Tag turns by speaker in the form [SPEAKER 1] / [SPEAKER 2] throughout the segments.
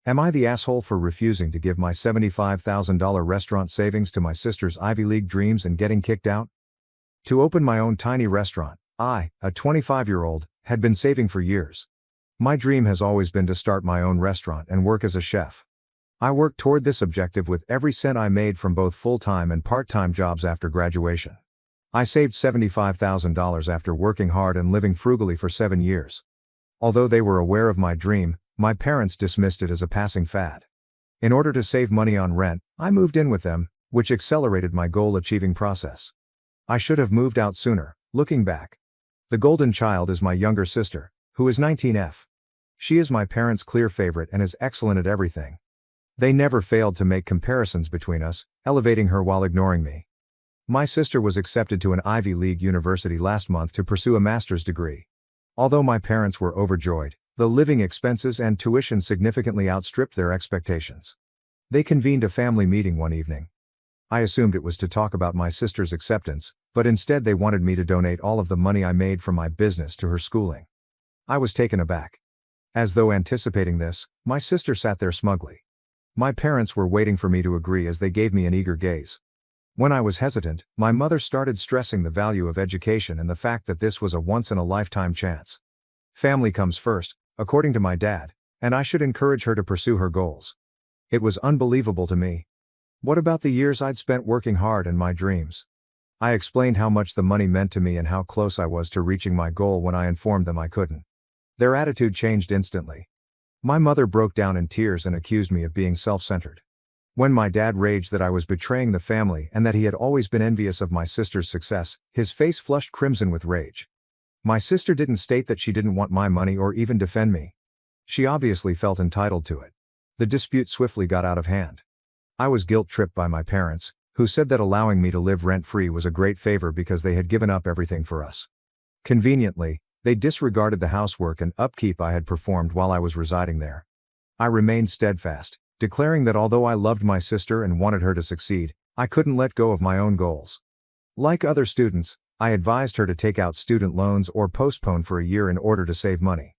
[SPEAKER 1] Am I the asshole for refusing to give my $75,000 restaurant savings to my sister's Ivy League dreams and getting kicked out? To open my own tiny restaurant, I, a 25-year-old, had been saving for years. My dream has always been to start my own restaurant and work as a chef. I worked toward this objective with every cent I made from both full-time and part-time jobs after graduation. I saved $75,000 after working hard and living frugally for 7 years. Although they were aware of my dream, my parents dismissed it as a passing fad. In order to save money on rent, I moved in with them, which accelerated my goal-achieving process. I should have moved out sooner, looking back. The golden child is my younger sister, who is 19F. She is my parents' clear favorite and is excellent at everything. They never failed to make comparisons between us, elevating her while ignoring me. My sister was accepted to an Ivy League university last month to pursue a master's degree. Although my parents were overjoyed, the living expenses and tuition significantly outstripped their expectations. They convened a family meeting one evening. I assumed it was to talk about my sister's acceptance, but instead they wanted me to donate all of the money I made from my business to her schooling. I was taken aback. As though anticipating this, my sister sat there smugly. My parents were waiting for me to agree as they gave me an eager gaze. When I was hesitant, my mother started stressing the value of education and the fact that this was a once-in-a-lifetime chance. Family comes first, according to my dad, and I should encourage her to pursue her goals. It was unbelievable to me. What about the years I'd spent working hard and my dreams? I explained how much the money meant to me and how close I was to reaching my goal when I informed them I couldn't. Their attitude changed instantly. My mother broke down in tears and accused me of being self-centered. When my dad raged that I was betraying the family and that he had always been envious of my sister's success, his face flushed crimson with rage. My sister didn't state that she didn't want my money or even defend me. She obviously felt entitled to it. The dispute swiftly got out of hand. I was guilt-tripped by my parents, who said that allowing me to live rent-free was a great favor because they had given up everything for us. Conveniently, they disregarded the housework and upkeep I had performed while I was residing there. I remained steadfast, declaring that although I loved my sister and wanted her to succeed, I couldn't let go of my own goals. Like other students, I advised her to take out student loans or postpone for a year in order to save money.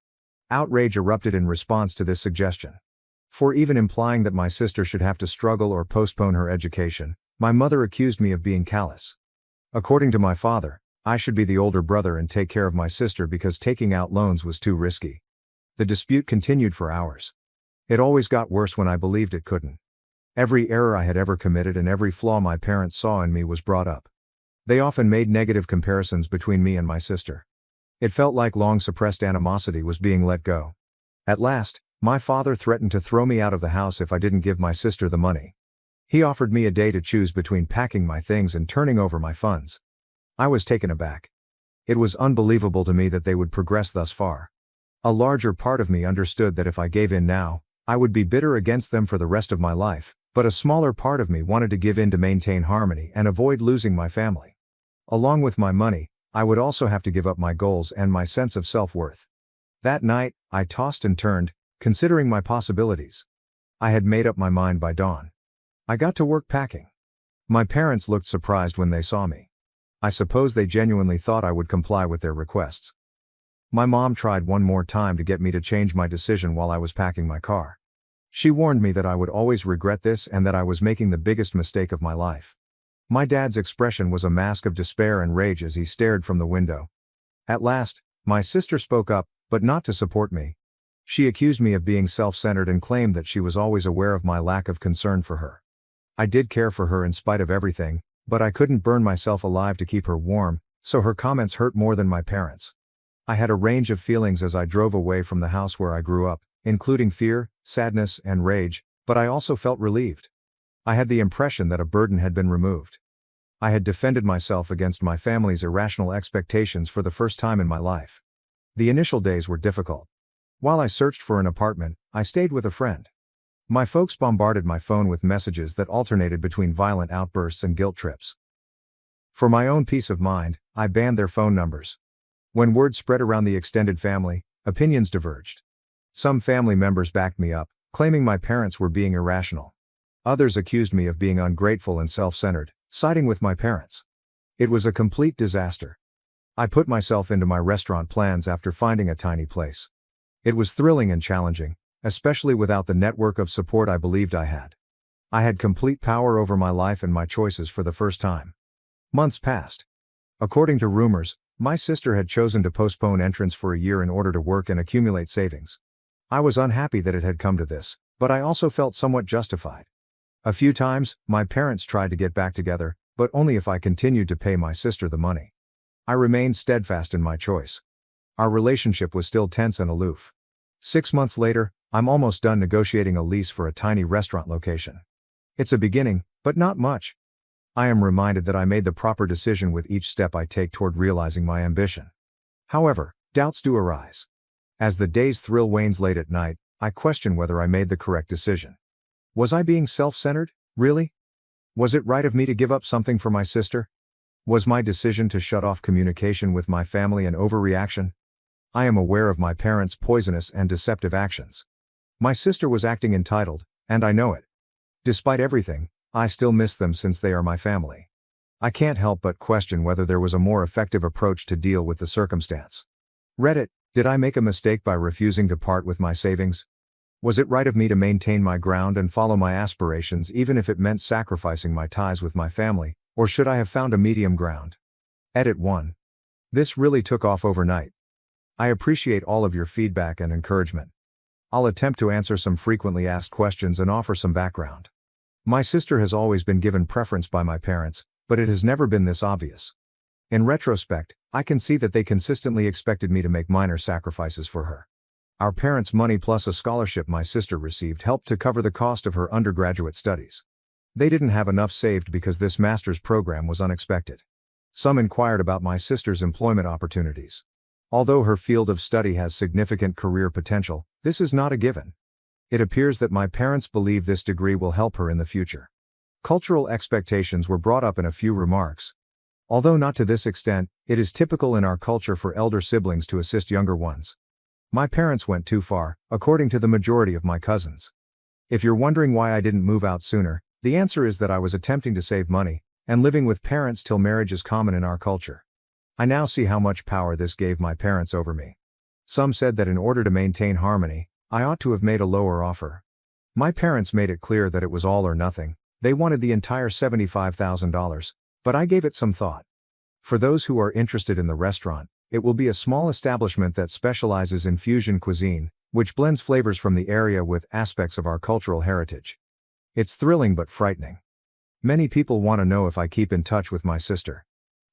[SPEAKER 1] Outrage erupted in response to this suggestion. For even implying that my sister should have to struggle or postpone her education, my mother accused me of being callous. According to my father, I should be the older brother and take care of my sister because taking out loans was too risky. The dispute continued for hours. It always got worse when I believed it couldn't. Every error I had ever committed and every flaw my parents saw in me was brought up. They often made negative comparisons between me and my sister. It felt like long-suppressed animosity was being let go. At last, my father threatened to throw me out of the house if I didn't give my sister the money. He offered me a day to choose between packing my things and turning over my funds. I was taken aback. It was unbelievable to me that they would progress thus far. A larger part of me understood that if I gave in now, I would be bitter against them for the rest of my life, but a smaller part of me wanted to give in to maintain harmony and avoid losing my family. Along with my money, I would also have to give up my goals and my sense of self-worth. That night, I tossed and turned, considering my possibilities. I had made up my mind by dawn. I got to work packing. My parents looked surprised when they saw me. I suppose they genuinely thought I would comply with their requests. My mom tried one more time to get me to change my decision while I was packing my car. She warned me that I would always regret this and that I was making the biggest mistake of my life. My dad's expression was a mask of despair and rage as he stared from the window. At last, my sister spoke up, but not to support me. She accused me of being self-centered and claimed that she was always aware of my lack of concern for her. I did care for her in spite of everything, but I couldn't burn myself alive to keep her warm, so her comments hurt more than my parents. I had a range of feelings as I drove away from the house where I grew up, including fear, sadness, and rage, but I also felt relieved. I had the impression that a burden had been removed. I had defended myself against my family's irrational expectations for the first time in my life. The initial days were difficult. While I searched for an apartment, I stayed with a friend. My folks bombarded my phone with messages that alternated between violent outbursts and guilt trips. For my own peace of mind, I banned their phone numbers. When word spread around the extended family, opinions diverged. Some family members backed me up, claiming my parents were being irrational. Others accused me of being ungrateful and self-centered, siding with my parents. It was a complete disaster. I put myself into my restaurant plans after finding a tiny place. It was thrilling and challenging, especially without the network of support I believed I had. I had complete power over my life and my choices for the first time. Months passed. According to rumors, my sister had chosen to postpone entrance for a year in order to work and accumulate savings. I was unhappy that it had come to this, but I also felt somewhat justified. A few times, my parents tried to get back together, but only if I continued to pay my sister the money. I remained steadfast in my choice. Our relationship was still tense and aloof. 6 months later, I'm almost done negotiating a lease for a tiny restaurant location. It's a beginning, but not much. I am reminded that I made the proper decision with each step I take toward realizing my ambition. However, doubts do arise. As the day's thrill wanes late at night, I question whether I made the correct decision. Was I being self-centered, really? Was it right of me to give up something for my sister? Was my decision to shut off communication with my family an overreaction? I am aware of my parents' poisonous and deceptive actions. My sister was acting entitled, and I know it. Despite everything, I still miss them since they are my family. I can't help but question whether there was a more effective approach to deal with the circumstance. Reddit, did I make a mistake by refusing to part with my savings? Was it right of me to maintain my ground and follow my aspirations even if it meant sacrificing my ties with my family, or should I have found a medium ground? Edit 1. This really took off overnight. I appreciate all of your feedback and encouragement. I'll attempt to answer some frequently asked questions and offer some background. My sister has always been given preference by my parents, but it has never been this obvious. In retrospect, I can see that they consistently expected me to make minor sacrifices for her. Our parents' money plus a scholarship my sister received helped to cover the cost of her undergraduate studies. They didn't have enough saved because this master's program was unexpected. Some inquired about my sister's employment opportunities. Although her field of study has significant career potential, this is not a given. It appears that my parents believe this degree will help her in the future. Cultural expectations were brought up in a few remarks. Although not to this extent, it is typical in our culture for elder siblings to assist younger ones. My parents went too far, according to the majority of my cousins. If you're wondering why I didn't move out sooner, the answer is that I was attempting to save money, and living with parents till marriage is common in our culture. I now see how much power this gave my parents over me. Some said that in order to maintain harmony, I ought to have made a lower offer. My parents made it clear that it was all or nothing. They wanted the entire $75,000, but I gave it some thought. For those who are interested in the restaurant, it will be a small establishment that specializes in fusion cuisine, which blends flavors from the area with aspects of our cultural heritage. It's thrilling but frightening. Many people want to know if I keep in touch with my sister.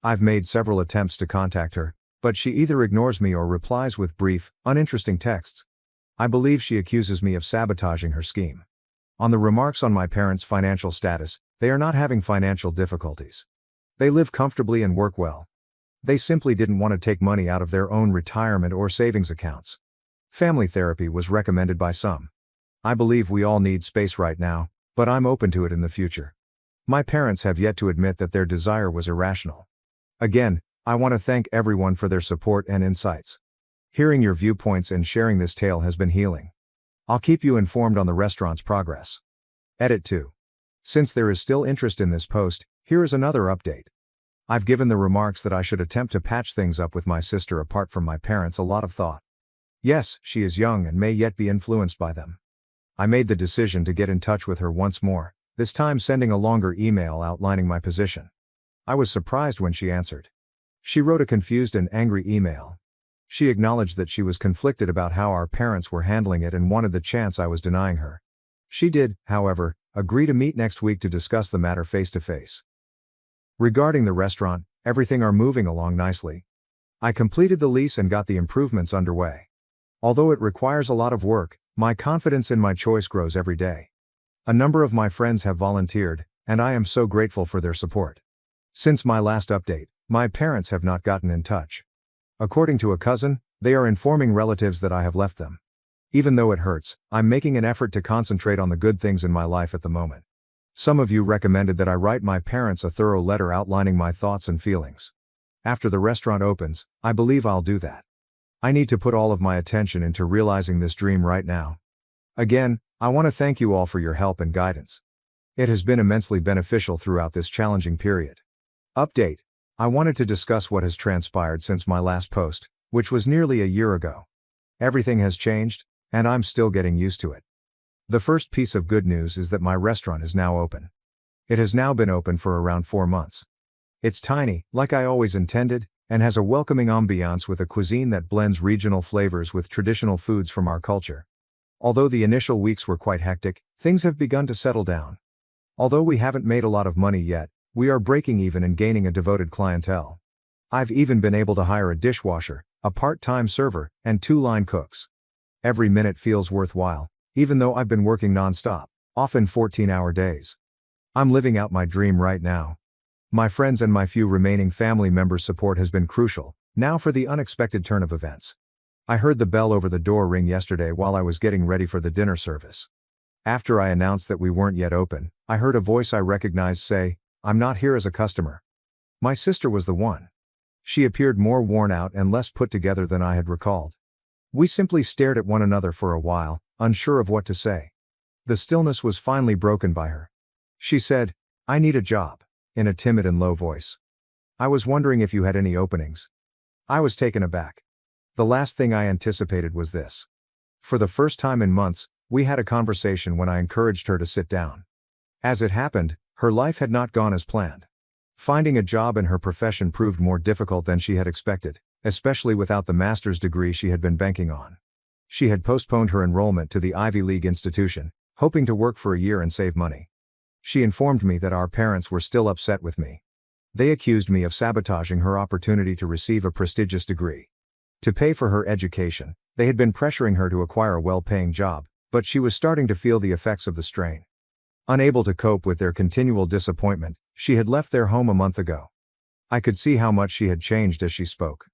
[SPEAKER 1] I've made several attempts to contact her, but she either ignores me or replies with brief, uninteresting texts. I believe she accuses me of sabotaging her scheme. On the remarks on my parents' financial status, they are not having financial difficulties. They live comfortably and work well. They simply didn't want to take money out of their own retirement or savings accounts. Family therapy was recommended by some. I believe we all need space right now, but I'm open to it in the future. My parents have yet to admit that their desire was irrational. Again, I want to thank everyone for their support and insights. Hearing your viewpoints and sharing this tale has been healing. I'll keep you informed on the restaurant's progress. Edit 2. Since there is still interest in this post, here is another update. I've given the remarks that I should attempt to patch things up with my sister apart from my parents a lot of thought. Yes, she is young and may yet be influenced by them. I made the decision to get in touch with her once more, this time sending a longer email outlining my position. I was surprised when she answered. She wrote a confused and angry email. She acknowledged that she was conflicted about how our parents were handling it and wanted the chance I was denying her. She did, however, agree to meet next week to discuss the matter face to face. Regarding the restaurant, everything are moving along nicely. I completed the lease and got the improvements underway. Although it requires a lot of work, my confidence in my choice grows every day. A number of my friends have volunteered, and I am so grateful for their support. Since my last update, my parents have not gotten in touch. According to a cousin, they are informing relatives that I have left them. Even though it hurts, I'm making an effort to concentrate on the good things in my life at the moment. Some of you recommended that I write my parents a thorough letter outlining my thoughts and feelings. After the restaurant opens, I believe I'll do that. I need to put all of my attention into realizing this dream right now. Again, I want to thank you all for your help and guidance. It has been immensely beneficial throughout this challenging period. Update. I wanted to discuss what has transpired since my last post, which was nearly a year ago. Everything has changed, And I'm still getting used to it. The first piece of good news is that my restaurant is now open. It has now been open for around 4 months. It's tiny, like I always intended, and has a welcoming ambiance with a cuisine that blends regional flavors with traditional foods from our culture. Although the initial weeks were quite hectic, things have begun to settle down. Although we haven't made a lot of money yet, we are breaking even and gaining a devoted clientele. I've even been able to hire a dishwasher, a part-time server, and 2 line cooks. Every minute feels worthwhile, even though I've been working non-stop, often 14-hour days. I'm living out my dream right now. My friends and my few remaining family members' support has been crucial. Now for the unexpected turn of events. I heard the bell over the door ring yesterday while I was getting ready for the dinner service. After I announced that we weren't yet open, I heard a voice I recognized say, "I'm not here as a customer." My sister was the one. She appeared more worn out and less put together than I had recalled. We simply stared at one another for a while, unsure of what to say. The stillness was finally broken by her. She said, "I need a job," in a timid and low voice. "I was wondering if you had any openings." I was taken aback. The last thing I anticipated was this. For the first time in months, we had a conversation when I encouraged her to sit down. As it happened, her life had not gone as planned. Finding a job in her profession proved more difficult than she had expected, especially without the master's degree she had been banking on. She had postponed her enrollment to the Ivy League institution, hoping to work for a year and save money. She informed me that our parents were still upset with me. They accused me of sabotaging her opportunity to receive a prestigious degree. To pay for her education, they had been pressuring her to acquire a well-paying job, but she was starting to feel the effects of the strain. Unable to cope with their continual disappointment, she had left their home a month ago. I could see how much she had changed as she spoke.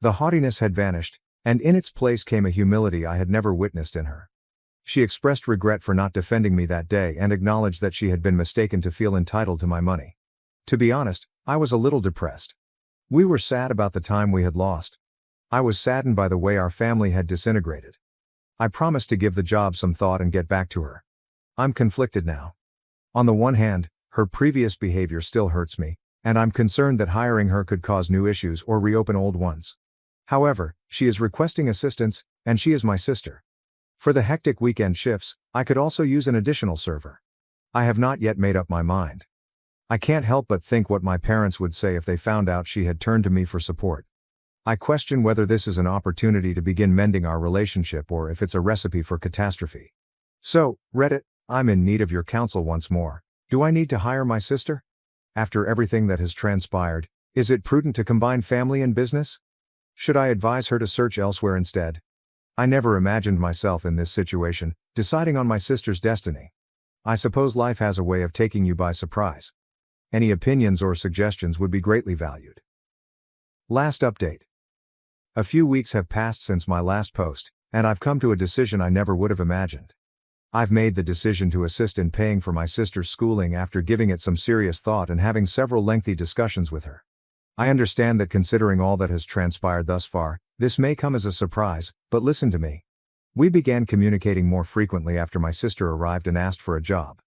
[SPEAKER 1] The haughtiness had vanished, and in its place came a humility I had never witnessed in her. She expressed regret for not defending me that day and acknowledged that she had been mistaken to feel entitled to my money. To be honest, I was a little depressed. We were sad about the time we had lost. I was saddened by the way our family had disintegrated. I promised to give the job some thought and get back to her. I'm conflicted now. On the one hand, her previous behavior still hurts me, and I'm concerned that hiring her could cause new issues or reopen old ones. However, she is requesting assistance, and she is my sister. For the hectic weekend shifts, I could also use an additional server. I have not yet made up my mind. I can't help but think what my parents would say if they found out she had turned to me for support. I question whether this is an opportunity to begin mending our relationship or if it's a recipe for catastrophe. So, Reddit, I'm in need of your counsel once more. Do I need to hire my sister? After everything that has transpired, is it prudent to combine family and business? Should I advise her to search elsewhere instead? I never imagined myself in this situation, deciding on my sister's destiny. I suppose life has a way of taking you by surprise. Any opinions or suggestions would be greatly valued. Last update. A few weeks have passed since my last post, and I've come to a decision I never would have imagined. I've made the decision to assist in paying for my sister's schooling after giving it some serious thought and having several lengthy discussions with her. I understand that considering all that has transpired thus far, this may come as a surprise, but listen to me. We began communicating more frequently after my sister arrived and asked for a job.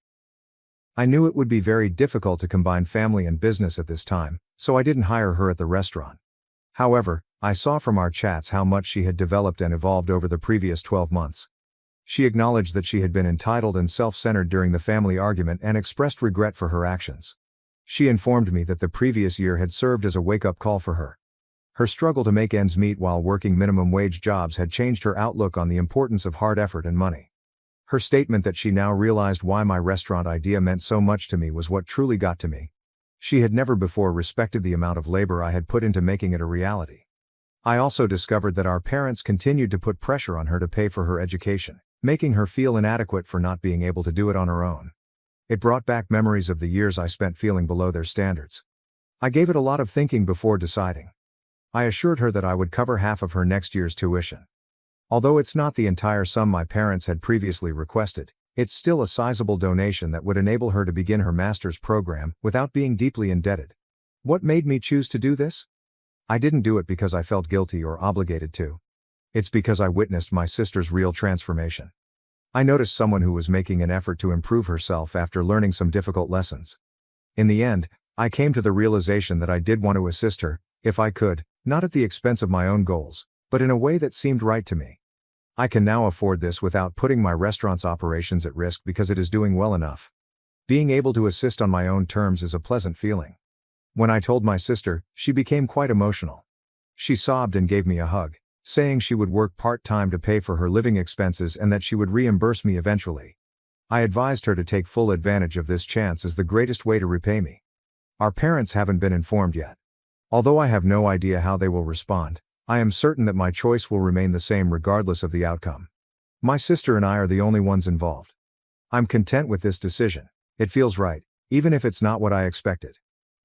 [SPEAKER 1] I knew it would be very difficult to combine family and business at this time, so I didn't hire her at the restaurant. However, I saw from our chats how much she had developed and evolved over the previous 12 months. She acknowledged that she had been entitled and self-centered during the family argument and expressed regret for her actions. She informed me that the previous year had served as a wake-up call for her. Her struggle to make ends meet while working minimum wage jobs had changed her outlook on the importance of hard effort and money. Her statement that she now realized why my restaurant idea meant so much to me was what truly got to me. She had never before respected the amount of labor I had put into making it a reality. I also discovered that our parents continued to put pressure on her to pay for her education, making her feel inadequate for not being able to do it on her own. It brought back memories of the years I spent feeling below their standards. I gave it a lot of thinking before deciding. I assured her that I would cover half of her next year's tuition. Although it's not the entire sum my parents had previously requested, it's still a sizable donation that would enable her to begin her master's program without being deeply indebted. What made me choose to do this? I didn't do it because I felt guilty or obligated to. It's because I witnessed my sister's real transformation. I noticed someone who was making an effort to improve herself after learning some difficult lessons. In the end, I came to the realization that I did want to assist her, if I could, not at the expense of my own goals, but in a way that seemed right to me. I can now afford this without putting my restaurant's operations at risk because it is doing well enough. Being able to assist on my own terms is a pleasant feeling. When I told my sister, she became quite emotional. She sobbed and gave me a hug, saying she would work part-time to pay for her living expenses and that she would reimburse me eventually. I advised her to take full advantage of this chance as the greatest way to repay me. Our parents haven't been informed yet. Although I have no idea how they will respond, I am certain that my choice will remain the same regardless of the outcome. My sister and I are the only ones involved. I'm content with this decision. It feels right, even if it's not what I expected.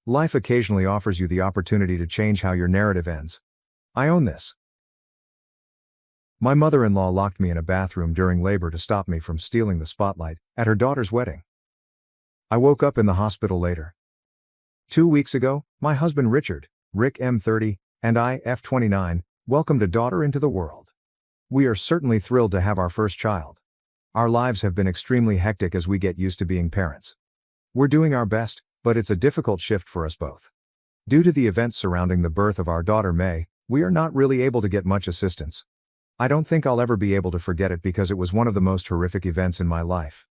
[SPEAKER 1] Life occasionally offers you the opportunity to change how your narrative ends. I own this. My mother-in-law locked me in a bathroom during labor to stop me from stealing the spotlight at her daughter's wedding. I woke up in the hospital later. 2 weeks ago, my husband Richard, Rick M30, and I, F29, welcomed a daughter into the world. We are certainly thrilled to have our first child. Our lives have been extremely hectic as we get used to being parents. We're doing our best, but it's a difficult shift for us both. Due to the events surrounding the birth of our daughter May, we are not really able to get much assistance. I don't think I'll ever be able to forget it because it was one of the most horrific events in my life.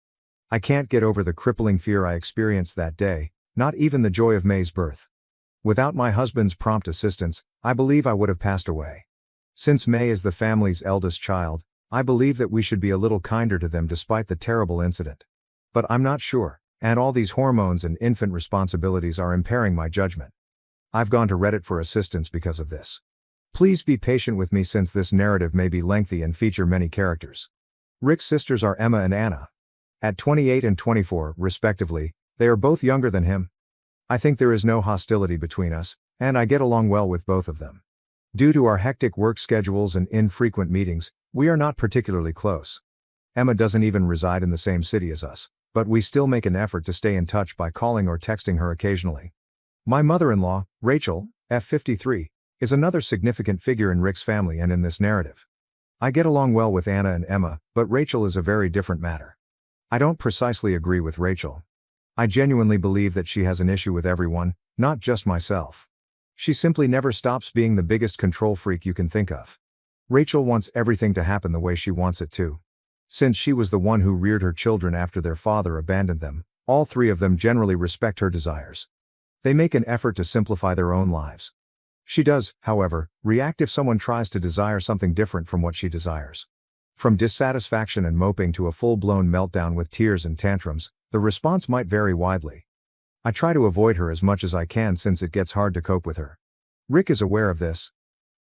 [SPEAKER 1] I can't get over the crippling fear I experienced that day, not even the joy of May's birth. Without my husband's prompt assistance, I believe I would have passed away. Since May is the family's eldest child, I believe that we should be a little kinder to them despite the terrible incident. But I'm not sure, and all these hormones and infant responsibilities are impairing my judgment. I've gone to Reddit for assistance because of this. Please be patient with me since this narrative may be lengthy and feature many characters. Rick's sisters are Emma and Anna. At 28 and 24, respectively, they are both younger than him. I think there is no hostility between us, and I get along well with both of them. Due to our hectic work schedules and infrequent meetings, we are not particularly close. Emma doesn't even reside in the same city as us, but we still make an effort to stay in touch by calling or texting her occasionally. My mother-in-law, Rachel, F53, is another significant figure in Rick's family and in this narrative. I get along well with Anna and Emma, but Rachel is a very different matter. I don't precisely agree with Rachel. I genuinely believe that she has an issue with everyone, not just myself. She simply never stops being the biggest control freak you can think of. Rachel wants everything to happen the way she wants it to. Since she was the one who reared her children after their father abandoned them, all three of them generally respect her desires. They make an effort to simplify their own lives. She does, however, react if someone tries to desire something different from what she desires. From dissatisfaction and moping to a full-blown meltdown with tears and tantrums, the response might vary widely. I try to avoid her as much as I can since it gets hard to cope with her. Rick is aware of this.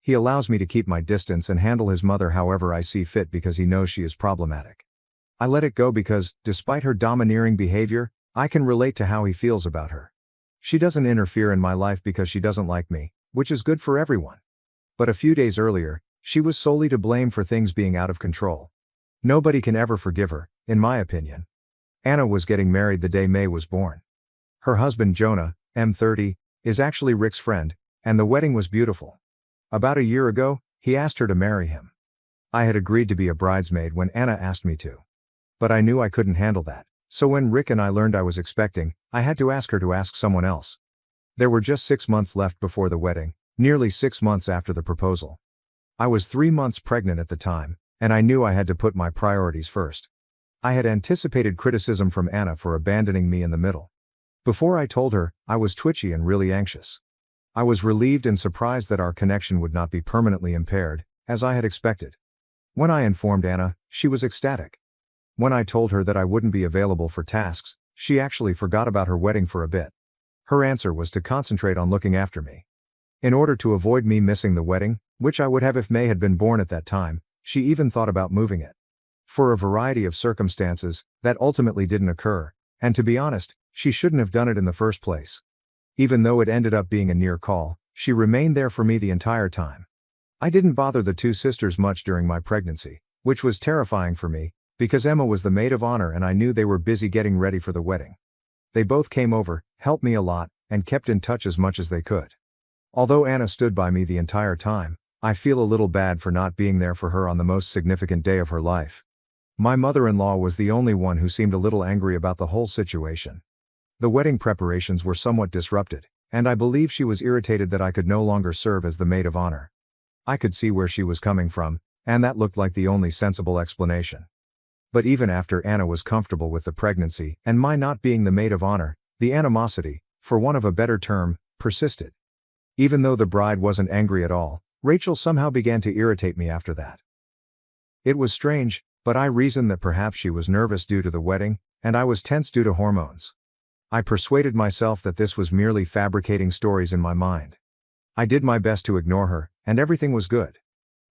[SPEAKER 1] He allows me to keep my distance and handle his mother however I see fit because he knows she is problematic. I let it go because, despite her domineering behavior, I can relate to how he feels about her. She doesn't interfere in my life because she doesn't like me, which is good for everyone. But a few days earlier, she was solely to blame for things being out of control. Nobody can ever forgive her, in my opinion. Anna was getting married the day May was born. Her husband Jonah, M30, is actually Rick's friend, and the wedding was beautiful. About a year ago, he asked her to marry him. I had agreed to be a bridesmaid when Anna asked me to. But I knew I couldn't handle that, so when Rick and I learned I was expecting, I had to ask her to ask someone else. There were just 6 months left before the wedding, nearly 6 months after the proposal. I was 3 months pregnant at the time, and I knew I had to put my priorities first. I had anticipated criticism from Anna for abandoning me in the middle. Before I told her, I was twitchy and really anxious. I was relieved and surprised that our connection would not be permanently impaired, as I had expected. When I informed Anna, she was ecstatic. When I told her that I wouldn't be available for tasks, she actually forgot about her wedding for a bit. Her answer was to concentrate on looking after me. In order to avoid me missing the wedding, which I would have if May had been born at that time, she even thought about moving it. For a variety of circumstances, that ultimately didn't occur, and to be honest, she shouldn't have done it in the first place. Even though it ended up being a near call, she remained there for me the entire time. I didn't bother the two sisters much during my pregnancy, which was terrifying for me, because Emma was the maid of honor and I knew they were busy getting ready for the wedding. They both came over, helped me a lot, and kept in touch as much as they could. Although Anna stood by me the entire time, I feel a little bad for not being there for her on the most significant day of her life. My mother-in-law was the only one who seemed a little angry about the whole situation. The wedding preparations were somewhat disrupted, and I believe she was irritated that I could no longer serve as the maid of honor. I could see where she was coming from, and that looked like the only sensible explanation. But even after Anna was comfortable with the pregnancy and my not being the maid of honor, the animosity, for want of a better term, persisted. Even though the bride wasn't angry at all, Rachel somehow began to irritate me after that. It was strange, but I reasoned that perhaps she was nervous due to the wedding, and I was tense due to hormones. I persuaded myself that this was merely fabricating stories in my mind. I did my best to ignore her, and everything was good.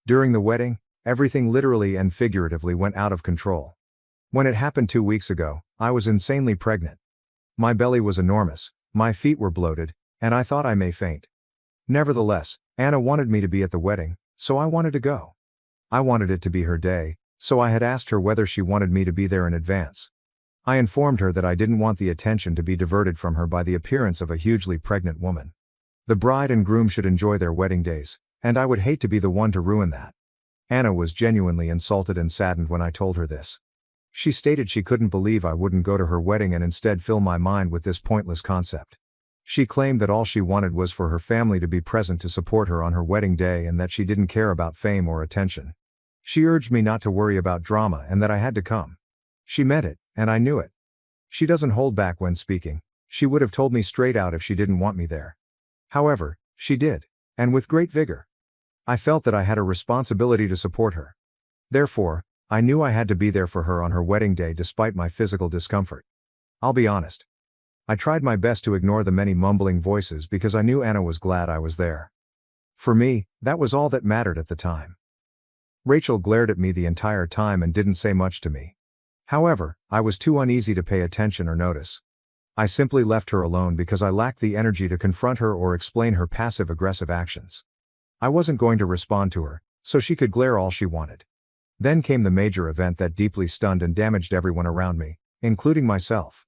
[SPEAKER 1] During the wedding, everything literally and figuratively went out of control. When it happened 2 weeks ago, I was insanely pregnant. My belly was enormous, my feet were bloated, and I thought I may faint. Nevertheless, Anna wanted me to be at the wedding, so I wanted to go. I wanted it to be her day, so I had asked her whether she wanted me to be there in advance. I informed her that I didn't want the attention to be diverted from her by the appearance of a hugely pregnant woman. The bride and groom should enjoy their wedding days, and I would hate to be the one to ruin that. Anna was genuinely insulted and saddened when I told her this. She stated she couldn't believe I wouldn't go to her wedding and instead fill my mind with this pointless concept. She claimed that all she wanted was for her family to be present to support her on her wedding day and that she didn't care about fame or attention. She urged me not to worry about drama and that I had to come. She meant it, and I knew it. She doesn't hold back when speaking. She would have told me straight out if she didn't want me there. However, she did, and with great vigor. I felt that I had a responsibility to support her. Therefore, I knew I had to be there for her on her wedding day despite my physical discomfort. I'll be honest. I tried my best to ignore the many mumbling voices because I knew Anna was glad I was there. For me, that was all that mattered at the time. Rachel glared at me the entire time and didn't say much to me. However, I was too uneasy to pay attention or notice. I simply left her alone because I lacked the energy to confront her or explain her passive-aggressive actions. I wasn't going to respond to her, so she could glare all she wanted. Then came the major event that deeply stunned and damaged everyone around me, including myself.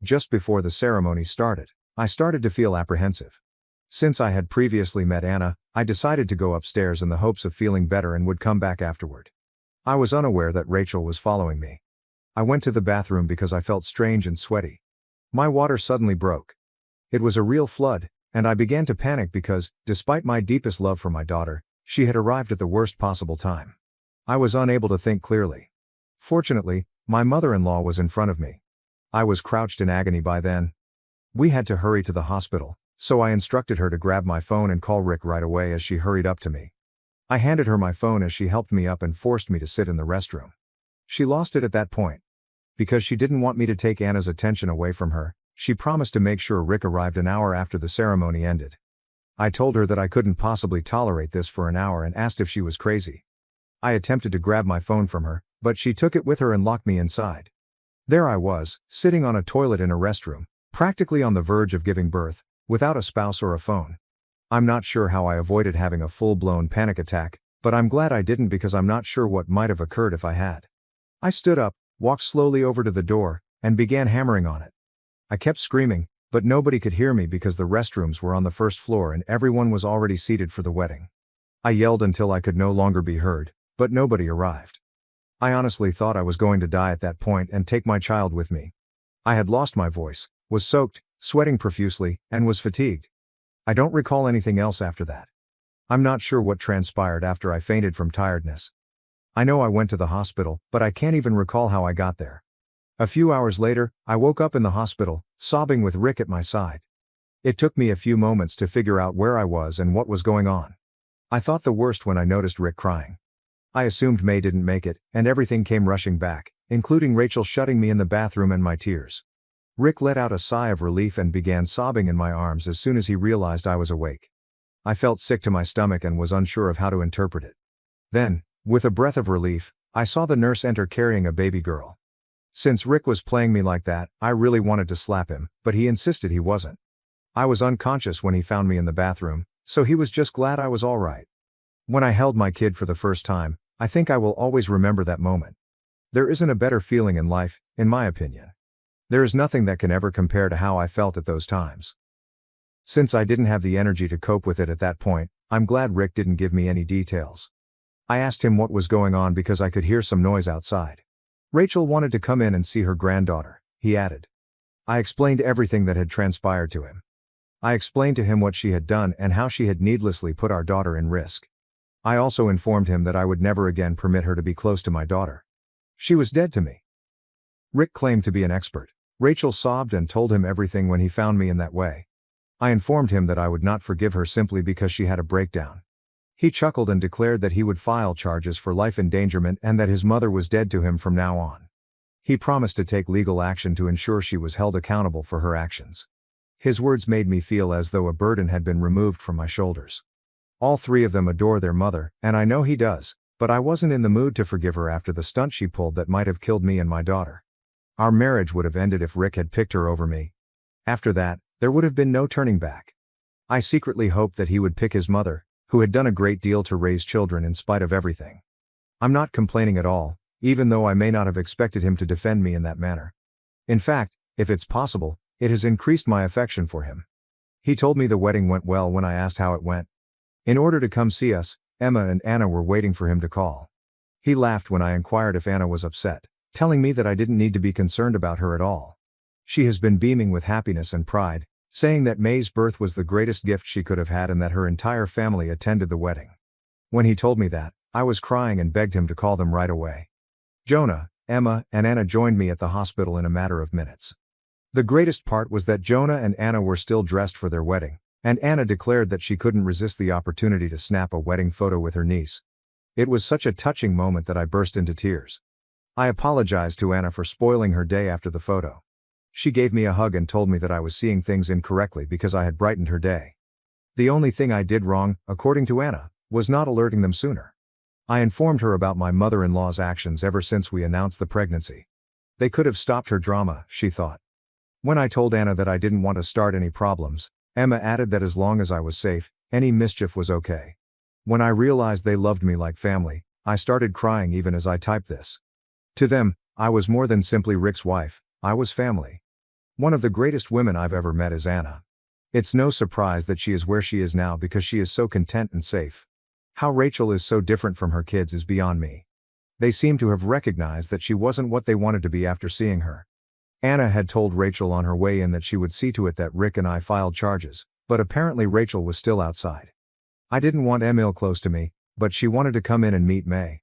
[SPEAKER 1] Just before the ceremony started, I started to feel apprehensive. Since I had previously met Anna, I decided to go upstairs in the hopes of feeling better and would come back afterward. I was unaware that Rachel was following me. I went to the bathroom because I felt strange and sweaty. My water suddenly broke. It was a real flood, and I began to panic because, despite my deepest love for my daughter, she had arrived at the worst possible time. I was unable to think clearly. Fortunately, my mother-in-law was in front of me. I was crouched in agony by then. We had to hurry to the hospital, so I instructed her to grab my phone and call Rick right away as she hurried up to me. I handed her my phone as she helped me up and forced me to sit in the restroom. She lost it at that point. Because she didn't want me to take Anna's attention away from her, she promised to make sure Rick arrived an hour after the ceremony ended. I told her that I couldn't possibly tolerate this for an hour and asked if she was crazy. I attempted to grab my phone from her, but she took it with her and locked me inside. There I was, sitting on a toilet in a restroom, practically on the verge of giving birth, without a spouse or a phone. I'm not sure how I avoided having a full-blown panic attack, but I'm glad I didn't because I'm not sure what might have occurred if I had. I stood up, walked slowly over to the door, and began hammering on it. I kept screaming, but nobody could hear me because the restrooms were on the first floor and everyone was already seated for the wedding. I yelled until I could no longer be heard, but nobody arrived. I honestly thought I was going to die at that point and take my child with me. I had lost my voice, was soaked, sweating profusely, and was fatigued. I don't recall anything else after that. I'm not sure what transpired after I fainted from tiredness. I know I went to the hospital, but I can't even recall how I got there. A few hours later, I woke up in the hospital, sobbing with Rick at my side. It took me a few moments to figure out where I was and what was going on. I thought the worst when I noticed Rick crying. I assumed May didn't make it, and everything came rushing back, including Rachel shutting me in the bathroom and my tears. Rick let out a sigh of relief and began sobbing in my arms as soon as he realized I was awake. I felt sick to my stomach and was unsure of how to interpret it. Then, with a breath of relief, I saw the nurse enter carrying a baby girl. Since Rick was playing me like that, I really wanted to slap him, but he insisted he wasn't. I was unconscious when he found me in the bathroom, so he was just glad I was all right. When I held my kid for the first time, I think I will always remember that moment. There isn't a better feeling in life, in my opinion. There is nothing that can ever compare to how I felt at those times. Since I didn't have the energy to cope with it at that point, I'm glad Rick didn't give me any details. I asked him what was going on because I could hear some noise outside. Rachel wanted to come in and see her granddaughter, he added. I explained everything that had transpired to him. I explained to him what she had done and how she had needlessly put our daughter in risk. I also informed him that I would never again permit her to be close to my daughter. She was dead to me. Rick claimed to be an expert. Rachel sobbed and told him everything when he found me in that way. I informed him that I would not forgive her simply because she had a breakdown. He chuckled and declared that he would file charges for life endangerment and that his mother was dead to him from now on. He promised to take legal action to ensure she was held accountable for her actions. His words made me feel as though a burden had been removed from my shoulders. All three of them adore their mother, and I know he does, but I wasn't in the mood to forgive her after the stunt she pulled that might have killed me and my daughter. Our marriage would have ended if Rick had picked her over me. After that, there would have been no turning back. I secretly hoped that he would pick his mother, who had done a great deal to raise children in spite of everything. I'm not complaining at all, even though I may not have expected him to defend me in that manner. In fact, if it's possible, it has increased my affection for him. He told me the wedding went well when I asked how it went. In order to come see us, Emma and Anna were waiting for him to call. He laughed when I inquired if Anna was upset, telling me that I didn't need to be concerned about her at all. She has been beaming with happiness and pride, saying that May's birth was the greatest gift she could have had and that her entire family attended the wedding. When he told me that, I was crying and begged him to call them right away. Jonah, Emma, and Anna joined me at the hospital in a matter of minutes. The greatest part was that Jonah and Anna were still dressed for their wedding, and Anna declared that she couldn't resist the opportunity to snap a wedding photo with her niece. It was such a touching moment that I burst into tears. I apologized to Anna for spoiling her day after the photo. She gave me a hug and told me that I was seeing things incorrectly because I had brightened her day. The only thing I did wrong, according to Anna, was not alerting them sooner. I informed her about my mother-in-law's actions ever since we announced the pregnancy. They could have stopped her drama, she thought. When I told Anna that I didn't want to start any problems, Emma added that as long as I was safe, any mischief was okay. When I realized they loved me like family, I started crying even as I typed this. To them, I was more than simply Rick's wife, I was family. One of the greatest women I've ever met is Anna. It's no surprise that she is where she is now because she is so content and safe. How Rachel is so different from her kids is beyond me. They seem to have recognized that she wasn't what they wanted to be after seeing her. Anna had told Rachel on her way in that she would see to it that Rick and I filed charges, but apparently Rachel was still outside. I didn't want Emil close to me, but she wanted to come in and meet May.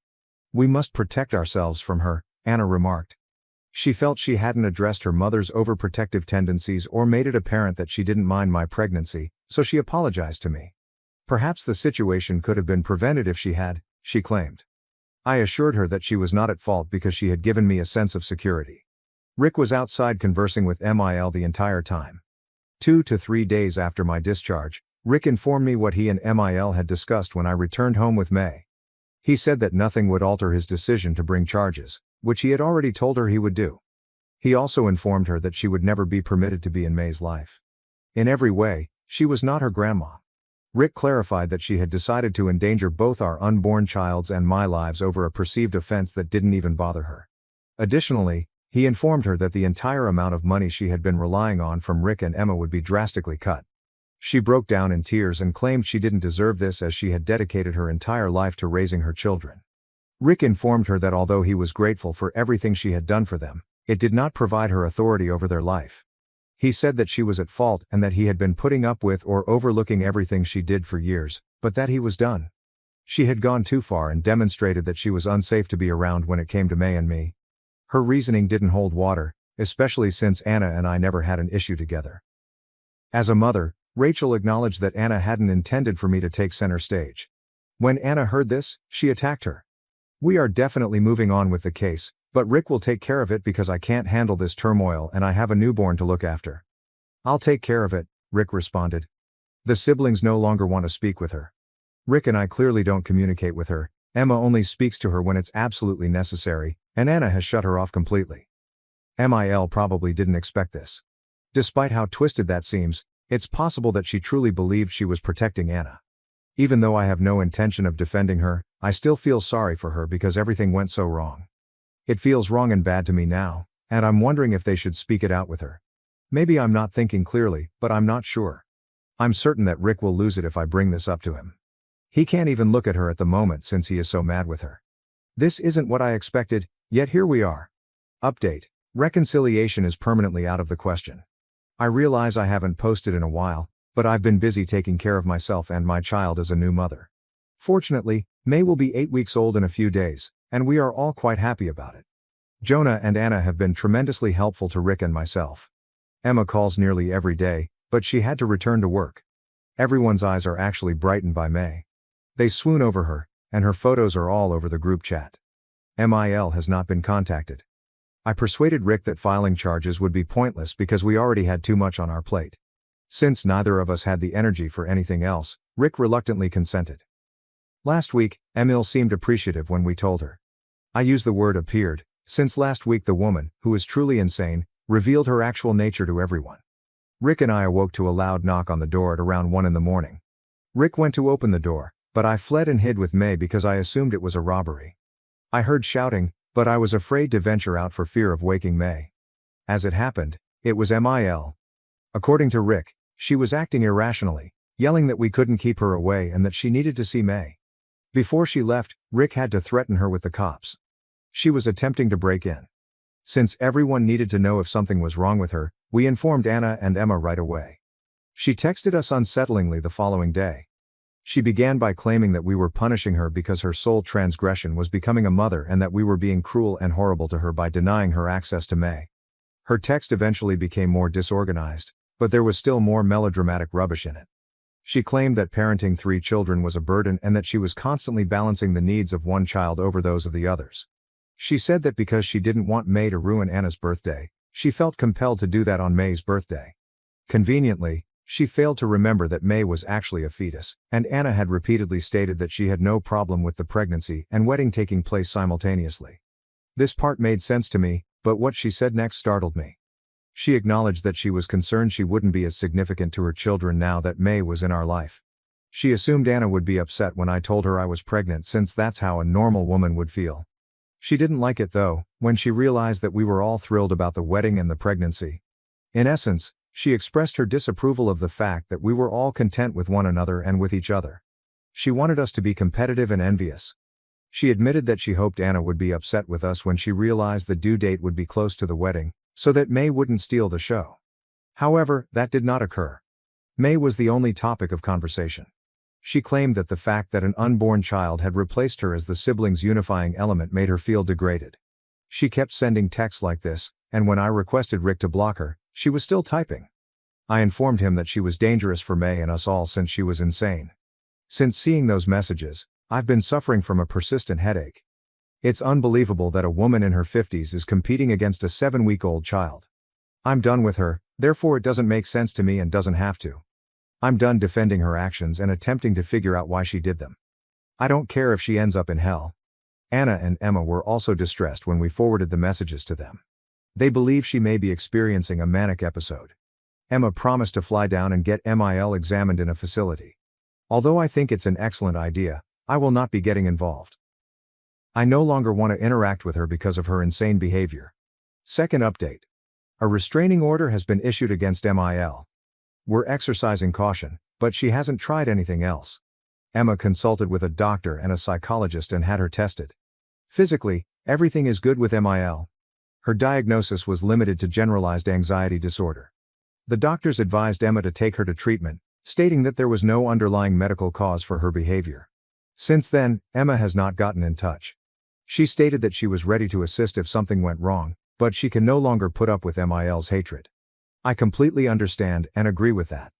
[SPEAKER 1] We must protect ourselves from her, Anna remarked. She felt she hadn't addressed her mother's overprotective tendencies or made it apparent that she didn't mind my pregnancy, so she apologized to me. Perhaps the situation could have been prevented if she had, she claimed. I assured her that she was not at fault because she had given me a sense of security. Rick was outside conversing with Mil the entire time. 2 to 3 days after my discharge, Rick informed me what he and Mil had discussed when I returned home with May. He said that nothing would alter his decision to bring charges, which he had already told her he would do. He also informed her that she would never be permitted to be in May's life. In every way, she was not her grandma. Rick clarified that she had decided to endanger both our unborn child's and my lives over a perceived offense that didn't even bother her. Additionally, he informed her that the entire amount of money she had been relying on from Rick and Emma would be drastically cut. She broke down in tears and claimed she didn't deserve this as she had dedicated her entire life to raising her children. Rick informed her that although he was grateful for everything she had done for them, it did not provide her authority over their life. He said that she was at fault and that he had been putting up with or overlooking everything she did for years, but that he was done. She had gone too far and demonstrated that she was unsafe to be around when it came to May and me. Her reasoning didn't hold water, especially since Anna and I never had an issue together. As a mother, Rachel acknowledged that Anna hadn't intended for me to take center stage. When Anna heard this, she attacked her. We are definitely moving on with the case, but Rick will take care of it because I can't handle this turmoil and I have a newborn to look after. I'll take care of it, Rick responded. The siblings no longer want to speak with her. Rick and I clearly don't communicate with her, Emma only speaks to her when it's absolutely necessary, and Anna has shut her off completely. Mil probably didn't expect this. Despite how twisted that seems, it's possible that she truly believed she was protecting Anna. Even though I have no intention of defending her, I still feel sorry for her because everything went so wrong. It feels wrong and bad to me now, and I'm wondering if they should speak it out with her. Maybe I'm not thinking clearly, but I'm not sure. I'm certain that Rick will lose it if I bring this up to him. He can't even look at her at the moment since he is so mad with her. This isn't what I expected, yet here we are. Update: reconciliation is permanently out of the question. I realize I haven't posted in a while, but I've been busy taking care of myself and my child as a new mother. Fortunately, May will be 8 weeks old in a few days, and we are all quite happy about it. Jonah and Anna have been tremendously helpful to Rick and myself. Emma calls nearly every day, but she had to return to work. Everyone's eyes are actually brightened by May. They swoon over her, and her photos are all over the group chat. MIL has not been contacted. I persuaded Rick that filing charges would be pointless because we already had too much on our plate. Since neither of us had the energy for anything else, Rick reluctantly consented. Last week, Emil seemed appreciative when we told her. I use the word appeared, since last week the woman, who is truly insane, revealed her actual nature to everyone. Rick and I awoke to a loud knock on the door at around 1 in the morning. Rick went to open the door, but I fled and hid with May because I assumed it was a robbery. I heard shouting, but I was afraid to venture out for fear of waking May. As it happened, it was MIL. According to Rick, she was acting irrationally, yelling that we couldn't keep her away and that she needed to see May. Before she left, Rick had to threaten her with the cops. She was attempting to break in. Since everyone needed to know if something was wrong with her, we informed Anna and Emma right away. She texted us unsettlingly the following day. She began by claiming that we were punishing her because her sole transgression was becoming a mother and that we were being cruel and horrible to her by denying her access to May. Her text eventually became more disorganized, but there was still more melodramatic rubbish in it. She claimed that parenting 3 children was a burden and that she was constantly balancing the needs of one child over those of the others. She said that because she didn't want May to ruin Anna's birthday, she felt compelled to do that on May's birthday. Conveniently, she failed to remember that May was actually a fetus, and Anna had repeatedly stated that she had no problem with the pregnancy and wedding taking place simultaneously. This part made sense to me, but what she said next startled me. She acknowledged that she was concerned she wouldn't be as significant to her children now that May was in our life. She assumed Anna would be upset when I told her I was pregnant since that's how a normal woman would feel. She didn't like it though, when she realized that we were all thrilled about the wedding and the pregnancy. In essence, she expressed her disapproval of the fact that we were all content with one another and with each other. She wanted us to be competitive and envious. She admitted that she hoped Anna would be upset with us when she realized the due date would be close to the wedding, so that May wouldn't steal the show. However, that did not occur. May was the only topic of conversation. She claimed that the fact that an unborn child had replaced her as the siblings' unifying element made her feel degraded. She kept sending texts like this, and when I requested Rick to block her, she was still typing. I informed him that she was dangerous for May and us all since she was insane. Since seeing those messages, I've been suffering from a persistent headache. It's unbelievable that a woman in her 50s is competing against a 7-week-old child. I'm done with her, therefore it doesn't make sense to me and doesn't have to. I'm done defending her actions and attempting to figure out why she did them. I don't care if she ends up in hell. Anna and Emma were also distressed when we forwarded the messages to them. They believe she may be experiencing a manic episode. Emma promised to fly down and get MIL examined in a facility. Although I think it's an excellent idea, I will not be getting involved. I no longer want to interact with her because of her insane behavior. Second update. A restraining order has been issued against MIL. We're exercising caution, but she hasn't tried anything else. Emma consulted with a doctor and a psychologist and had her tested. Physically, everything is good with MIL. Her diagnosis was limited to generalized anxiety disorder. The doctors advised Emma to take her to treatment, stating that there was no underlying medical cause for her behavior. Since then, Emma has not gotten in touch. She stated that she was ready to assist if something went wrong, but she can no longer put up with MIL's hatred. I completely understand and agree with that.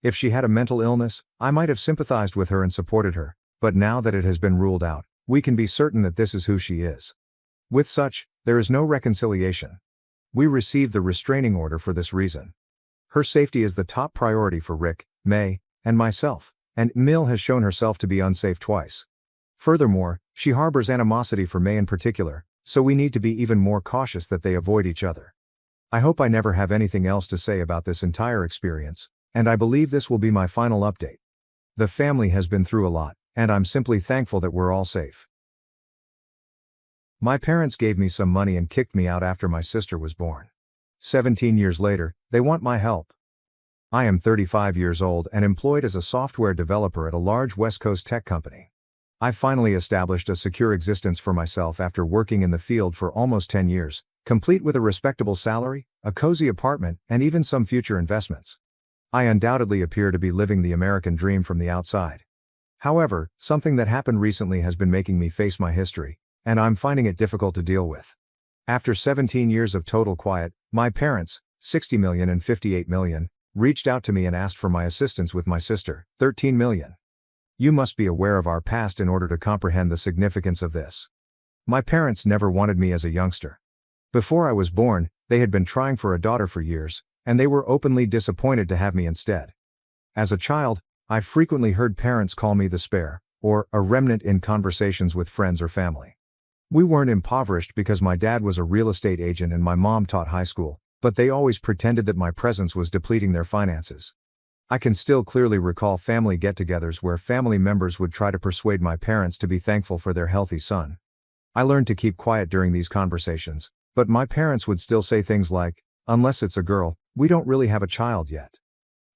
[SPEAKER 1] If she had a mental illness, I might have sympathized with her and supported her, but now that it has been ruled out, we can be certain that this is who she is. With such, there is no reconciliation. We received the restraining order for this reason. Her safety is the top priority for Rick, May, and myself, and Mill has shown herself to be unsafe twice. Furthermore, she harbors animosity for May in particular, so we need to be even more cautious that they avoid each other. I hope I never have anything else to say about this entire experience, and I believe this will be my final update. The family has been through a lot, and I'm simply thankful that we're all safe. My parents gave me some money and kicked me out after my sister was born. 17 years later, they want my help. I am 35 years old and employed as a software developer at a large West Coast tech company. I finally established a secure existence for myself after working in the field for almost 10 years, complete with a respectable salary, a cozy apartment, and even some future investments. I undoubtedly appear to be living the American dream from the outside. However, something that happened recently has been making me face my history, and I'm finding it difficult to deal with. After 17 years of total quiet, my parents, 60 million and 58 million, reached out to me and asked for my assistance with my sister, 13 million. You must be aware of our past in order to comprehend the significance of this. My parents never wanted me as a youngster. Before I was born, they had been trying for a daughter for years, and they were openly disappointed to have me instead. As a child, I frequently heard parents call me the spare, or a remnant in conversations with friends or family. We weren't impoverished because my dad was a real estate agent and my mom taught high school, but they always pretended that my presence was depleting their finances. I can still clearly recall family get-togethers where family members would try to persuade my parents to be thankful for their healthy son. I learned to keep quiet during these conversations, but my parents would still say things like, "Unless it's a girl, we don't really have a child yet."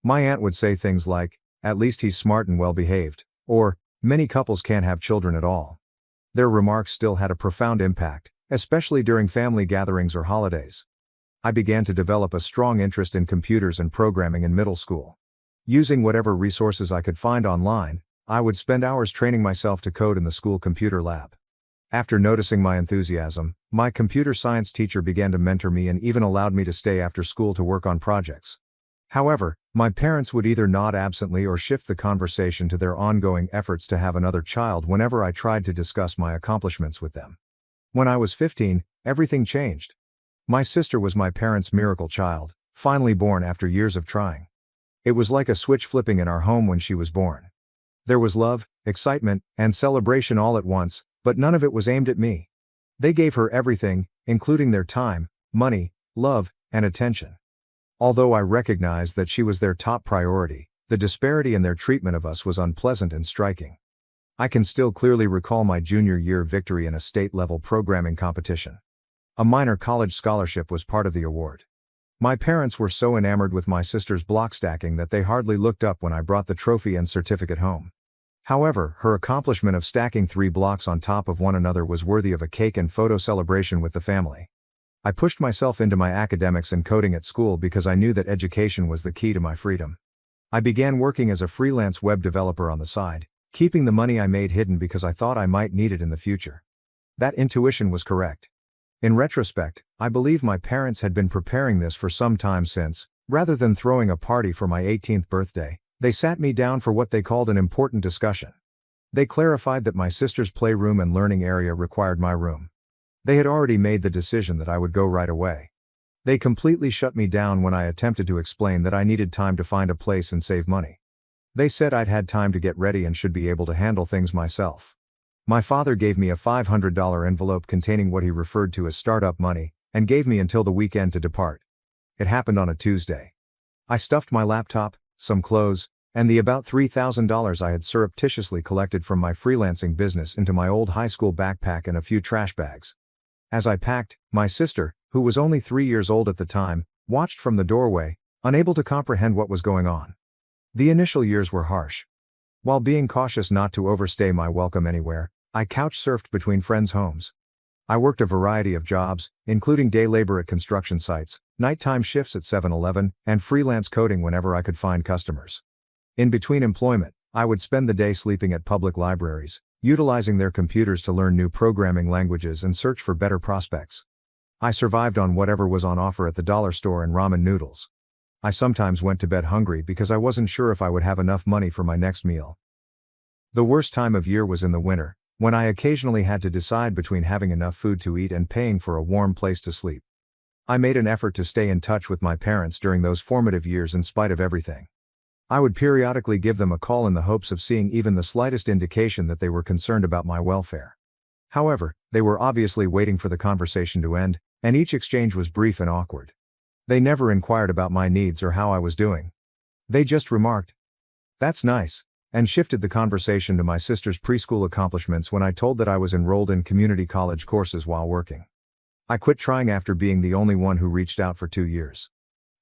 [SPEAKER 1] My aunt would say things like, "At least he's smart and well-behaved," or, "Many couples can't have children at all." Their remarks still had a profound impact, especially during family gatherings or holidays. I began to develop a strong interest in computers and programming in middle school. Using whatever resources I could find online, I would spend hours training myself to code in the school computer lab. After noticing my enthusiasm, my computer science teacher began to mentor me and even allowed me to stay after school to work on projects. However, my parents would either nod absently or shift the conversation to their ongoing efforts to have another child whenever I tried to discuss my accomplishments with them. When I was 15, everything changed. My sister was my parents' miracle child, finally born after years of trying. It was like a switch flipping in our home when she was born. There was love, excitement, and celebration all at once, but none of it was aimed at me. They gave her everything, including their time, money, love, and attention. Although I recognized that she was their top priority, the disparity in their treatment of us was unpleasant and striking. I can still clearly recall my junior year victory in a state-level programming competition. A minor college scholarship was part of the award. My parents were so enamored with my sister's block stacking that they hardly looked up when I brought the trophy and certificate home. However, her accomplishment of stacking 3 blocks on top of one another was worthy of a cake and photo celebration with the family. I pushed myself into my academics and coding at school because I knew that education was the key to my freedom. I began working as a freelance web developer on the side, keeping the money I made hidden because I thought I might need it in the future. That intuition was correct. In retrospect, I believe my parents had been preparing this for some time since, rather than throwing a party for my 18th birthday, they sat me down for what they called an important discussion. They clarified that my sister's playroom and learning area required my room. They had already made the decision that I would go right away. They completely shut me down when I attempted to explain that I needed time to find a place and save money. They said I'd had time to get ready and should be able to handle things myself. My father gave me a $500 envelope containing what he referred to as startup money, and gave me until the weekend to depart. It happened on a Tuesday. I stuffed my laptop, some clothes, and the about $3,000 I had surreptitiously collected from my freelancing business into my old high school backpack and a few trash bags. As I packed, my sister, who was only 3 years old at the time, watched from the doorway, unable to comprehend what was going on. The initial years were harsh. While being cautious not to overstay my welcome anywhere, I couch-surfed between friends' homes. I worked a variety of jobs, including day labor at construction sites, nighttime shifts at 7-Eleven, and freelance coding whenever I could find customers. In between employment, I would spend the day sleeping at public libraries, utilizing their computers to learn new programming languages and search for better prospects. I survived on whatever was on offer at the dollar store and ramen noodles. I sometimes went to bed hungry because I wasn't sure if I would have enough money for my next meal. The worst time of year was in the winter, when I occasionally had to decide between having enough food to eat and paying for a warm place to sleep. I made an effort to stay in touch with my parents during those formative years in spite of everything. I would periodically give them a call in the hopes of seeing even the slightest indication that they were concerned about my welfare. However, they were obviously waiting for the conversation to end, and each exchange was brief and awkward. They never inquired about my needs or how I was doing. They just remarked, "That's nice," and shifted the conversation to my sister's preschool accomplishments when I told that I was enrolled in community college courses while working. I quit trying after being the only one who reached out for 2 years.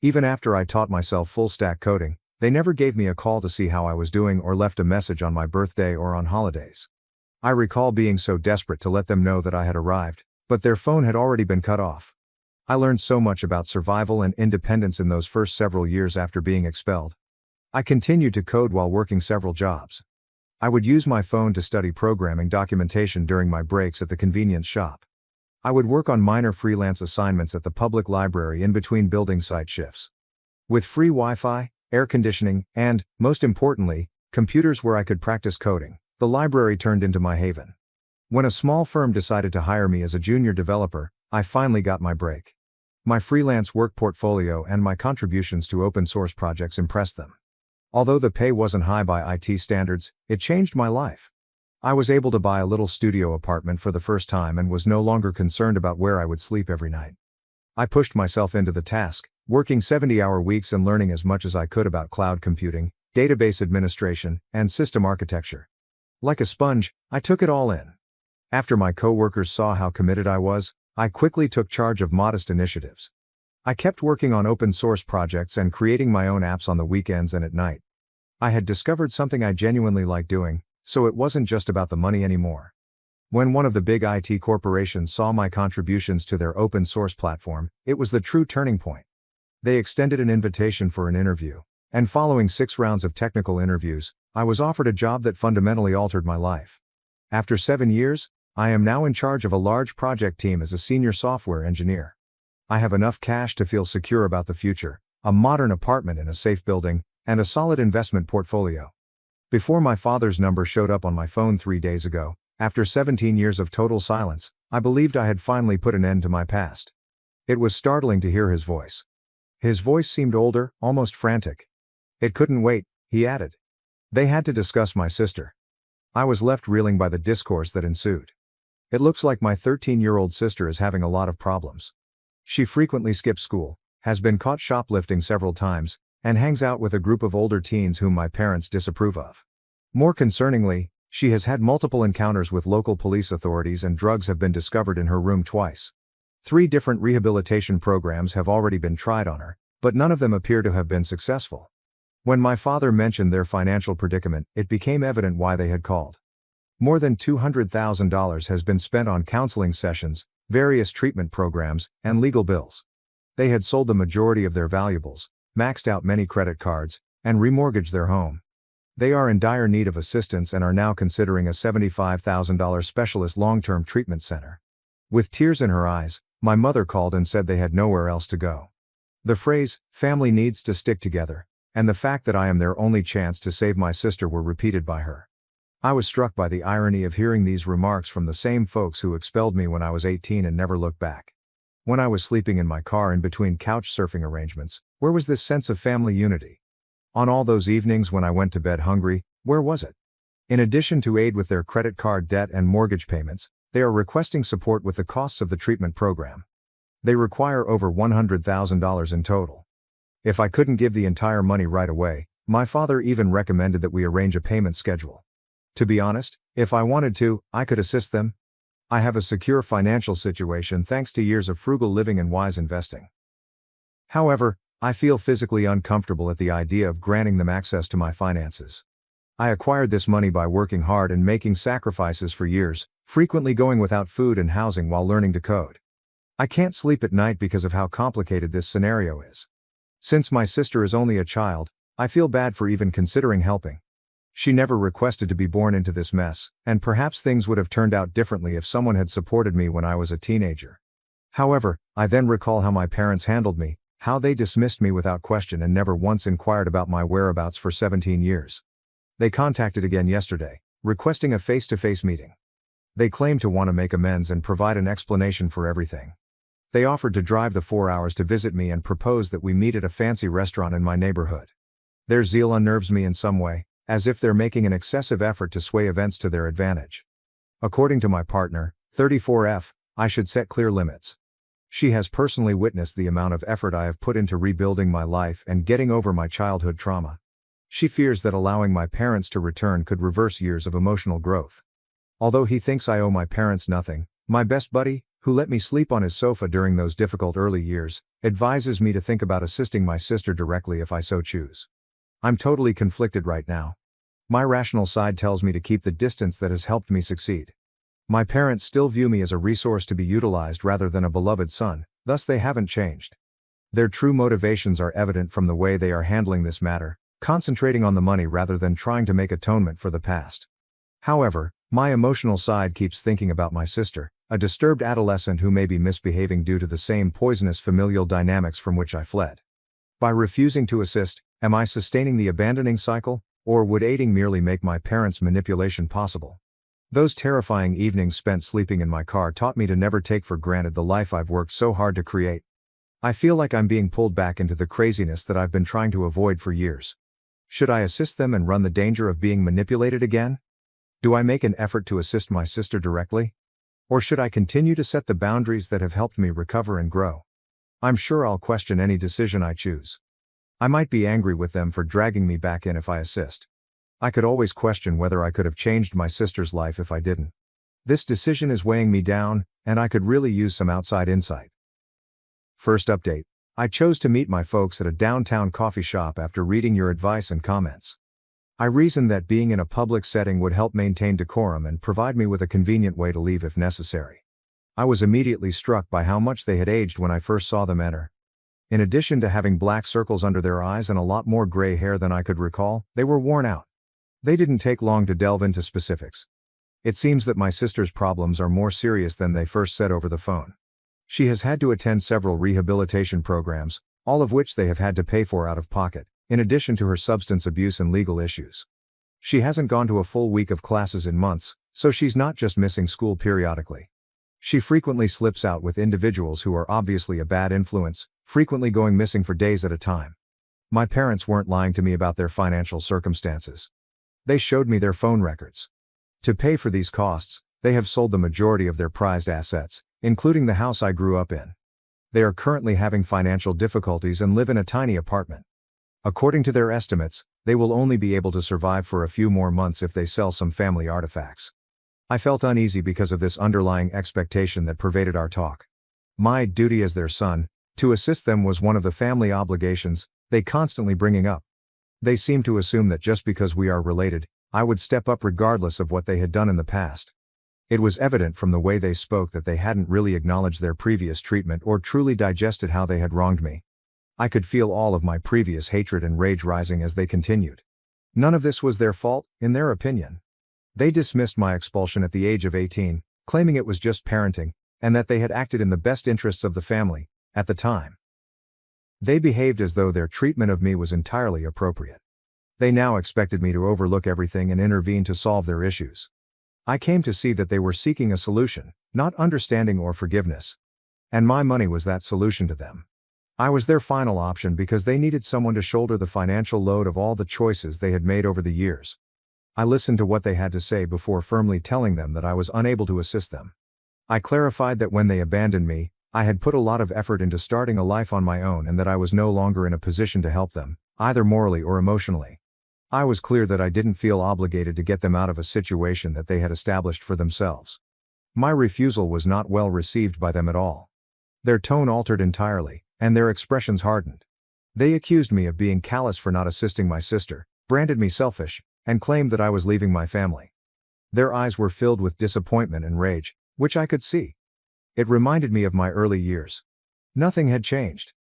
[SPEAKER 1] Even after I taught myself full-stack coding, they never gave me a call to see how I was doing or left a message on my birthday or on holidays. I recall being so desperate to let them know that I had arrived, but their phone had already been cut off. I learned so much about survival and independence in those first several years after being expelled. I continued to code while working several jobs. I would use my phone to study programming documentation during my breaks at the convenience shop. I would work on minor freelance assignments at the public library in between building site shifts. With free Wi-Fi, air conditioning, and, most importantly, computers where I could practice coding, the library turned into my haven. When a small firm decided to hire me as a junior developer, I finally got my break. My freelance work portfolio and my contributions to open source projects impressed them. Although the pay wasn't high by IT standards, it changed my life. I was able to buy a little studio apartment for the first time and was no longer concerned about where I would sleep every night. I pushed myself into the task, working 70-hour weeks and learning as much as I could about cloud computing, database administration, and system architecture. Like a sponge, I took it all in. After my coworkers saw how committed I was, I quickly took charge of modest initiatives. I kept working on open source projects and creating my own apps on the weekends and at night. I had discovered something I genuinely liked doing, so it wasn't just about the money anymore. When one of the big IT corporations saw my contributions to their open source platform, it was the true turning point. They extended an invitation for an interview, and following 6 rounds of technical interviews, I was offered a job that fundamentally altered my life. After 7 years, I am now in charge of a large project team as a senior software engineer. I have enough cash to feel secure about the future, a modern apartment in a safe building, and a solid investment portfolio. Before my father's number showed up on my phone 3 days ago, after 17 years of total silence, I believed I had finally put an end to my past. It was startling to hear his voice. His voice seemed older, almost frantic. It couldn't wait, he added. They had to discuss my sister. I was left reeling by the discourse that ensued. It looks like my 13-year-old sister is having a lot of problems. She frequently skips school, has been caught shoplifting several times, and hangs out with a group of older teens whom my parents disapprove of. More concerningly, she has had multiple encounters with local police authorities and drugs have been discovered in her room twice. 3 different rehabilitation programs have already been tried on her, but none of them appear to have been successful. When my father mentioned their financial predicament, it became evident why they had called. More than $200,000 has been spent on counseling sessions, various treatment programs, and legal bills. They had sold the majority of their valuables, maxed out many credit cards, and remortgaged their home. They are in dire need of assistance and are now considering a $75,000 specialist long-term treatment center. With tears in her eyes, my mother called and said they had nowhere else to go. The phrase, "family needs to stick together," and the fact that I am their only chance to save my sister were repeated by her. I was struck by the irony of hearing these remarks from the same folks who expelled me when I was 18 and never looked back. When I was sleeping in my car in between couch surfing arrangements, where was this sense of family unity? On all those evenings when I went to bed hungry, where was it? In addition to aid with their credit card debt and mortgage payments, they are requesting support with the costs of the treatment program. They require over $100,000 in total. If I couldn't give the entire money right away, my father even recommended that we arrange a payment schedule. To be honest, if I wanted to, I could assist them. I have a secure financial situation thanks to years of frugal living and wise investing. However, I feel physically uncomfortable at the idea of granting them access to my finances. I acquired this money by working hard and making sacrifices for years, frequently going without food and housing while learning to code. I can't sleep at night because of how complicated this scenario is. Since my sister is only a child, I feel bad for even considering helping. She never requested to be born into this mess, and perhaps things would have turned out differently if someone had supported me when I was a teenager. However, I then recall how my parents handled me, how they dismissed me without question and never once inquired about my whereabouts for 17 years. They contacted again yesterday, requesting a face-to-face meeting. They claimed to want to make amends and provide an explanation for everything. They offered to drive the 4 hours to visit me and proposed that we meet at a fancy restaurant in my neighborhood. Their zeal unnerves me in some way, as if they're making an excessive effort to sway events to their advantage. According to my partner, 34F, I should set clear limits. She has personally witnessed the amount of effort I have put into rebuilding my life and getting over my childhood trauma. She fears that allowing my parents to return could reverse years of emotional growth. Although he thinks I owe my parents nothing, my best buddy, who let me sleep on his sofa during those difficult early years, advises me to think about assisting my sister directly if I so choose. I'm totally conflicted right now. My rational side tells me to keep the distance that has helped me succeed. My parents still view me as a resource to be utilized rather than a beloved son, thus they haven't changed. Their true motivations are evident from the way they are handling this matter, concentrating on the money rather than trying to make atonement for the past. However, my emotional side keeps thinking about my sister, a disturbed adolescent who may be misbehaving due to the same poisonous familial dynamics from which I fled. By refusing to assist, am I sustaining the abandoning cycle, or would aiding merely make my parents' manipulation possible? Those terrifying evenings spent sleeping in my car taught me to never take for granted the life I've worked so hard to create. I feel like I'm being pulled back into the craziness that I've been trying to avoid for years. Should I assist them and run the danger of being manipulated again? Do I make an effort to assist my sister directly? Or should I continue to set the boundaries that have helped me recover and grow? I'm sure I'll question any decision I choose. I might be angry with them for dragging me back in if I assist. I could always question whether I could have changed my sister's life if I didn't. This decision is weighing me down, and I could really use some outside insight. First update. I chose to meet my folks at a downtown coffee shop after reading your advice and comments. I reasoned that being in a public setting would help maintain decorum and provide me with a convenient way to leave if necessary. I was immediately struck by how much they had aged when I first saw them enter. In addition to having black circles under their eyes and a lot more gray hair than I could recall, they were worn out. They didn't take long to delve into specifics. It seems that my sister's problems are more serious than they first said over the phone. She has had to attend several rehabilitation programs, all of which they have had to pay for out of pocket, in addition to her substance abuse and legal issues. She hasn't gone to a full week of classes in months, so she's not just missing school periodically. She frequently slips out with individuals who are obviously a bad influence, frequently going missing for days at a time. My parents weren't lying to me about their financial circumstances. They showed me their phone records. To pay for these costs, they have sold the majority of their prized assets, including the house I grew up in. They are currently having financial difficulties and live in a tiny apartment. According to their estimates, they will only be able to survive for a few more months if they sell some family artifacts. I felt uneasy because of this underlying expectation that pervaded our talk. My duty as their son, to assist them, was one of the family obligations they constantly bringing up. They seem to assume that just because we are related, I would step up regardless of what they had done in the past. It was evident from the way they spoke that they hadn't really acknowledged their previous treatment or truly digested how they had wronged me. I could feel all of my previous hatred and rage rising as they continued. None of this was their fault, in their opinion. They dismissed my expulsion at the age of 18, claiming it was just parenting, and that they had acted in the best interests of the family, at the time. They behaved as though their treatment of me was entirely appropriate. They now expected me to overlook everything and intervene to solve their issues. I came to see that they were seeking a solution, not understanding or forgiveness. And my money was that solution to them. I was their final option because they needed someone to shoulder the financial load of all the choices they had made over the years. I listened to what they had to say before firmly telling them that I was unable to assist them. I clarified that when they abandoned me, I had put a lot of effort into starting a life on my own and that I was no longer in a position to help them, either morally or emotionally. I was clear that I didn't feel obligated to get them out of a situation that they had established for themselves. My refusal was not well received by them at all. Their tone altered entirely, and their expressions hardened. They accused me of being callous for not assisting my sister, branded me selfish, and claimed that I was leaving my family. Their eyes were filled with disappointment and rage, which I could see. It reminded me of my early years. Nothing had changed.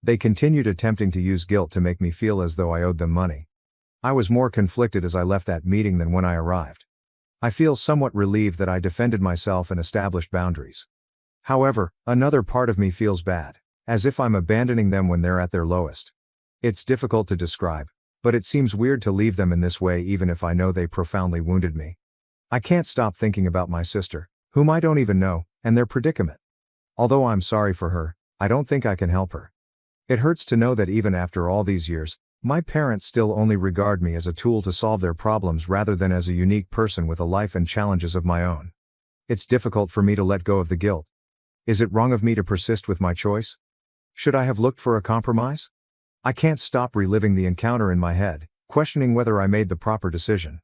[SPEAKER 1] They continued attempting to use guilt to make me feel as though I owed them money. I was more conflicted as I left that meeting than when I arrived. I feel somewhat relieved that I defended myself and established boundaries. However, another part of me feels bad, as if I'm abandoning them when they're at their lowest. It's difficult to describe, but it seems weird to leave them in this way even if I know they profoundly wounded me. I can't stop thinking about my sister, whom I don't even know, and their predicament. Although I'm sorry for her, I don't think I can help her. It hurts to know that even after all these years, my parents still only regard me as a tool to solve their problems rather than as a unique person with a life and challenges of my own. It's difficult for me to let go of the guilt. Is it wrong of me to persist with my choice? Should I have looked for a compromise? I can't stop reliving the encounter in my head, questioning whether I made the proper decision.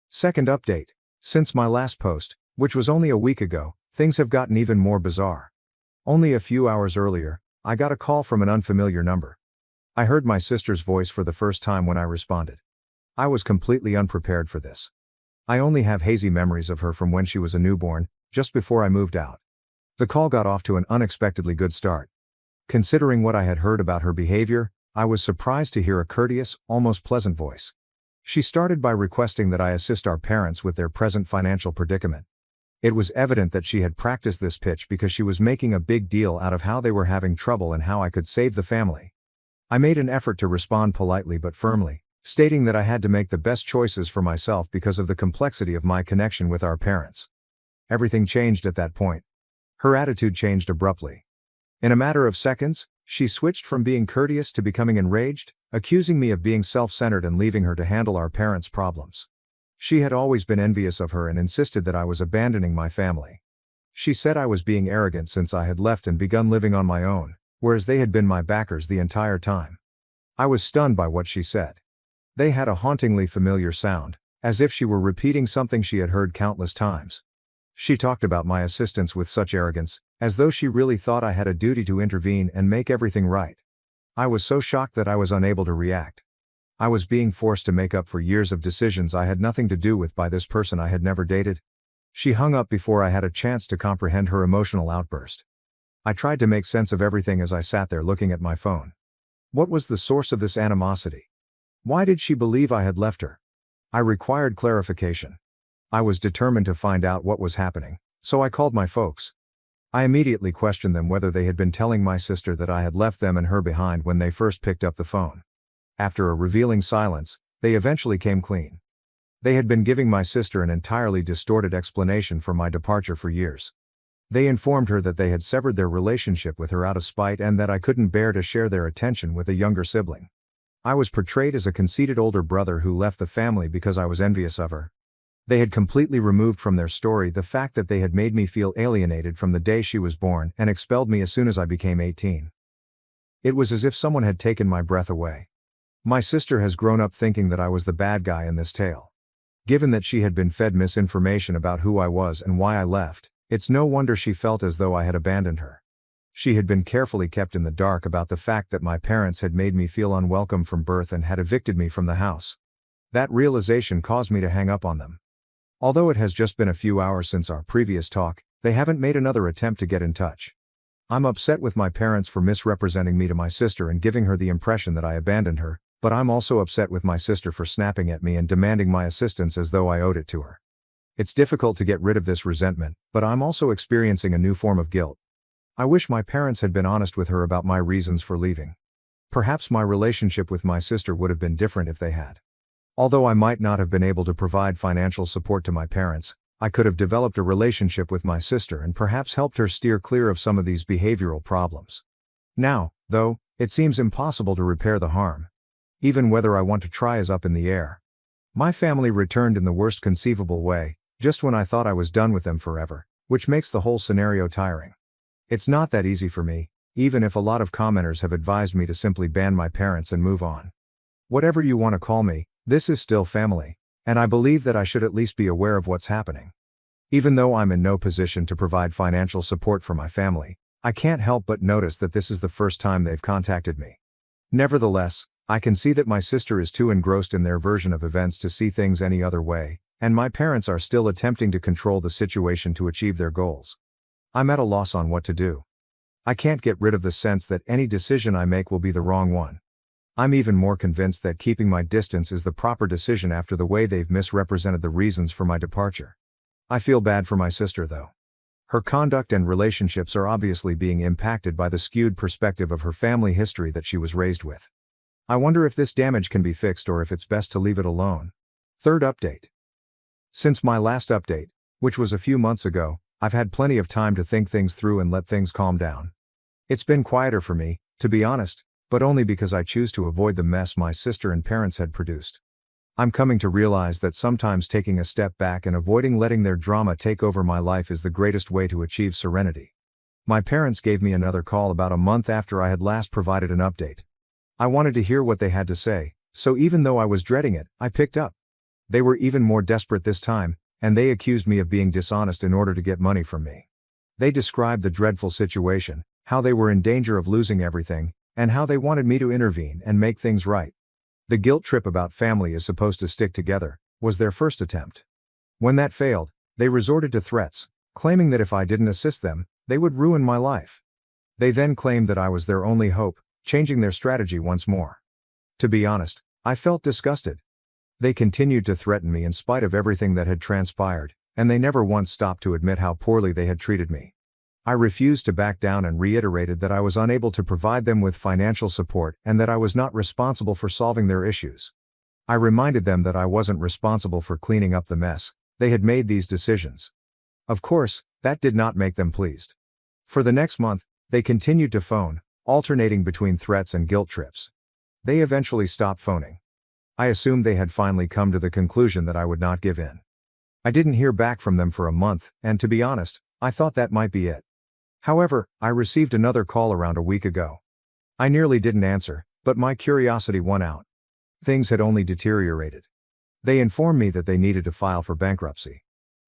[SPEAKER 1] Second update. Since my last post, which was only a week ago, things have gotten even more bizarre. Only a few hours earlier, I got a call from an unfamiliar number. I heard my sister's voice for the first time when I responded. I was completely unprepared for this. I only have hazy memories of her from when she was a newborn, just before I moved out. The call got off to an unexpectedly good start. Considering what I had heard about her behavior, I was surprised to hear a courteous, almost pleasant voice. She started by requesting that I assist our parents with their present financial predicament. It was evident that she had practiced this pitch because she was making a big deal out of how they were having trouble and how I could save the family. I made an effort to respond politely but firmly, stating that I had to make the best choices for myself because of the complexity of my connection with our parents. Everything changed at that point. Her attitude changed abruptly. In a matter of seconds, she switched from being courteous to becoming enraged, accusing me of being self-centered and leaving her to handle our parents' problems. She had always been envious of her and insisted that I was abandoning my family. She said I was being arrogant since I had left and begun living on my own, whereas they had been my backers the entire time. I was stunned by what she said. They had a hauntingly familiar sound, as if she were repeating something she had heard countless times. She talked about my assistance with such arrogance, as though she really thought I had a duty to intervene and make everything right. I was so shocked that I was unable to react. I was being forced to make up for years of decisions I had nothing to do with by this person I had never dated. She hung up before I had a chance to comprehend her emotional outburst. I tried to make sense of everything as I sat there looking at my phone. What was the source of this animosity? Why did she believe I had left her? I required clarification. I was determined to find out what was happening, so I called my folks. I immediately questioned them whether they had been telling my sister that I had left them and her behind when they first picked up the phone. After a revealing silence, they eventually came clean. They had been giving my sister an entirely distorted explanation for my departure for years. They informed her that they had severed their relationship with her out of spite and that I couldn't bear to share their attention with a younger sibling. I was portrayed as a conceited older brother who left the family because I was envious of her. They had completely removed from their story the fact that they had made me feel alienated from the day she was born and expelled me as soon as I became 18. It was as if someone had taken my breath away. My sister has grown up thinking that I was the bad guy in this tale. Given that she had been fed misinformation about who I was and why I left, it's no wonder she felt as though I had abandoned her. She had been carefully kept in the dark about the fact that my parents had made me feel unwelcome from birth and had evicted me from the house. That realization caused me to hang up on them. Although it has just been a few hours since our previous talk, they haven't made another attempt to get in touch. I'm upset with my parents for misrepresenting me to my sister and giving her the impression that I abandoned her, but I'm also upset with my sister for snapping at me and demanding my assistance as though I owed it to her. It's difficult to get rid of this resentment, but I'm also experiencing a new form of guilt. I wish my parents had been honest with her about my reasons for leaving. Perhaps my relationship with my sister would have been different if they had. Although I might not have been able to provide financial support to my parents, I could have developed a relationship with my sister and perhaps helped her steer clear of some of these behavioral problems. Now, though, it seems impossible to repair the harm. Even whether I want to try is up in the air. My family returned in the worst conceivable way, just when I thought I was done with them forever, which makes the whole scenario tiring. It's not that easy for me, even if a lot of commenters have advised me to simply ban my parents and move on. Whatever you want to call me, this is still family, and I believe that I should at least be aware of what's happening. Even though I'm in no position to provide financial support for my family, I can't help but notice that this is the first time they've contacted me. Nevertheless, I can see that my sister is too engrossed in their version of events to see things any other way, and my parents are still attempting to control the situation to achieve their goals. I'm at a loss on what to do. I can't get rid of the sense that any decision I make will be the wrong one. I'm even more convinced that keeping my distance is the proper decision after the way they've misrepresented the reasons for my departure. I feel bad for my sister though. Her conduct and relationships are obviously being impacted by the skewed perspective of her family history that she was raised with. I wonder if this damage can be fixed or if it's best to leave it alone. Third update. Since my last update, which was a few months ago, I've had plenty of time to think things through and let things calm down. It's been quieter for me, to be honest, but only because I choose to avoid the mess my sister and parents had produced. I'm coming to realize that sometimes taking a step back and avoiding letting their drama take over my life is the greatest way to achieve serenity. My parents gave me another call about a month after I had last provided an update. I wanted to hear what they had to say, so even though I was dreading it, I picked up. They were even more desperate this time, and they accused me of being dishonest in order to get money from me. They described the dreadful situation, how they were in danger of losing everything, and how they wanted me to intervene and make things right. The guilt trip about family is supposed to stick together was their first attempt. When that failed, they resorted to threats, claiming that if I didn't assist them, they would ruin my life. They then claimed that I was their only hope, changing their strategy once more. To be honest, I felt disgusted. They continued to threaten me in spite of everything that had transpired, and they never once stopped to admit how poorly they had treated me. I refused to back down and reiterated that I was unable to provide them with financial support and that I was not responsible for solving their issues. I reminded them that I wasn't responsible for cleaning up the mess. They had made these decisions. Of course, that did not make them pleased. For the next month, they continued to phone, alternating between threats and guilt trips. They eventually stopped phoning. I assumed they had finally come to the conclusion that I would not give in. I didn't hear back from them for a month, and to be honest, I thought that might be it. However, I received another call around a week ago. I nearly didn't answer, but my curiosity won out. Things had only deteriorated. They informed me that they needed to file for bankruptcy.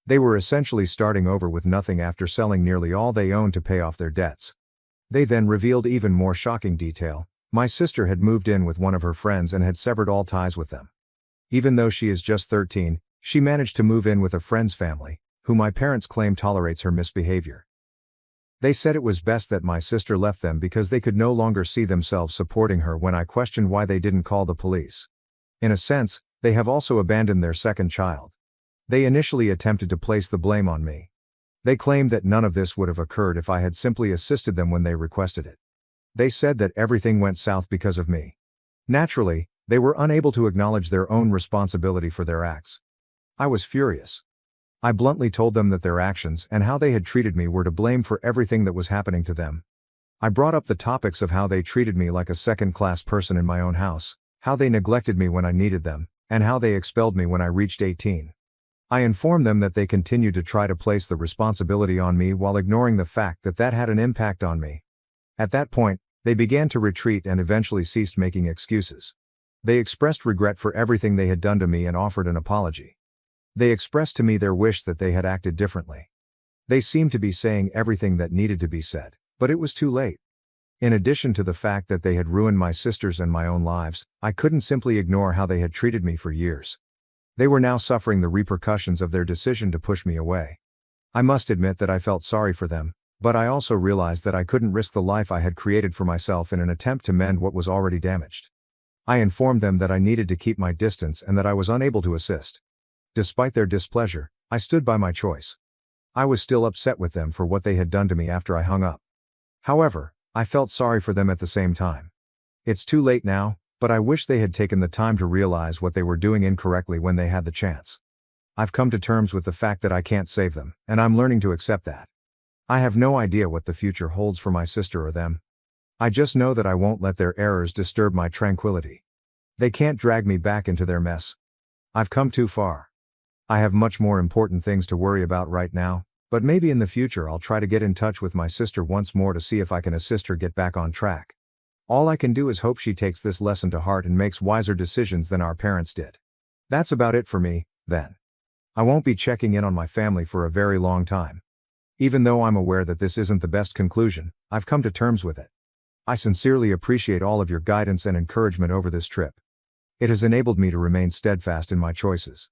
[SPEAKER 1] They were essentially starting over with nothing after selling nearly all they owned to pay off their debts. They then revealed even more shocking detail. My sister had moved in with one of her friends and had severed all ties with them. Even though she is just 13, she managed to move in with a friend's family, who my parents claim tolerates her misbehavior. They said it was best that my sister left them because they could no longer see themselves supporting her when I questioned why they didn't call the police. In a sense, they have also abandoned their second child. They initially attempted to place the blame on me. They claimed that none of this would have occurred if I had simply assisted them when they requested it. They said that everything went south because of me. Naturally, they were unable to acknowledge their own responsibility for their acts. I was furious. I bluntly told them that their actions and how they had treated me were to blame for everything that was happening to them. I brought up the topics of how they treated me like a second-class person in my own house, how they neglected me when I needed them, and how they expelled me when I reached 18. I informed them that they continued to try to place the responsibility on me while ignoring the fact that that had an impact on me. At that point, they began to retreat and eventually ceased making excuses. They expressed regret for everything they had done to me and offered an apology. They expressed to me their wish that they had acted differently. They seemed to be saying everything that needed to be said, but it was too late. In addition to the fact that they had ruined my sister's and my own lives, I couldn't simply ignore how they had treated me for years. They were now suffering the repercussions of their decision to push me away. I must admit that I felt sorry for them, but I also realized that I couldn't risk the life I had created for myself in an attempt to mend what was already damaged. I informed them that I needed to keep my distance and that I was unable to assist. Despite their displeasure, I stood by my choice. I was still upset with them for what they had done to me after I hung up. However, I felt sorry for them at the same time. It's too late now, but I wish they had taken the time to realize what they were doing incorrectly when they had the chance. I've come to terms with the fact that I can't save them, and I'm learning to accept that. I have no idea what the future holds for my sister or them. I just know that I won't let their errors disturb my tranquility. They can't drag me back into their mess. I've come too far. I have much more important things to worry about right now, but maybe in the future I'll try to get in touch with my sister once more to see if I can assist her get back on track. All I can do is hope she takes this lesson to heart and makes wiser decisions than our parents did. That's about it for me, then. I won't be checking in on my family for a very long time. Even though I'm aware that this isn't the best conclusion, I've come to terms with it. I sincerely appreciate all of your guidance and encouragement over this trip. It has enabled me to remain steadfast in my choices.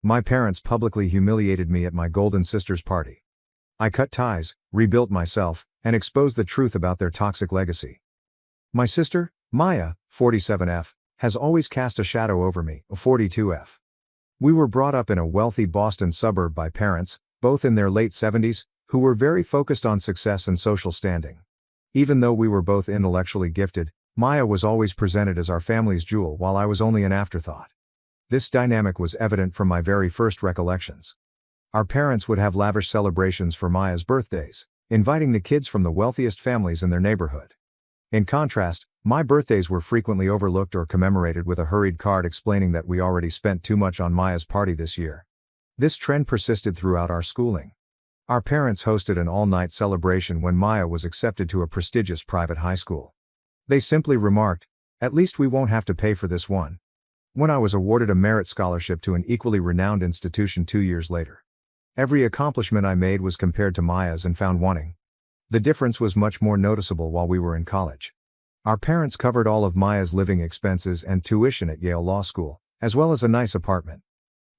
[SPEAKER 1] My parents publicly humiliated me at my golden sister's party. I cut ties, rebuilt myself, and exposed the truth about their toxic legacy. My sister, Maya, 47F, has always cast a shadow over me, 42F. We were brought up in a wealthy Boston suburb by parents, both in their late 70s, who were very focused on success and social standing. Even though we were both intellectually gifted, Maya was always presented as our family's jewel while I was only an afterthought. This dynamic was evident from my very first recollections. Our parents would have lavish celebrations for Maya's birthdays, inviting the kids from the wealthiest families in their neighborhood. In contrast, my birthdays were frequently overlooked or commemorated with a hurried card explaining that we already spent too much on Maya's party this year. This trend persisted throughout our schooling. Our parents hosted an all-night celebration when Maya was accepted to a prestigious private high school. They simply remarked, "At least we won't have to pay for this one," when I was awarded a merit scholarship to an equally renowned institution 2 years later. Every accomplishment I made was compared to Maya's and found wanting. The difference was much more noticeable while we were in college. Our parents covered all of Maya's living expenses and tuition at Yale Law School, as well as a nice apartment.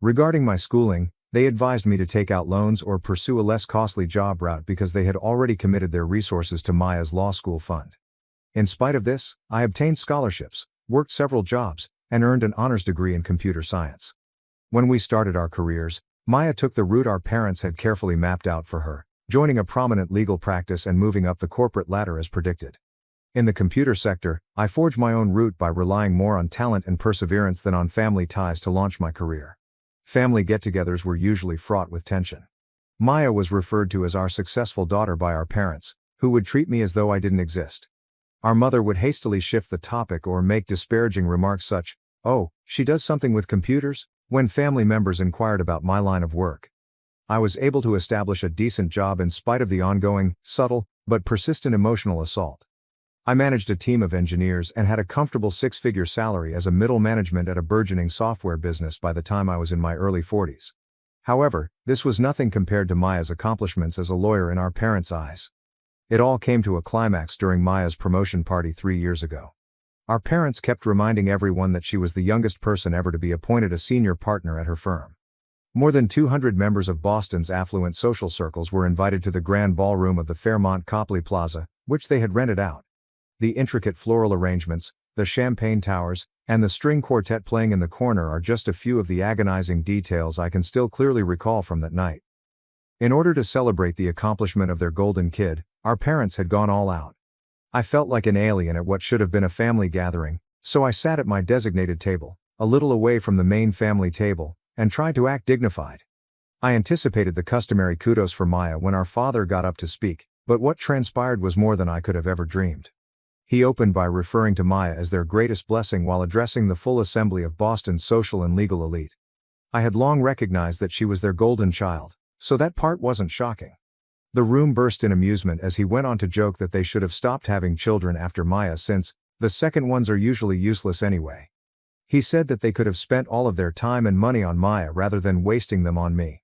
[SPEAKER 1] Regarding my schooling, They advised me to take out loans or pursue a less costly job route because they had already committed their resources to Maya's law school fund. In spite of this, I obtained scholarships, worked several jobs, and earned an honors degree in computer science. When we started our careers, Maya took the route our parents had carefully mapped out for her, joining a prominent legal practice and moving up the corporate ladder as predicted. In the computer sector, I forged my own route by relying more on talent and perseverance than on family ties to launch my career. Family get-togethers were usually fraught with tension. Maya was referred to as our successful daughter by our parents, who would treat me as though I didn't exist. Our mother would hastily shift the topic or make disparaging remarks such, "Oh, she does something with computers?" when family members inquired about my line of work. I was able to establish a decent job in spite of the ongoing, subtle, but persistent emotional assault. I managed a team of engineers and had a comfortable six-figure salary as a middle management at a burgeoning software business by the time I was in my early 40s. However, this was nothing compared to Maya's accomplishments as a lawyer in our parents' eyes. It all came to a climax during Maya's promotion party 3 years ago. Our parents kept reminding everyone that she was the youngest person ever to be appointed a senior partner at her firm. More than 200 members of Boston's affluent social circles were invited to the grand ballroom of the Fairmont Copley Plaza, which they had rented out. The intricate floral arrangements, the champagne towers, and the string quartet playing in the corner are just a few of the agonizing details I can still clearly recall from that night. In order to celebrate the accomplishment of their golden kid, our parents had gone all out. I felt like an alien at what should have been a family gathering, so I sat at my designated table, a little away from the main family table, and tried to act dignified. I anticipated the customary kudos for Maya when our father got up to speak, but what transpired was more than I could have ever dreamed. He opened by referring to Maya as their greatest blessing while addressing the full assembly of Boston's social and legal elite. I had long recognized that she was their golden child, so that part wasn't shocking. The room burst in amusement as he went on to joke that they should have stopped having children after Maya since the second ones are usually useless anyway. He said that they could have spent all of their time and money on Maya rather than wasting them on me.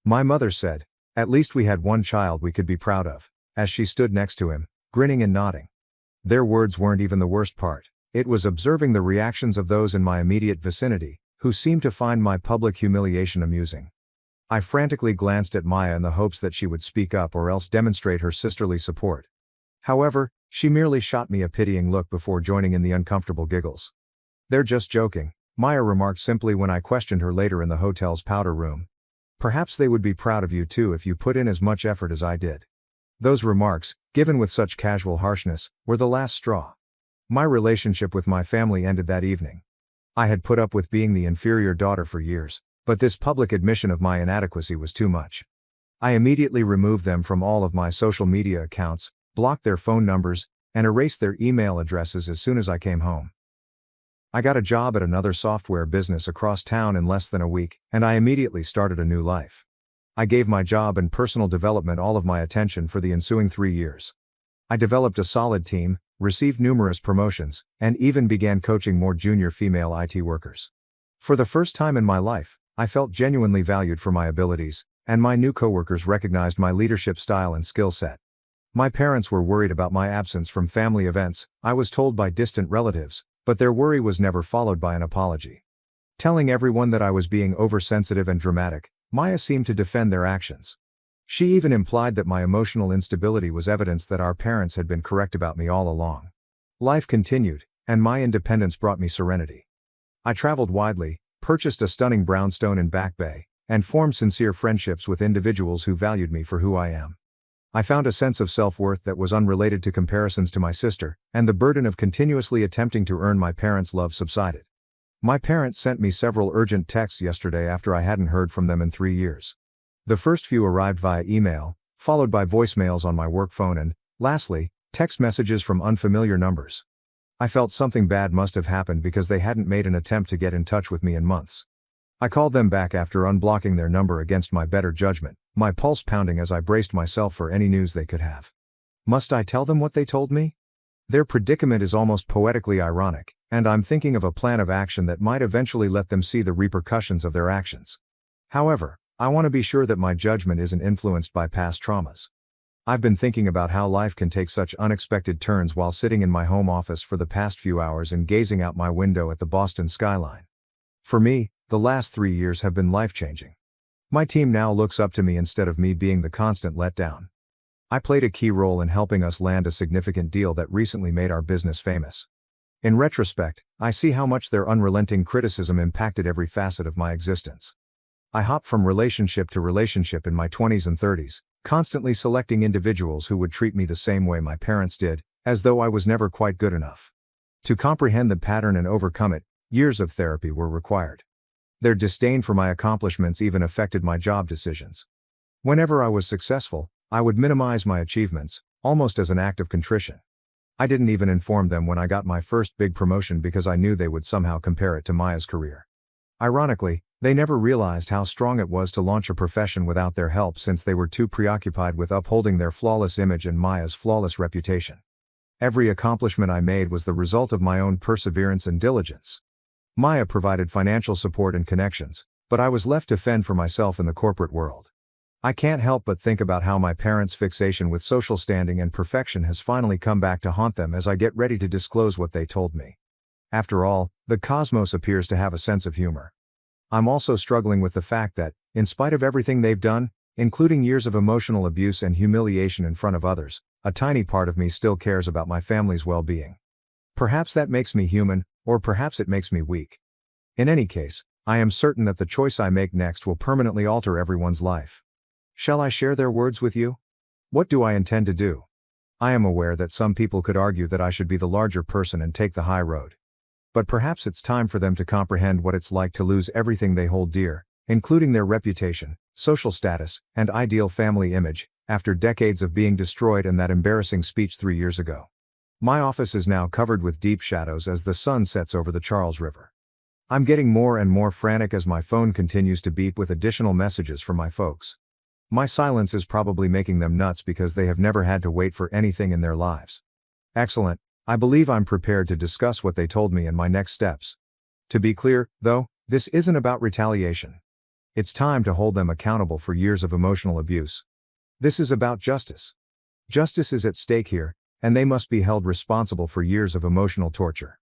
[SPEAKER 1] My mother said, "At least we had one child we could be proud of," as she stood next to him, grinning and nodding. Their words weren't even the worst part. It was observing the reactions of those in my immediate vicinity, who seemed to find my public humiliation amusing. I frantically glanced at Maya in the hopes that she would speak up or else demonstrate her sisterly support. However, she merely shot me a pitying look before joining in the uncomfortable giggles. "They're just joking," Maya remarked simply when I questioned her later in the hotel's powder room. "Perhaps they would be proud of you too if you put in as much effort as I did." Those remarks, given with such casual harshness, were the last straw. My relationship with my family ended that evening. I had put up with being the inferior daughter for years, but this public admission of my inadequacy was too much. I immediately removed them from all of my social media accounts, blocked their phone numbers, and erased their email addresses as soon as I came home. I got a job at another software business across town in less than a week, and I immediately started a new life. I gave my job and personal development all of my attention for the ensuing 3 years. I developed a solid team, received numerous promotions, and even began coaching more junior female IT workers. For the first time in my life, I felt genuinely valued for my abilities, and my new coworkers recognized my leadership style and skill set. My parents were worried about my absence from family events, I was told by distant relatives, but their worry was never followed by an apology. Telling everyone that I was being oversensitive and dramatic, Maya seemed to defend their actions. She even implied that my emotional instability was evidence that our parents had been correct about me all along. Life continued, and my independence brought me serenity. I traveled widely, purchased a stunning brownstone in Back Bay, and formed sincere friendships with individuals who valued me for who I am. I found a sense of self-worth that was unrelated to comparisons to my sister, and the burden of continuously attempting to earn my parents' love subsided. My parents sent me several urgent texts yesterday after I hadn't heard from them in 3 years. The first few arrived via email, followed by voicemails on my work phone and, lastly, text messages from unfamiliar numbers. I felt something bad must have happened because they hadn't made an attempt to get in touch with me in months. I called them back after unblocking their number against my better judgment, my pulse pounding as I braced myself for any news they could have. Must I tell them what they told me? Their predicament is almost poetically ironic, and I'm thinking of a plan of action that might eventually let them see the repercussions of their actions. However, I want to be sure that my judgment isn't influenced by past traumas. I've been thinking about how life can take such unexpected turns while sitting in my home office for the past few hours and gazing out my window at the Boston skyline. For me, the last 3 years have been life-changing. My team now looks up to me instead of me being the constant letdown. I played a key role in helping us land a significant deal that recently made our business famous. In retrospect, I see how much their unrelenting criticism impacted every facet of my existence. I hopped from relationship to relationship in my 20s and 30s, constantly selecting individuals who would treat me the same way my parents did, as though I was never quite good enough. To comprehend the pattern and overcome it, years of therapy were required. Their disdain for my accomplishments even affected my job decisions. Whenever I was successful, I would minimize my achievements, almost as an act of contrition. I didn't even inform them when I got my first big promotion because I knew they would somehow compare it to Maya's career. Ironically, they never realized how strong it was to launch a profession without their help since they were too preoccupied with upholding their flawless image and Maya's flawless reputation. Every accomplishment I made was the result of my own perseverance and diligence. Maya provided financial support and connections, but I was left to fend for myself in the corporate world. I can't help but think about how my parents' fixation with social standing and perfection has finally come back to haunt them as I get ready to disclose what they told me. After all, the cosmos appears to have a sense of humor. I'm also struggling with the fact that, in spite of everything they've done, including years of emotional abuse and humiliation in front of others, a tiny part of me still cares about my family's well-being. Perhaps that makes me human, or perhaps it makes me weak. In any case, I am certain that the choice I make next will permanently alter everyone's life. Shall I share their words with you? What do I intend to do? I am aware that some people could argue that I should be the larger person and take the high road. But perhaps it's time for them to comprehend what it's like to lose everything they hold dear, including their reputation, social status, and ideal family image, after decades of being destroyed in that embarrassing speech 3 years ago. My office is now covered with deep shadows as the sun sets over the Charles River. I'm getting more and more frantic as my phone continues to beep with additional messages from my folks. My silence is probably making them nuts because they have never had to wait for anything in their lives. Excellent, I believe I'm prepared to discuss what they told me and my next steps. To be clear, though, this isn't about retaliation. It's time to hold them accountable for years of emotional abuse. This is about justice. Justice is at stake here, and they must be held responsible for years of emotional torture.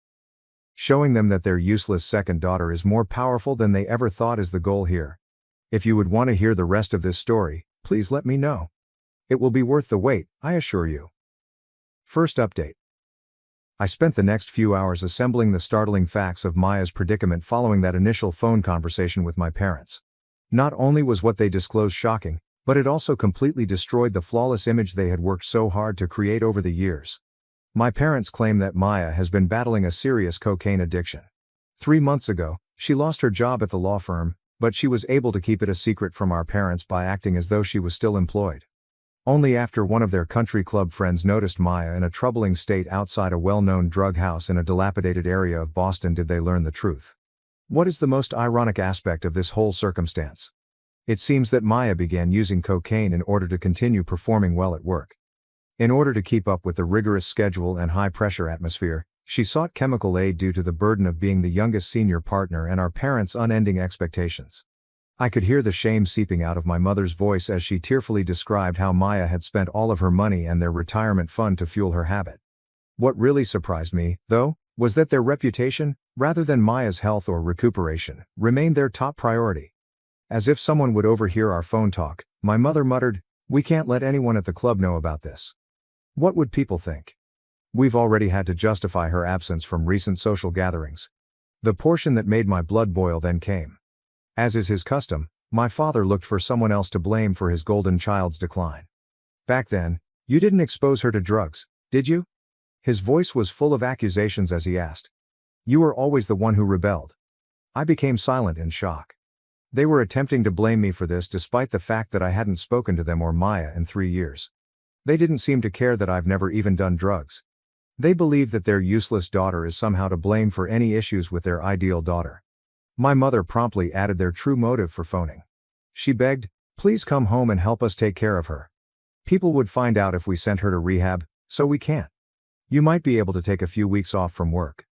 [SPEAKER 1] Showing them that their useless second daughter is more powerful than they ever thought is the goal here. If you would want to hear the rest of this story, please let me know. It will be worth the wait, I assure you. First update. I spent the next few hours assembling the startling facts of Maya's predicament following that initial phone conversation with my parents. Not only was what they disclosed shocking, but it also completely destroyed the flawless image they had worked so hard to create over the years. My parents claim that Maya has been battling a serious cocaine addiction. 3 months ago, she lost her job at the law firm, but she was able to keep it a secret from our parents by acting as though she was still employed. Only after one of their country club friends noticed Maya in a troubling state outside a well-known drug house in a dilapidated area of Boston did they learn the truth. What is the most ironic aspect of this whole circumstance? It seems that Maya began using cocaine in order to continue performing well at work. In order to keep up with the rigorous schedule and high-pressure atmosphere, she sought chemical aid due to the burden of being the youngest senior partner and our parents' unending expectations. I could hear the shame seeping out of my mother's voice as she tearfully described how Maya had spent all of her money and their retirement fund to fuel her habit. What really surprised me, though, was that their reputation, rather than Maya's health or recuperation, remained their top priority. As if someone would overhear our phone talk, my mother muttered, "We can't let anyone at the club know about this. What would people think? We've already had to justify her absence from recent social gatherings." The portion that made my blood boil then came. As is his custom, my father looked for someone else to blame for his golden child's decline. "Back then, you didn't expose her to drugs, did you?" His voice was full of accusations as he asked. "You were always the one who rebelled." I became silent in shock. They were attempting to blame me for this despite the fact that I hadn't spoken to them or Maya in 3 years. They didn't seem to care that I've never even done drugs. They believe that their useless daughter is somehow to blame for any issues with their ideal daughter. My mother promptly added their true motive for phoning. She begged, "Please come home and help us take care of her. People would find out if we sent her to rehab, so we can't. You might be able to take a few weeks off from work.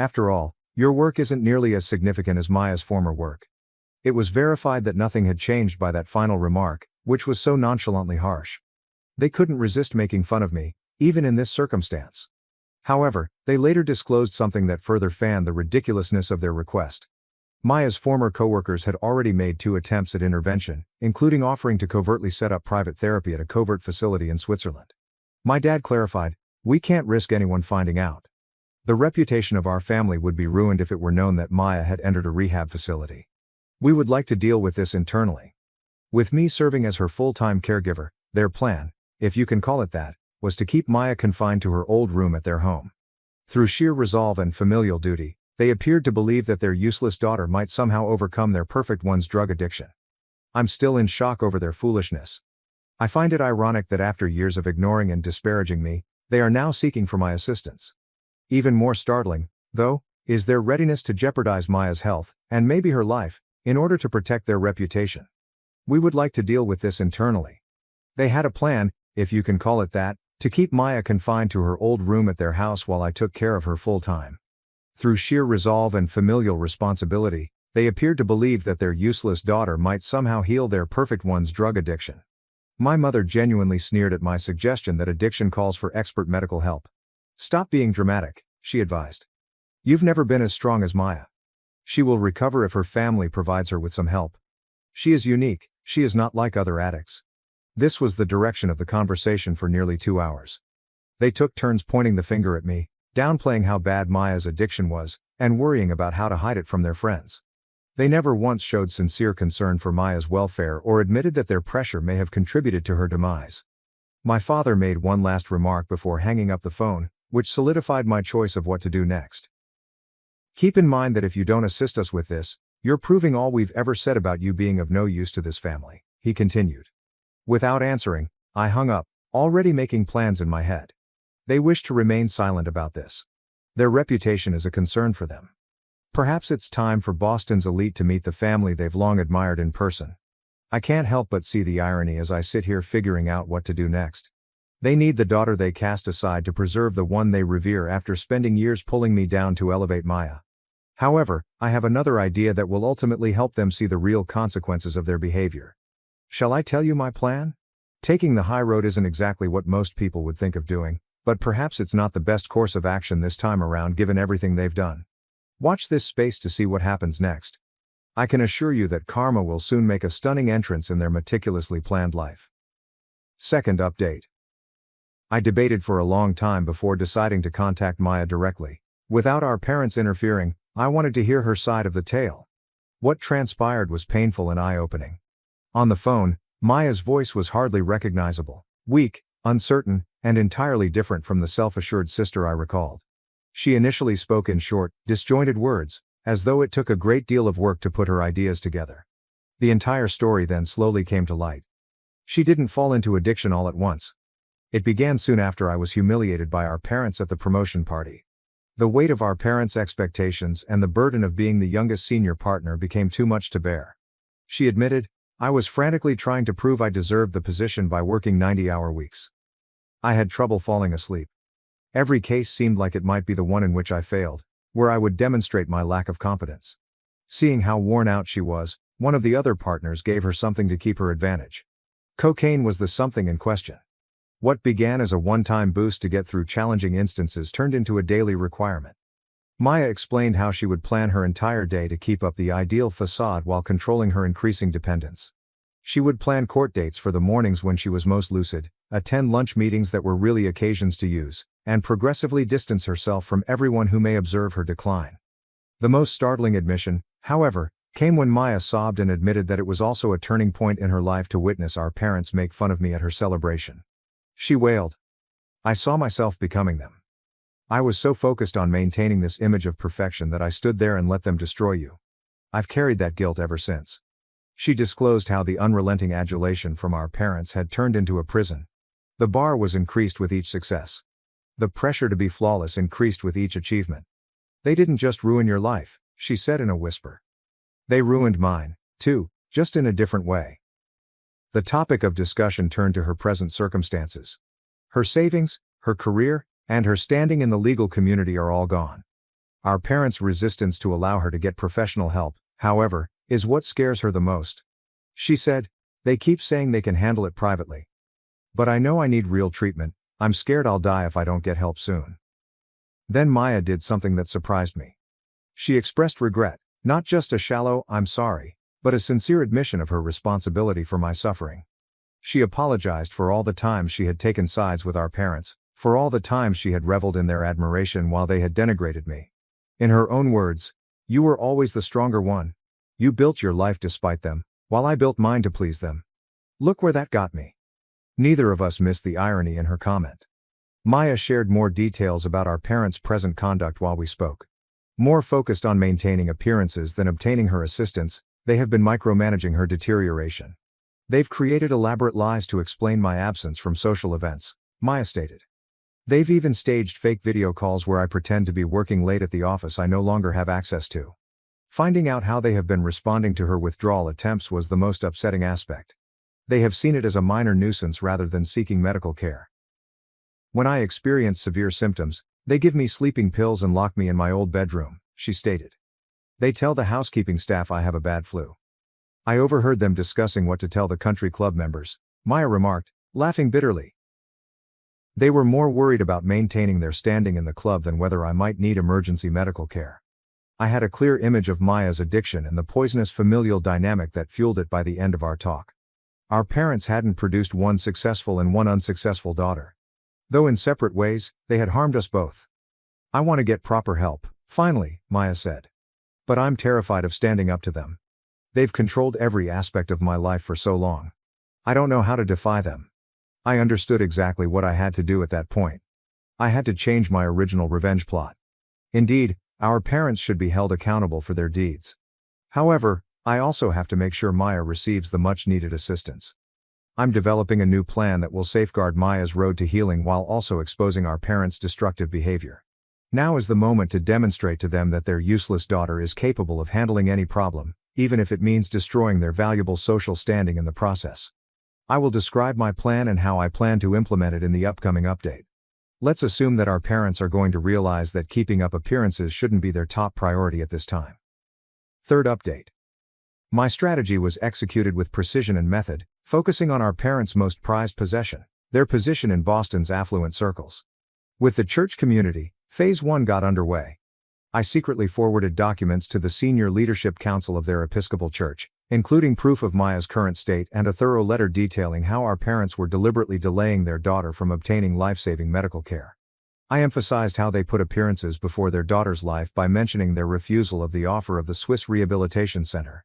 [SPEAKER 1] After all, your work isn't nearly as significant as Maya's former work." It was verified that nothing had changed by that final remark, which was so nonchalantly harsh. They couldn't resist making fun of me, even in this circumstance. However, they later disclosed something that further fanned the ridiculousness of their request. Maya's former coworkers had already made 2 attempts at intervention, including offering to covertly set up private therapy at a covert facility in Switzerland. My dad clarified, "We can't risk anyone finding out. The reputation of our family would be ruined if it were known that Maya had entered a rehab facility. We would like to deal with this internally." With me serving as her full-time caregiver, their plan, if you can call it that, was to keep Maya confined to her old room at their home. Through sheer resolve and familial duty, they appeared to believe that their useless daughter might somehow overcome their perfect one's drug addiction. I'm still in shock over their foolishness. I find it ironic that after years of ignoring and disparaging me, they are now seeking for my assistance. Even more startling, though, is their readiness to jeopardize Maya's health, and maybe her life, in order to protect their reputation. We would like to deal with this internally. They had a plan, if you can call it that, to keep Maya confined to her old room at their house while I took care of her full-time. Through sheer resolve and familial responsibility, they appeared to believe that their useless daughter might somehow heal their perfect one's drug addiction. My mother genuinely sneered at my suggestion that addiction calls for expert medical help. "Stop being dramatic," she advised. "You've never been as strong as Maya. She will recover if her family provides her with some help. She is unique, she is not like other addicts." This was the direction of the conversation for nearly 2 hours. They took turns pointing the finger at me, downplaying how bad Maya's addiction was, and worrying about how to hide it from their friends. They never once showed sincere concern for Maya's welfare or admitted that their pressure may have contributed to her demise. My father made one last remark before hanging up the phone, which solidified my choice of what to do next. "Keep in mind that if you don't assist us with this, you're proving all we've ever said about you being of no use to this family," he continued. Without answering, I hung up, already making plans in my head. They wish to remain silent about this. Their reputation is a concern for them. Perhaps it's time for Boston's elite to meet the family they've long admired in person. I can't help but see the irony as I sit here figuring out what to do next. They need the daughter they cast aside to preserve the one they revere after spending years pulling me down to elevate Maya. However, I have another idea that will ultimately help them see the real consequences of their behavior. Shall I tell you my plan? Taking the high road isn't exactly what most people would think of doing, but perhaps it's not the best course of action this time around given everything they've done. Watch this space to see what happens next. I can assure you that karma will soon make a stunning entrance in their meticulously planned life. Second update. I debated for a long time before deciding to contact Maya directly. Without our parents interfering, I wanted to hear her side of the tale. What transpired was painful and eye-opening. On the phone, Maya's voice was hardly recognizable, weak, uncertain, and entirely different from the self-assured sister I recalled. She initially spoke in short, disjointed words, as though it took a great deal of work to put her ideas together. The entire story then slowly came to light. She didn't fall into addiction all at once. It began soon after I was humiliated by our parents at the promotion party. The weight of our parents' expectations and the burden of being the youngest senior partner became too much to bear. She admitted, "I was frantically trying to prove I deserved the position by working 90-hour weeks. I had trouble falling asleep. Every case seemed like it might be the one in which I failed, where I would demonstrate my lack of competence." Seeing how worn out she was, one of the other partners gave her something to keep her advantage. Cocaine was the something in question. What began as a one-time boost to get through challenging instances turned into a daily requirement. Maya explained how she would plan her entire day to keep up the ideal facade while controlling her increasing dependence. She would plan court dates for the mornings when she was most lucid, attend lunch meetings that were really occasions to use, and progressively distance herself from everyone who may observe her decline. The most startling admission, however, came when Maya sobbed and admitted that it was also a turning point in her life to witness our parents make fun of me at her celebration. She wailed, "I saw myself becoming them. I was so focused on maintaining this image of perfection that I stood there and let them destroy you. I've carried that guilt ever since." She disclosed how the unrelenting adulation from our parents had turned into a prison. The bar was increased with each success. The pressure to be flawless increased with each achievement. "They didn't just ruin your life," she said in a whisper. "They ruined mine, too, just in a different way." The topic of discussion turned to her present circumstances. Her savings, her career, and her standing in the legal community are all gone. Our parents' resistance to allow her to get professional help, however, is what scares her the most. She said, "They keep saying they can handle it privately. But I know I need real treatment. I'm scared I'll die if I don't get help soon." Then Maya did something that surprised me. She expressed regret, Not just a shallow, "I'm sorry," but a sincere admission of her responsibility for my suffering. She apologized for all the times she had taken sides with our parents, for all the times she had reveled in their admiration while they had denigrated me. In her own words, "You were always the stronger one. You built your life despite them, while I built mine to please them. Look where that got me." Neither of us missed the irony in her comment. Maya shared more details about our parents' present conduct while we spoke. More focused on maintaining appearances than obtaining her assistance, they have been micromanaging her deterioration. They've created elaborate lies to explain my absence from social events, Maya stated. They've even staged fake video calls where I pretend to be working late at the office I no longer have access to. Finding out how they have been responding to her withdrawal attempts was the most upsetting aspect. They have seen it as a minor nuisance rather than seeking medical care. When I experience severe symptoms, they give me sleeping pills and lock me in my old bedroom, she stated. They tell the housekeeping staff I have a bad flu. I overheard them discussing what to tell the country club members, Maya remarked, laughing bitterly. They were more worried about maintaining their standing in the club than whether I might need emergency medical care. I had a clear image of Maya's addiction and the poisonous familial dynamic that fueled it by the end of our talk. Our parents hadn't produced one successful and one unsuccessful daughter. Though in separate ways, they had harmed us both. I want to get proper help, finally, Maya said. But I'm terrified of standing up to them. They've controlled every aspect of my life for so long. I don't know how to defy them. I understood exactly what I had to do at that point. I had to change my original revenge plot. Indeed, our parents should be held accountable for their deeds. However, I also have to make sure Maya receives the much-needed assistance. I'm developing a new plan that will safeguard Maya's road to healing while also exposing our parents' destructive behavior. Now is the moment to demonstrate to them that their useless daughter is capable of handling any problem, even if it means destroying their valuable social standing in the process. I will describe my plan and how I plan to implement it in the upcoming update. Let's assume that our parents are going to realize that keeping up appearances shouldn't be their top priority at this time. Third update. My strategy was executed with precision and method, focusing on our parents' most prized possession, their position in Boston's affluent circles. With the church community, Phase 1 got underway. I secretly forwarded documents to the senior leadership council of their Episcopal Church, including proof of Maya's current state and a thorough letter detailing how our parents were deliberately delaying their daughter from obtaining life-saving medical care. I emphasized how they put appearances before their daughter's life by mentioning their refusal of the offer of the Swiss Rehabilitation Center.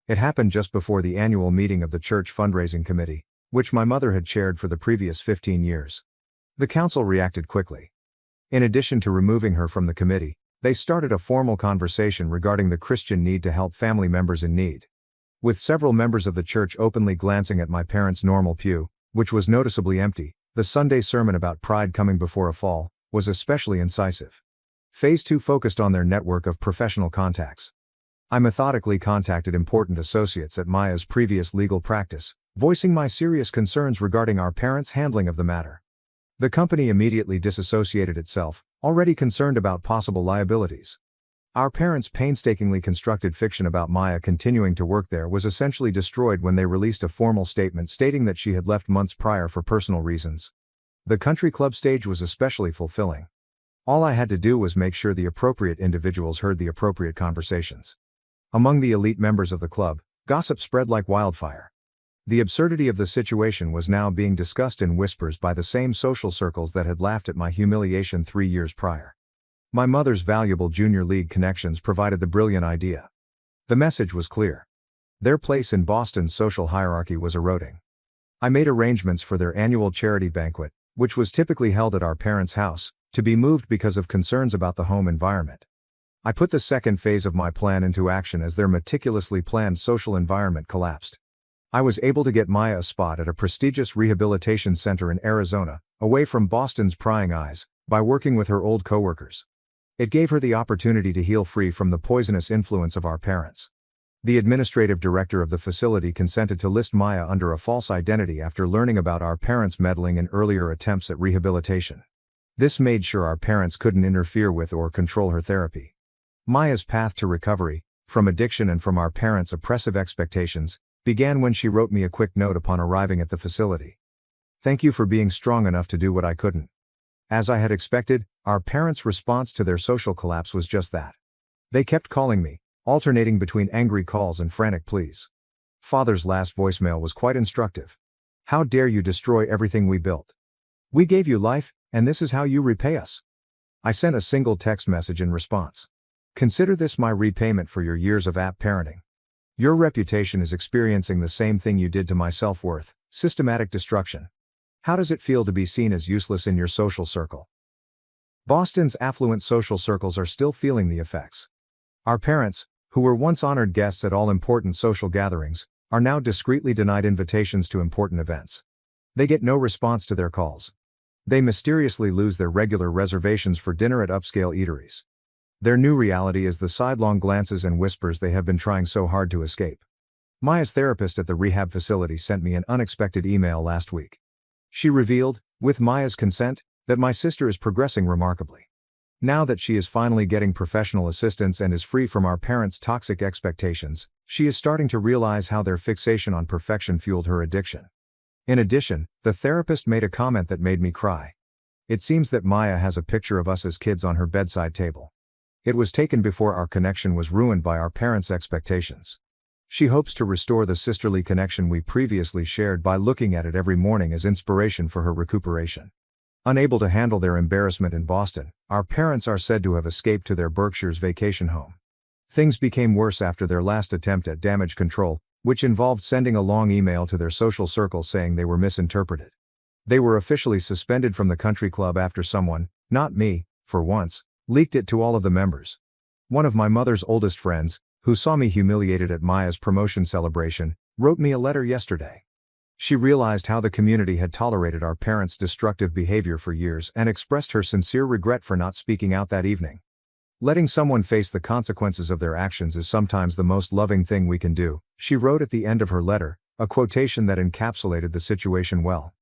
[SPEAKER 1] It happened just before the annual meeting of the church fundraising committee, which my mother had chaired for the previous 15 years. The council reacted quickly. In addition to removing her from the committee, they started a formal conversation regarding the Christian need to help family members in need. With several members of the church openly glancing at my parents' normal pew, which was noticeably empty, the Sunday sermon about pride coming before a fall was especially incisive. Phase 2 focused on their network of professional contacts. I methodically contacted important associates at Maya's previous legal practice, voicing my serious concerns regarding our parents' handling of the matter. The company immediately disassociated itself, already concerned about possible liabilities. Our parents' painstakingly constructed fiction about Maya continuing to work there was essentially destroyed when they released a formal statement stating that she had left months prior for personal reasons. The country club stage was especially fulfilling. All I had to do was make sure the appropriate individuals heard the appropriate conversations. Among the elite members of the club, gossip spread like wildfire. The absurdity of the situation was now being discussed in whispers by the same social circles that had laughed at my humiliation 3 years prior. My mother's valuable junior league connections provided the brilliant idea. The message was clear. Their place in Boston's social hierarchy was eroding. I made arrangements for their annual charity banquet, which was typically held at our parents' house, to be moved because of concerns about the home environment. I put the second phase of my plan into action as their meticulously planned social environment collapsed. I was able to get Maya a spot at a prestigious rehabilitation center in Arizona, away from Boston's prying eyes, by working with her old coworkers. It gave her the opportunity to heal free from the poisonous influence of our parents. The administrative director of the facility consented to list Maya under a false identity after learning about our parents' meddling in earlier attempts at rehabilitation. This made sure our parents couldn't interfere with or control her therapy. Maya's path to recovery, from addiction and from our parents' oppressive expectations, began when she wrote me a quick note upon arriving at the facility. "Thank you for being strong enough to do what I couldn't." As I had expected, our parents' response to their social collapse was just that. They kept calling me, alternating between angry calls and frantic pleas. Father's last voicemail was quite instructive. "How dare you destroy everything we built? We gave you life, and this is how you repay us." I sent a single text message in response. "Consider this my repayment for your years of app parenting. Your reputation is experiencing the same thing you did to my self-worth, systematic destruction. How does it feel to be seen as useless in your social circle?" Boston's affluent social circles are still feeling the effects. Our parents, who were once honored guests at all important social gatherings, are now discreetly denied invitations to important events. They get no response to their calls. They mysteriously lose their regular reservations for dinner at upscale eateries. Their new reality is the sidelong glances and whispers they have been trying so hard to escape. Maya's therapist at the rehab facility sent me an unexpected email last week. She revealed, with Maya's consent, that my sister is progressing remarkably. Now that she is finally getting professional assistance and is free from our parents' toxic expectations, she is starting to realize how their fixation on perfection fueled her addiction. In addition, the therapist made a comment that made me cry. It seems that Maya has a picture of us as kids on her bedside table. It was taken before our connection was ruined by our parents' expectations. She hopes to restore the sisterly connection we previously shared by looking at it every morning as inspiration for her recuperation. Unable to handle their embarrassment in Boston, our parents are said to have escaped to their Berkshire's vacation home. Things became worse after their last attempt at damage control, which involved sending a long email to their social circle saying they were misinterpreted. They were officially suspended from the country club after someone, not me, for once, leaked it to all of the members. One of my mother's oldest friends, who saw me humiliated at Maya's promotion celebration, wrote me a letter yesterday. She realized how the community had tolerated our parents' destructive behavior for years and expressed her sincere regret for not speaking out that evening. "Letting someone face the consequences of their actions is sometimes the most loving thing we can do," she wrote at the end of her letter, a quotation that encapsulated the situation well.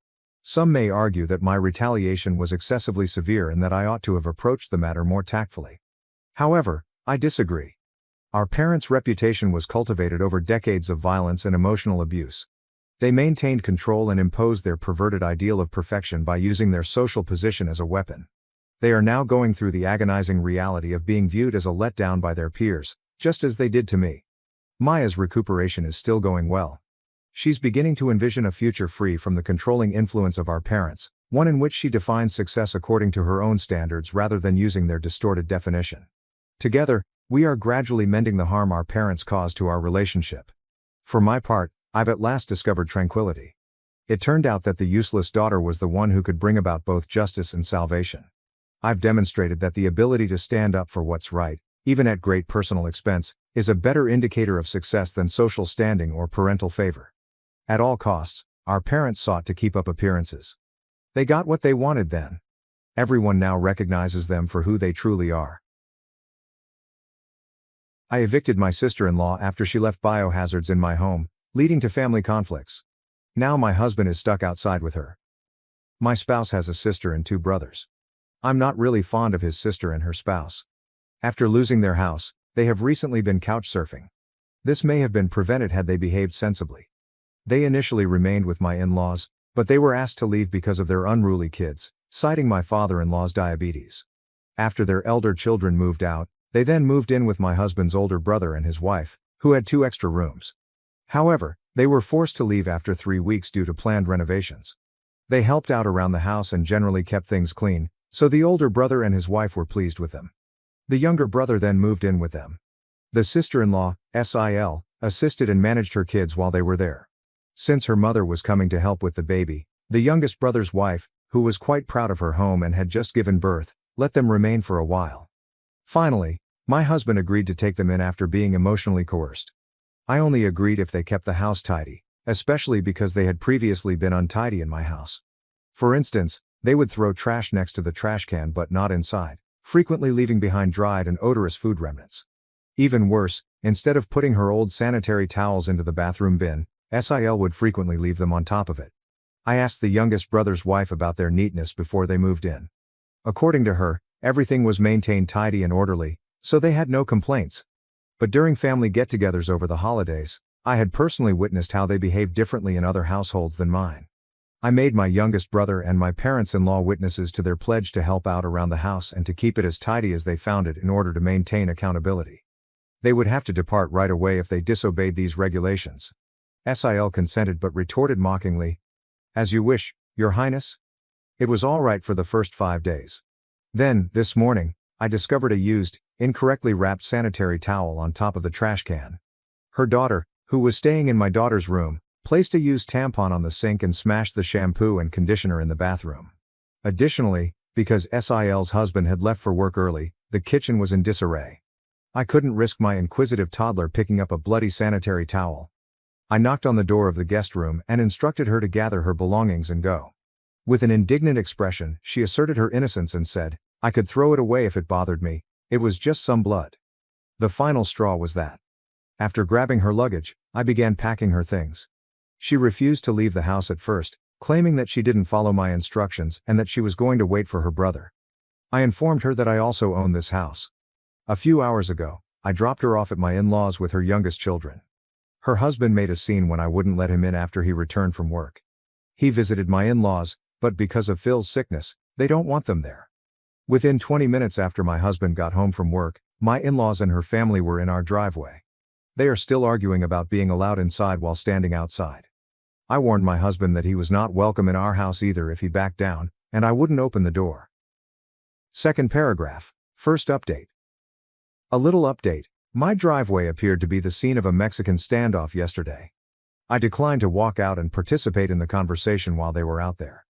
[SPEAKER 1] Some may argue that my retaliation was excessively severe and that I ought to have approached the matter more tactfully. However, I disagree. Our parents' reputation was cultivated over decades of violence and emotional abuse. They maintained control and imposed their perverted ideal of perfection by using their social position as a weapon. They are now going through the agonizing reality of being viewed as a letdown by their peers, just as they did to me. Maya's recuperation is still going well. She's beginning to envision a future free from the controlling influence of our parents, one in which she defines success according to her own standards rather than using their distorted definition. Together, we are gradually mending the harm our parents caused to our relationship. For my part, I've at last discovered tranquility. It turned out that the useless daughter was the one who could bring about both justice and salvation. I've demonstrated that the ability to stand up for what's right, even at great personal expense, is a better indicator of success than social standing or parental favor. At all costs, our parents sought to keep up appearances. They got what they wanted then. Everyone now recognizes them for who they truly are. I evicted my sister-in-law after she left biohazards in my home, leading to family conflicts. Now my husband is stuck outside with her. My spouse has a sister and 2 brothers. I'm not really fond of his sister and her spouse. After losing their house, they have recently been couch surfing. This may have been prevented had they behaved sensibly. They initially remained with my in-laws, but they were asked to leave because of their unruly kids, citing my father-in-law's diabetes. After their elder children moved out, they then moved in with my husband's older brother and his wife, who had 2 extra rooms. However, they were forced to leave after 3 weeks due to planned renovations. They helped out around the house and generally kept things clean, so the older brother and his wife were pleased with them. The younger brother then moved in with them. The sister-in-law, SIL, assisted and managed her kids while they were there. Since her mother was coming to help with the baby, the youngest brother's wife, who was quite proud of her home and had just given birth, let them remain for a while. Finally, my husband agreed to take them in after being emotionally coerced. I only agreed if they kept the house tidy, especially because they had previously been untidy in my house. For instance, they would throw trash next to the trash can but not inside, frequently leaving behind dried and odorous food remnants. Even worse, instead of putting her old sanitary towels into the bathroom bin, SIL would frequently leave them on top of it. I asked the youngest brother's wife about their neatness before they moved in. According to her, everything was maintained tidy and orderly, so they had no complaints. But during family get-togethers over the holidays, I had personally witnessed how they behaved differently in other households than mine. I made my youngest brother and my parents-in-law witnesses to their pledge to help out around the house and to keep it as tidy as they found it in order to maintain accountability. They would have to depart right away if they disobeyed these regulations. Sil consented but retorted mockingly, "As you wish, Your Highness." It was all right for the first 5 days. Then, this morning, I discovered a used, incorrectly wrapped sanitary towel on top of the trash can. Her daughter, who was staying in my daughter's room, placed a used tampon on the sink and smashed the shampoo and conditioner in the bathroom. Additionally, because Sil's husband had left for work early, the kitchen was in disarray. I couldn't risk my inquisitive toddler picking up a bloody sanitary towel. I knocked on the door of the guest room and instructed her to gather her belongings and go. With an indignant expression, she asserted her innocence and said, I could throw it away if it bothered me, it was just some blood. The final straw was that. After grabbing her luggage, I began packing her things. She refused to leave the house at first, claiming that she didn't follow my instructions and that she was going to wait for her brother. I informed her that I also own this house. A few hours ago, I dropped her off at my in-laws with her youngest children. Her husband made a scene when I wouldn't let him in after he returned from work. He visited my in-laws, but because of Phil's sickness, they don't want them there. Within 20 minutes after my husband got home from work, my in-laws and her family were in our driveway. They are still arguing about being allowed inside while standing outside. I warned my husband that he was not welcome in our house either if he backed down, and I wouldn't open the door. Second paragraph. First update. A little update. My driveway appeared to be the scene of a Mexican standoff yesterday. I declined to walk out and participate in the conversation while they were out there.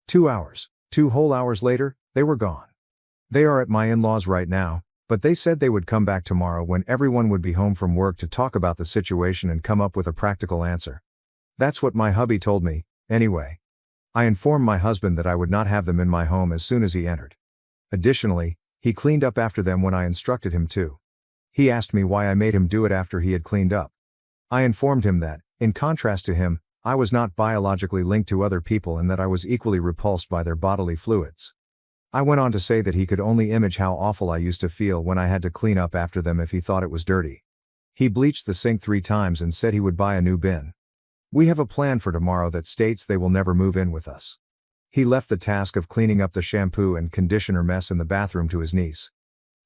[SPEAKER 1] 2 hours. 2 whole hours later, they were gone. They are at my in-laws right now, but they said they would come back tomorrow when everyone would be home from work to talk about the situation and come up with a practical answer. That's what my hubby told me, anyway. I informed my husband that I would not have them in my home as soon as he entered. Additionally, he cleaned up after them when I instructed him to. He asked me why I made him do it after he had cleaned up. I informed him that, in contrast to him, I was not biologically linked to other people and that I was equally repulsed by their bodily fluids. I went on to say that he could only imagine how awful I used to feel when I had to clean up after them if he thought it was dirty. He bleached the sink 3 times and said he would buy a new bin. We have a plan for tomorrow that states they will never move in with us. He left the task of cleaning up the shampoo and conditioner mess in the bathroom to his niece.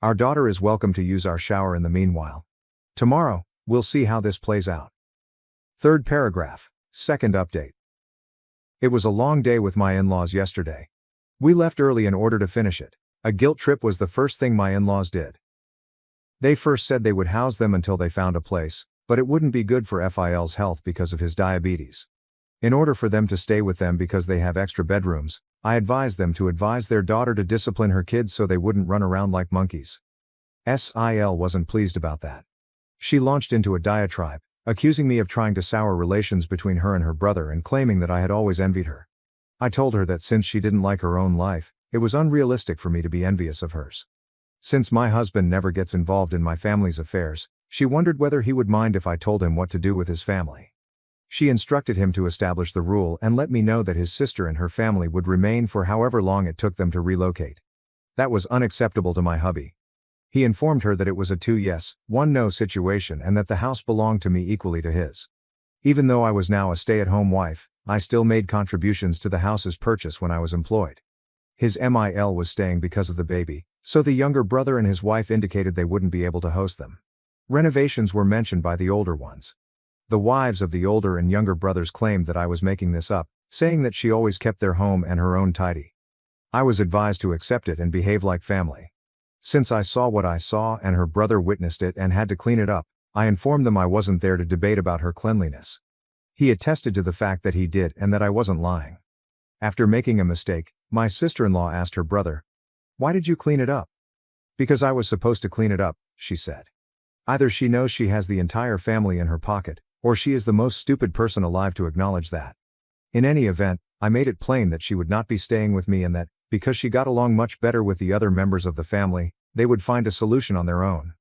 [SPEAKER 1] Our daughter is welcome to use our shower in the meanwhile. Tomorrow, we'll see how this plays out. Third paragraph. Second update. It was a long day with my in-laws yesterday. We left early in order to finish it. A guilt trip was the first thing my in-laws did. They first said they would house them until they found a place, but it wouldn't be good for Phil's health because of his diabetes. In order for them to stay with them because they have extra bedrooms, I advised them to advise their daughter to discipline her kids so they wouldn't run around like monkeys. Sil wasn't pleased about that. She launched into a diatribe, accusing me of trying to sour relations between her and her brother and claiming that I had always envied her. I told her that since she didn't like her own life, it was unrealistic for me to be envious of hers. Since my husband never gets involved in my family's affairs, she wondered whether he would mind if I told him what to do with his family. She instructed him to establish the rule and let me know that his sister and her family would remain for however long it took them to relocate. That was unacceptable to my hubby. He informed her that it was a 2 yes, 1 no situation and that the house belonged to me equally to his. Even though I was now a stay-at-home wife, I still made contributions to the house's purchase when I was employed. His MIL was staying because of the baby, so the younger brother and his wife indicated they wouldn't be able to host them. Renovations were mentioned by the older ones. The wives of the older and younger brothers claimed that I was making this up, saying that she always kept their home and her own tidy. I was advised to accept it and behave like family. Since I saw what I saw and her brother witnessed it and had to clean it up, I informed them I wasn't there to debate about her cleanliness. He attested to the fact that he did and that I wasn't lying. After making a mistake, my sister-in-law asked her brother, "Why did you clean it up?" "Because I was supposed to clean it up," she said. Either she knows she has the entire family in her pocket, or she is the most stupid person alive to acknowledge that. In any event, I made it plain that she would not be staying with me and that, because she got along much better with the other members of the family, they would find a solution on their own.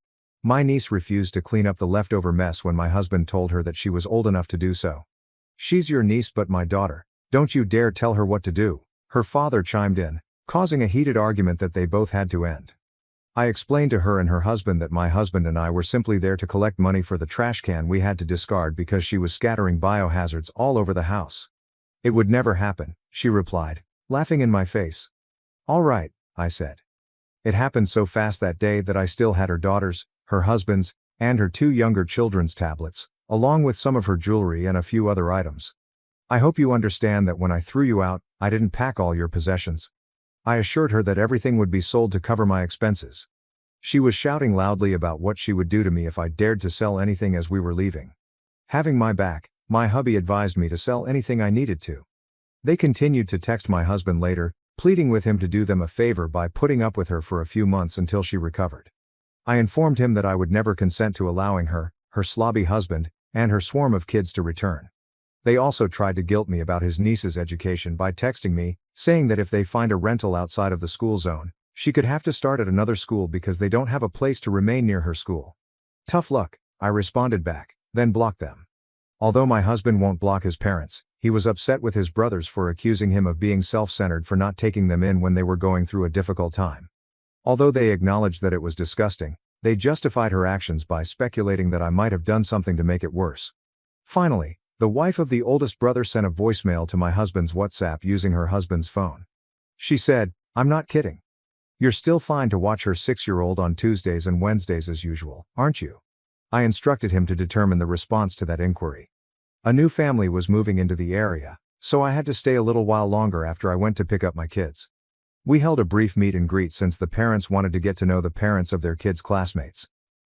[SPEAKER 1] My niece refused to clean up the leftover mess when my husband told her that she was old enough to do so. "She's your niece but my daughter. Don't you dare tell her what to do," her father chimed in, causing a heated argument that they both had to end. I explained to her and her husband that my husband and I were simply there to collect money for the trash can we had to discard because she was scattering biohazards all over the house. "It would never happen," she replied, laughing in my face. "All right," I said. It happened so fast that day that I still had her daughter's, her husband's, and her 2 younger children's tablets, along with some of her jewelry and a few other items. I hope you understand that when I threw you out, I didn't pack all your possessions. I assured her that everything would be sold to cover my expenses. She was shouting loudly about what she would do to me if I dared to sell anything as we were leaving. Having my back, my hubby advised me to sell anything I needed to. They continued to text my husband later, pleading with him to do them a favor by putting up with her for a few months until she recovered. I informed him that I would never consent to allowing her, her slobby husband, and her swarm of kids to return. They also tried to guilt me about his niece's education by texting me, saying that if they find a rental outside of the school zone, she could have to start at another school because they don't have a place to remain near her school. Tough luck, I responded back, then blocked them. Although my husband won't block his parents, he was upset with his brothers for accusing him of being self-centered for not taking them in when they were going through a difficult time. Although they acknowledged that it was disgusting, they justified her actions by speculating that I might have done something to make it worse. Finally, the wife of the oldest brother sent a voicemail to my husband's WhatsApp using her husband's phone. She said, "I'm not kidding. You're still fine to watch her 6-year-old on Tuesdays and Wednesdays as usual, aren't you?" I instructed him to determine the response to that inquiry. A new family was moving into the area, so I had to stay a little while longer after I went to pick up my kids. We held a brief meet and greet since the parents wanted to get to know the parents of their kids' classmates.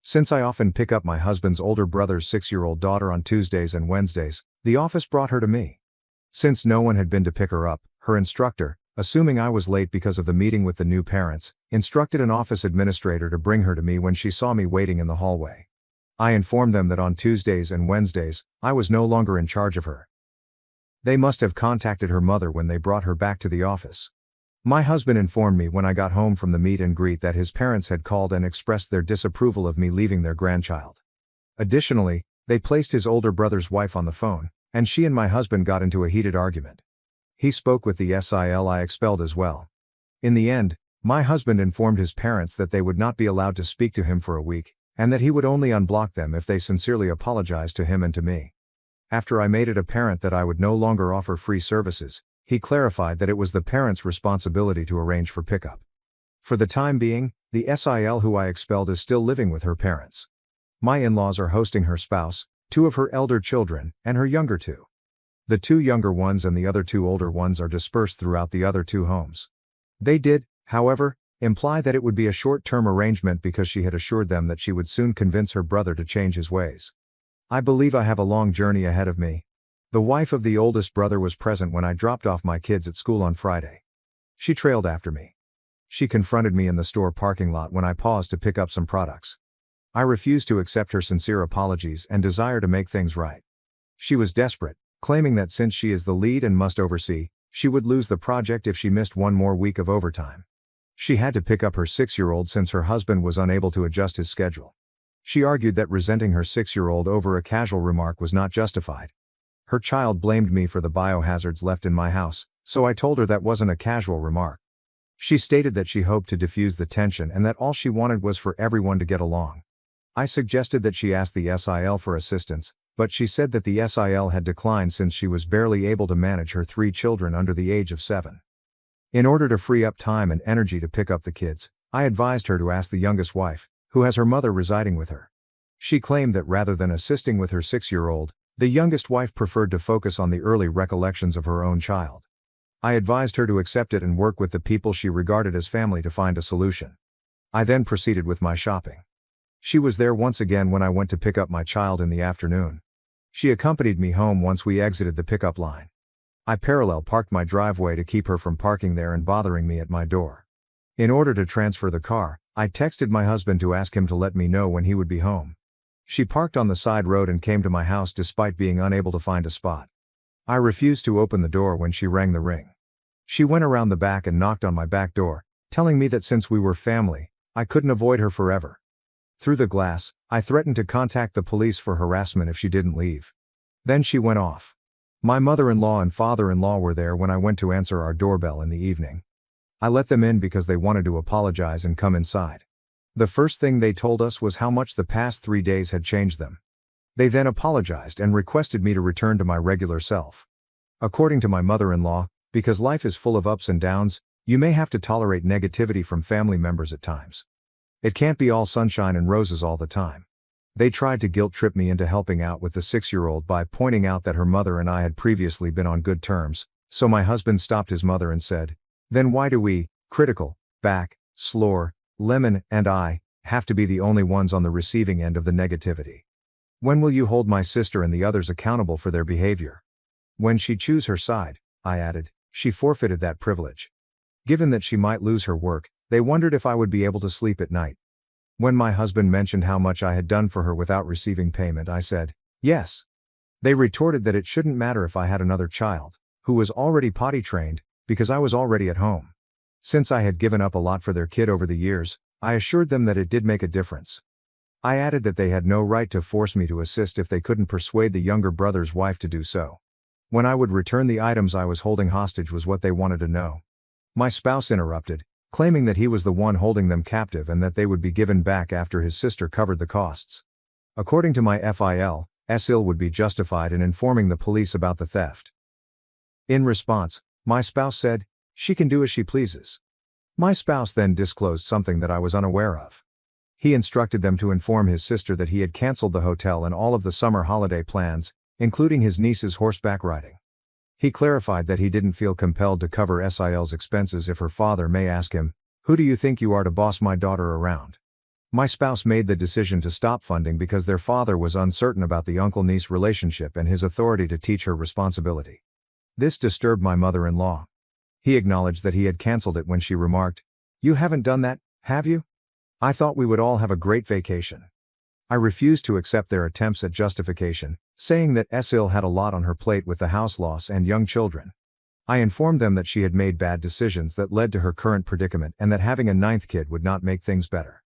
[SPEAKER 1] Since I often pick up my husband's older brother's 6-year-old daughter on Tuesdays and Wednesdays, the office brought her to me. Since no one had been to pick her up, her instructor, assuming I was late because of the meeting with the new parents, instructed an office administrator to bring her to me when she saw me waiting in the hallway. I informed them that on Tuesdays and Wednesdays, I was no longer in charge of her. They must have contacted her mother when they brought her back to the office. My husband informed me when I got home from the meet and greet that his parents had called and expressed their disapproval of me leaving their grandchild. Additionally, they placed his older brother's wife on the phone, and she and my husband got into a heated argument. He spoke with the SIL I expelled as well. In the end, my husband informed his parents that they would not be allowed to speak to him for a week, and that he would only unblock them if they sincerely apologized to him and to me. After I made it apparent that I would no longer offer free services, he clarified that it was the parents' responsibility to arrange for pickup. For the time being, the SIL who I expelled is still living with her parents. My in-laws are hosting her spouse, 2 of her elder children, and her younger 2. The 2 younger ones and the other 2 older ones are dispersed throughout the other 2 homes. They did, however, imply that it would be a short-term arrangement because she had assured them that she would soon convince her brother to change his ways. I believe I have a long journey ahead of me. The wife of the oldest brother was present when I dropped off my kids at school on Friday. She trailed after me. She confronted me in the store parking lot when I paused to pick up some products. I refused to accept her sincere apologies and desire to make things right. She was desperate, claiming that since she is the lead and must oversee, she would lose the project if she missed one more week of overtime. She had to pick up her 6-year-old since her husband was unable to adjust his schedule. She argued that resenting her 6-year-old over a casual remark was not justified. Her child blamed me for the biohazards left in my house, so I told her that wasn't a casual remark. She stated that she hoped to diffuse the tension and that all she wanted was for everyone to get along. I suggested that she ask the SIL for assistance, but she said that the SIL had declined since she was barely able to manage her 3 children under the age of 7. In order to free up time and energy to pick up the kids, I advised her to ask the youngest wife, who has her mother residing with her. She claimed that rather than assisting with her 6-year-old, the youngest wife preferred to focus on the early recollections of her own child. I advised her to accept it and work with the people she regarded as family to find a solution. I then proceeded with my shopping. She was there once again when I went to pick up my child in the afternoon. She accompanied me home once we exited the pickup line. I parallel parked my driveway to keep her from parking there and bothering me at my door. In order to transfer the car, I texted my husband to ask him to let me know when he would be home. She parked on the side road and came to my house despite being unable to find a spot. I refused to open the door when she rang the ring. She went around the back and knocked on my back door, telling me that since we were family, I couldn't avoid her forever. Through the glass, I threatened to contact the police for harassment if she didn't leave. Then she went off. My mother-in-law and father-in-law were there when I went to answer our doorbell in the evening. I let them in because they wanted to apologize and come inside. The first thing they told us was how much the past 3 days had changed them. They then apologized and requested me to return to my regular self. According to my mother-in-law, because life is full of ups and downs, you may have to tolerate negativity from family members at times. It can't be all sunshine and roses all the time. They tried to guilt-trip me into helping out with the 6-year-old by pointing out that her mother and I had previously been on good terms, so my husband stopped his mother and said, "Then why do we, critical, back, Slor, Lemon, and I, have to be the only ones on the receiving end of the negativity? When will you hold my sister and the others accountable for their behavior?" When she choose her side, I added, she forfeited that privilege. Given that she might lose her work, they wondered if I would be able to sleep at night. When my husband mentioned how much I had done for her without receiving payment, I said, yes. They retorted that it shouldn't matter if I had another child, who was already potty trained, because I was already at home. Since I had given up a lot for their kid over the years, I assured them that it did make a difference. I added that they had no right to force me to assist if they couldn't persuade the younger brother's wife to do so. When I would return the items I was holding hostage was what they wanted to know. My spouse interrupted, claiming that he was the one holding them captive and that they would be given back after his sister covered the costs. According to my FIL, SIL would be justified in informing the police about the theft. In response, my spouse said, she can do as she pleases. My spouse then disclosed something that I was unaware of. He instructed them to inform his sister that he had canceled the hotel and all of the summer holiday plans, including his niece's horseback riding. He clarified that he didn't feel compelled to cover SIL's expenses if her father may ask him, "Who do you think you are to boss my daughter around?" My spouse made the decision to stop funding because their father was uncertain about the uncle-niece relationship and his authority to teach her responsibility. This disturbed my mother-in-law. He acknowledged that he had canceled it when she remarked, "You haven't done that, have you? I thought we would all have a great vacation." I refused to accept their attempts at justification, saying that SIL had a lot on her plate with the house loss and young children. I informed them that she had made bad decisions that led to her current predicament and that having a 9th kid would not make things better.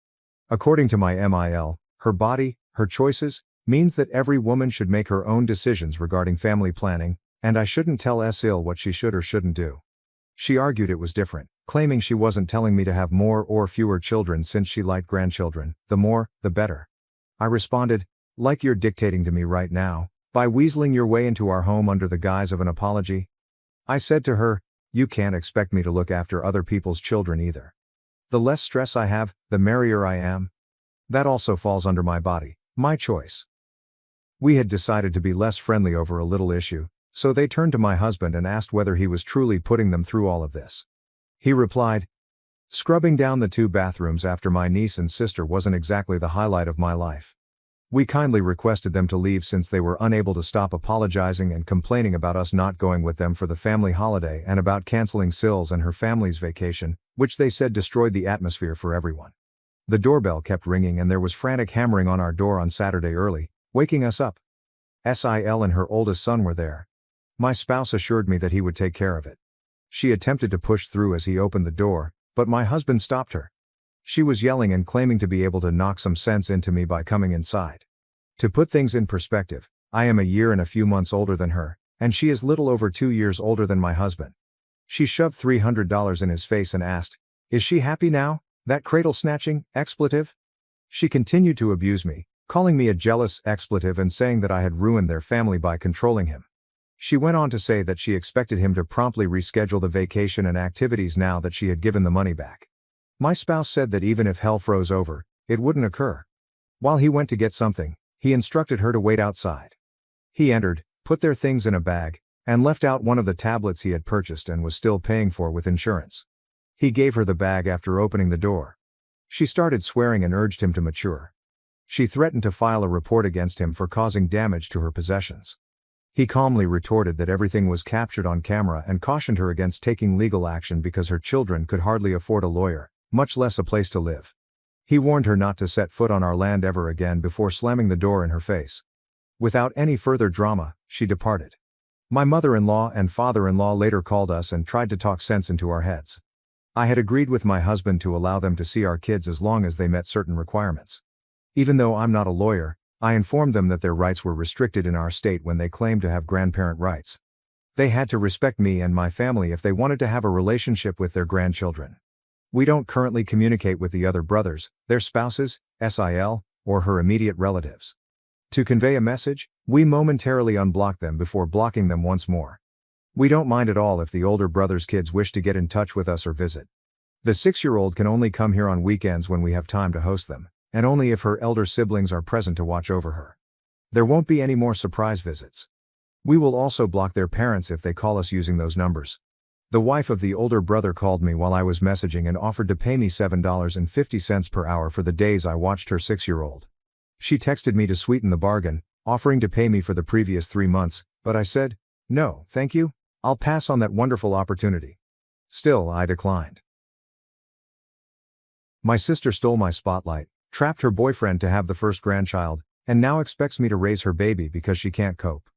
[SPEAKER 1] According to my MIL, her body, her choices, means that every woman should make her own decisions regarding family planning, and I shouldn't tell SIL what she should or shouldn't do. She argued it was different, claiming she wasn't telling me to have more or fewer children since she liked grandchildren, the more, the better. I responded, like you're dictating to me right now, by weaseling your way into our home under the guise of an apology. I said to her, you can't expect me to look after other people's children either. The less stress I have, the merrier I am. That also falls under my body, my choice. We had decided to be less friendly over a little issue, so they turned to my husband and asked whether he was truly putting them through all of this. He replied, "Scrubbing down the 2 bathrooms after my niece and sister wasn't exactly the highlight of my life." We kindly requested them to leave since they were unable to stop apologizing and complaining about us not going with them for the family holiday and about canceling Sil's and her family's vacation, which they said destroyed the atmosphere for everyone. The doorbell kept ringing and there was frantic hammering on our door on Saturday early, waking us up. SIL and her oldest son were there. My spouse assured me that he would take care of it. She attempted to push through as he opened the door, but my husband stopped her. She was yelling and claiming to be able to knock some sense into me by coming inside. To put things in perspective, I am a year and a few months older than her, and she is little over 2 years older than my husband. She shoved $300 in his face and asked, "Is she happy now, that cradle-snatching expletive?" She continued to abuse me, calling me a jealous expletive and saying that I had ruined their family by controlling him. She went on to say that she expected him to promptly reschedule the vacation and activities now that she had given the money back. My spouse said that even if hell froze over, it wouldn't occur. While he went to get something, he instructed her to wait outside. He entered, put their things in a bag, and left out one of the tablets he had purchased and was still paying for with insurance. He gave her the bag after opening the door. She started swearing and urged him to mature. She threatened to file a report against him for causing damage to her possessions. He calmly retorted that everything was captured on camera and cautioned her against taking legal action because her children could hardly afford a lawyer, much less a place to live. He warned her not to set foot on our land ever again before slamming the door in her face. Without any further drama, she departed. My mother-in-law and father-in-law later called us and tried to talk sense into our heads. I had agreed with my husband to allow them to see our kids as long as they met certain requirements. Even though I'm not a lawyer, I informed them that their rights were restricted in our state when they claimed to have grandparent rights. They had to respect me and my family if they wanted to have a relationship with their grandchildren. We don't currently communicate with the other brothers, their spouses, SIL, or her immediate relatives. To convey a message, we momentarily unblock them before blocking them once more. We don't mind at all if the older brother's kids wish to get in touch with us or visit. The 6-year-old can only come here on weekends when we have time to host them, and only if her elder siblings are present to watch over her. There won't be any more surprise visits. We will also block their parents if they call us using those numbers. The wife of the older brother called me while I was messaging and offered to pay me $7.50 per hour for the days I watched her 6-year-old. She texted me to sweeten the bargain, offering to pay me for the previous 3 months, but I said, "No, thank you. I'll pass on that wonderful opportunity." Still, I declined. My sister stole my spotlight, trapped her boyfriend to have the first grandchild, and now expects me to raise her baby because she can't cope.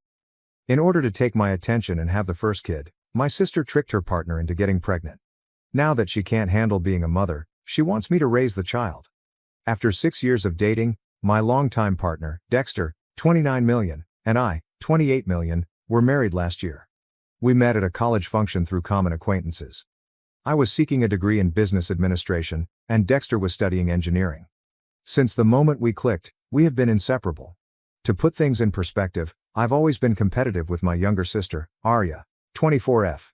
[SPEAKER 1] In order to take my attention and have the first kid, my sister tricked her partner into getting pregnant. Now that she can't handle being a mother, she wants me to raise the child. After 6 years of dating, my longtime partner, Dexter, 29 million, and I, 28 million, were married last year. We met at a college function through common acquaintances. I was seeking a degree in business administration, and Dexter was studying engineering. Since the moment we clicked, we have been inseparable. To put things in perspective, I've always been competitive with my younger sister, Arya, 24F.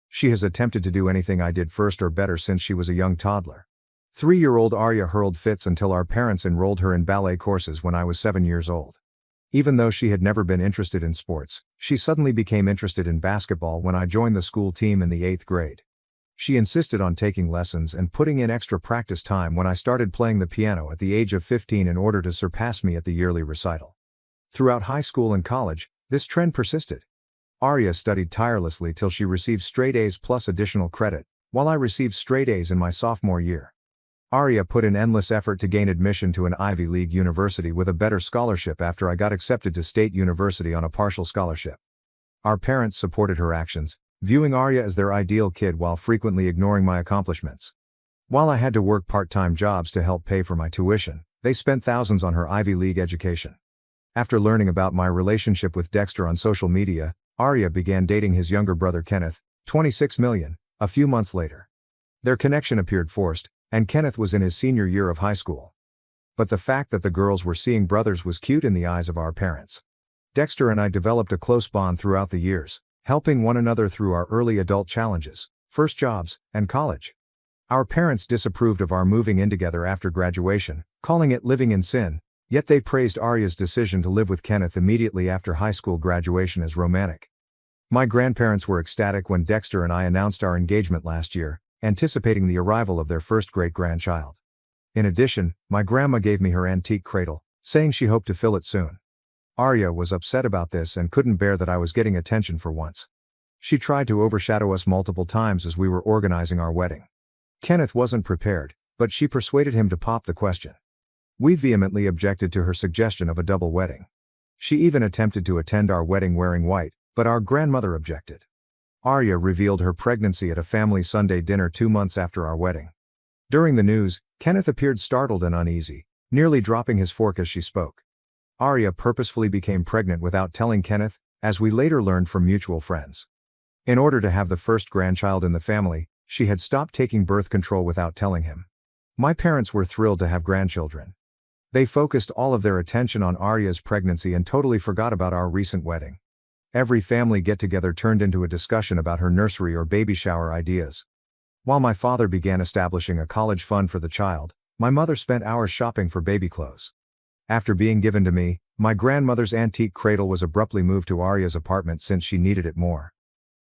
[SPEAKER 1] She has attempted to do anything I did first or better since she was a young toddler. 3-year-old Arya hurled fits until our parents enrolled her in ballet courses when I was 7 years old. Even though she had never been interested in sports, she suddenly became interested in basketball when I joined the school team in the 8th grade. She insisted on taking lessons and putting in extra practice time when I started playing the piano at the age of 15 in order to surpass me at the yearly recital. Throughout high school and college, this trend persisted. Arya studied tirelessly till she received straight A's plus additional credit, while I received straight A's in my sophomore year. Arya put in endless effort to gain admission to an Ivy League university with a better scholarship after I got accepted to State University on a partial scholarship. Our parents supported her actions, viewing Arya as their ideal kid while frequently ignoring my accomplishments. While I had to work part-time jobs to help pay for my tuition, they spent thousands on her Ivy League education. After learning about my relationship with Dexter on social media, Arya began dating his younger brother Kenneth, 26 million, a few months later. Their connection appeared forced, and Kenneth was in his senior year of high school. But the fact that the girls were seeing brothers was cute in the eyes of our parents. Dexter and I developed a close bond throughout the years, helping one another through our early adult challenges, first jobs, and college. Our parents disapproved of our moving in together after graduation, calling it living in sin, yet they praised Arya's decision to live with Kenneth immediately after high school graduation as romantic. My grandparents were ecstatic when Dexter and I announced our engagement last year, anticipating the arrival of their first great-grandchild. In addition, my grandma gave me her antique cradle, saying she hoped to fill it soon. Arya was upset about this and couldn't bear that I was getting attention for once. She tried to overshadow us multiple times as we were organizing our wedding. Kenneth wasn't prepared, but she persuaded him to pop the question. We vehemently objected to her suggestion of a double wedding. She even attempted to attend our wedding wearing white, but our grandmother objected. Arya revealed her pregnancy at a family Sunday dinner 2 months after our wedding. During the news, Kenneth appeared startled and uneasy, nearly dropping his fork as she spoke. Arya purposefully became pregnant without telling Kenneth, as we later learned from mutual friends. In order to have the first grandchild in the family, she had stopped taking birth control without telling him. My parents were thrilled to have grandchildren. They focused all of their attention on Arya's pregnancy and totally forgot about our recent wedding. Every family get-together turned into a discussion about her nursery or baby shower ideas. While my father began establishing a college fund for the child, my mother spent hours shopping for baby clothes. After being given to me, my grandmother's antique cradle was abruptly moved to Arya's apartment since she needed it more.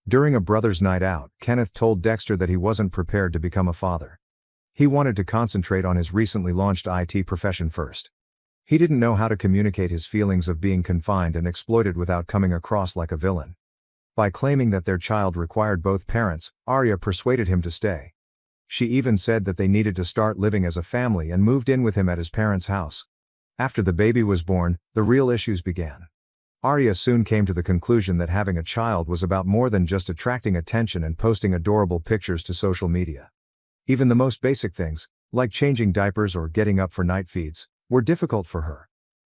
[SPEAKER 1] During a brother's night out, Kenneth told Dexter that he wasn't prepared to become a father. He wanted to concentrate on his recently launched IT profession first. He didn't know how to communicate his feelings of being confined and exploited without coming across like a villain. By claiming that their child required both parents, Arya persuaded him to stay. She even said that they needed to start living as a family and moved in with him at his parents' house. After the baby was born, the real issues began. Arya soon came to the conclusion that having a child was about more than just attracting attention and posting adorable pictures to social media. Even the most basic things, like changing diapers or getting up for night feeds, were difficult for her.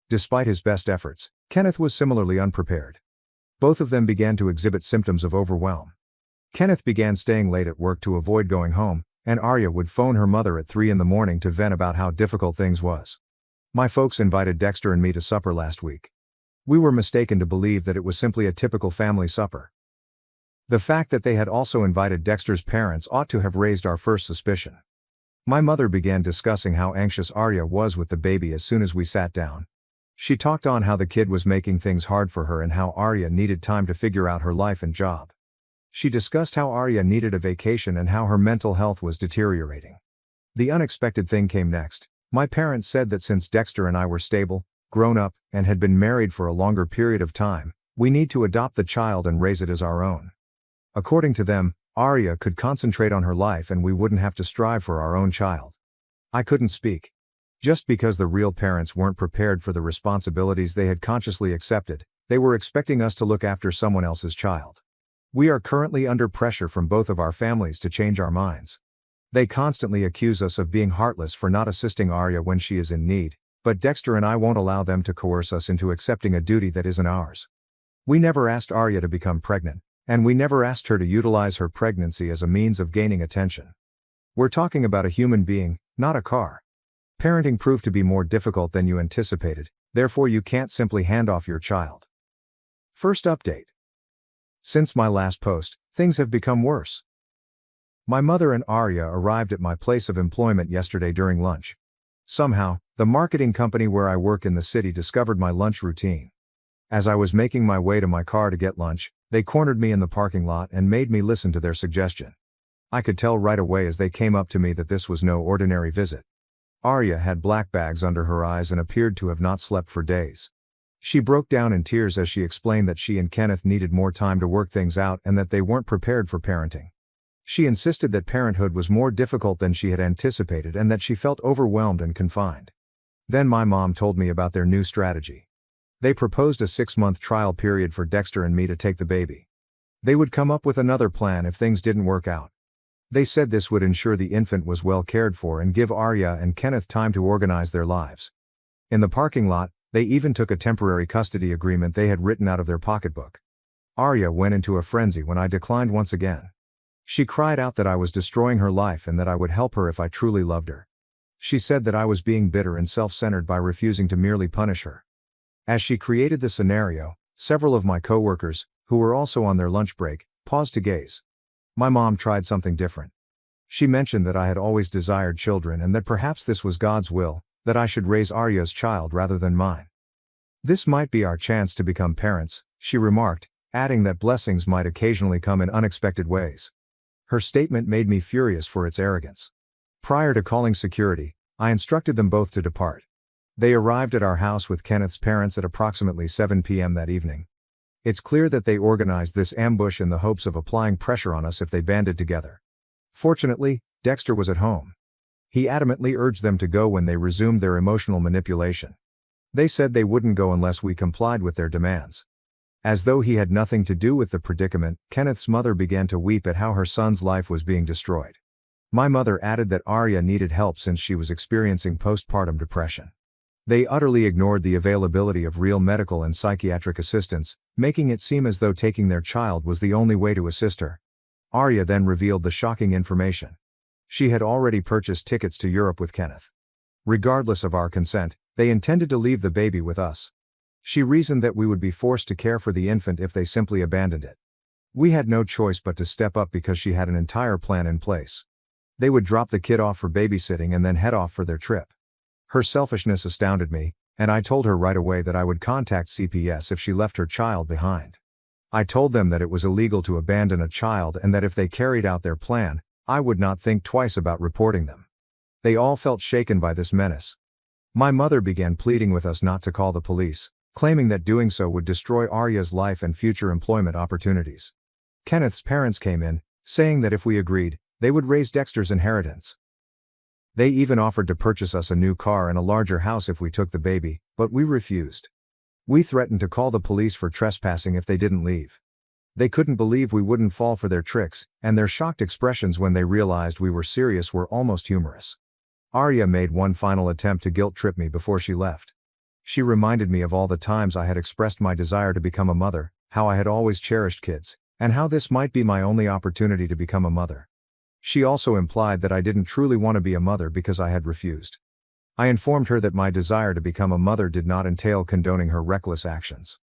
[SPEAKER 1] Despite his best efforts, Kenneth was similarly unprepared. Both of them began to exhibit symptoms of overwhelm. Kenneth began staying late at work to avoid going home, and Arya would phone her mother at 3 a.m. to vent about how difficult things was. My folks invited Dexter and me to supper last week. We were mistaken to believe that it was simply a typical family supper. The fact that they had also invited Dexter's parents ought to have raised our first suspicion. My mother began discussing how anxious Arya was with the baby as soon as we sat down. She talked on how the kid was making things hard for her and how Arya needed time to figure out her life and job. She discussed how Arya needed a vacation and how her mental health was deteriorating. The unexpected thing came next. My parents said that since Dexter and I were stable, grown up, and had been married for a longer period of time, we need to adopt the child and raise it as our own. According to them, Arya could concentrate on her life and we wouldn't have to strive for our own child. I couldn't speak. Just because the real parents weren't prepared for the responsibilities they had consciously accepted, they were expecting us to look after someone else's child. We are currently under pressure from both of our families to change our minds. They constantly accuse us of being heartless for not assisting Arya when she is in need, but Dexter and I won't allow them to coerce us into accepting a duty that isn't ours. We never asked Arya to become pregnant, and we never asked her to utilize her pregnancy as a means of gaining attention. We're talking about a human being, not a car. Parenting proved to be more difficult than you anticipated, therefore you can't simply hand off your child. First update. Since my last post, things have become worse. My mother and Arya arrived at my place of employment yesterday during lunch. Somehow, the marketing company where I work in the city discovered my lunch routine. As I was making my way to my car to get lunch, they cornered me in the parking lot and made me listen to their suggestion. I could tell right away as they came up to me that this was no ordinary visit. Arya had black bags under her eyes and appeared to have not slept for days. She broke down in tears as she explained that she and Kenneth needed more time to work things out and that they weren't prepared for parenting. She insisted that parenthood was more difficult than she had anticipated and that she felt overwhelmed and confined. Then my mom told me about their new strategy. They proposed a 6-month trial period for Dexter and me to take the baby. They would come up with another plan if things didn't work out. They said this would ensure the infant was well cared for and give Arya and Kenneth time to organize their lives. In the parking lot, they even took a temporary custody agreement they had written out of their pocketbook. Arya went into a frenzy when I declined once again. She cried out that I was destroying her life and that I would help her if I truly loved her. She said that I was being bitter and self-centered by refusing to merely punish her. As she created the scenario, several of my coworkers, who were also on their lunch break, paused to gaze. My mom tried something different. She mentioned that I had always desired children and that perhaps this was God's will, that I should raise Arya's child rather than mine. This might be our chance to become parents, she remarked, adding that blessings might occasionally come in unexpected ways. Her statement made me furious for its arrogance. Prior to calling security, I instructed them both to depart. They arrived at our house with Kenneth's parents at approximately 7 p.m. that evening. It's clear that they organized this ambush in the hopes of applying pressure on us if they banded together. Fortunately, Dexter was at home. He adamantly urged them to go when they resumed their emotional manipulation. They said they wouldn't go unless we complied with their demands. As though he had nothing to do with the predicament, Kenneth's mother began to weep at how her son's life was being destroyed. My mother added that Arya needed help since she was experiencing postpartum depression. They utterly ignored the availability of real medical and psychiatric assistance, making it seem as though taking their child was the only way to assist her. Arya then revealed the shocking information. She had already purchased tickets to Europe with Kenneth. Regardless of our consent, they intended to leave the baby with us. She reasoned that we would be forced to care for the infant if they simply abandoned it. We had no choice but to step up because she had an entire plan in place. They would drop the kid off for babysitting and then head off for their trip. Her selfishness astounded me, and I told her right away that I would contact CPS if she left her child behind. I told them that it was illegal to abandon a child and that if they carried out their plan, I would not think twice about reporting them. They all felt shaken by this menace. My mother began pleading with us not to call the police, claiming that doing so would destroy Arya's life and future employment opportunities. Kenneth's parents came in, saying that if we agreed, they would raise Dexter's inheritance. They even offered to purchase us a new car and a larger house if we took the baby, but we refused. We threatened to call the police for trespassing if they didn't leave. They couldn't believe we wouldn't fall for their tricks, and their shocked expressions when they realized we were serious were almost humorous. Arya made one final attempt to guilt-trip me before she left. She reminded me of all the times I had expressed my desire to become a mother, how I had always cherished kids, and how this might be my only opportunity to become a mother. She also implied that I didn't truly want to be a mother because I had refused. I informed her that my desire to become a mother did not entail condoning her reckless actions.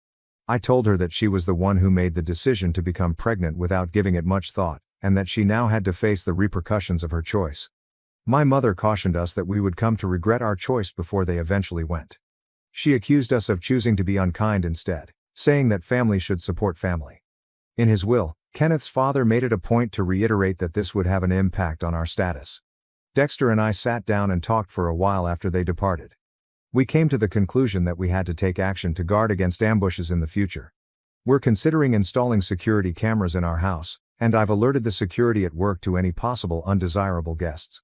[SPEAKER 1] I told her that she was the one who made the decision to become pregnant without giving it much thought, and that she now had to face the repercussions of her choice. My mother cautioned us that we would come to regret our choice before they eventually went. She accused us of choosing to be unkind instead, saying that family should support family. In his will, Kenneth's father made it a point to reiterate that this would have an impact on our status. Dexter and I sat down and talked for a while after they departed. We came to the conclusion that we had to take action to guard against ambushes in the future. We're considering installing security cameras in our house, and I've alerted the security at work to any possible undesirable guests.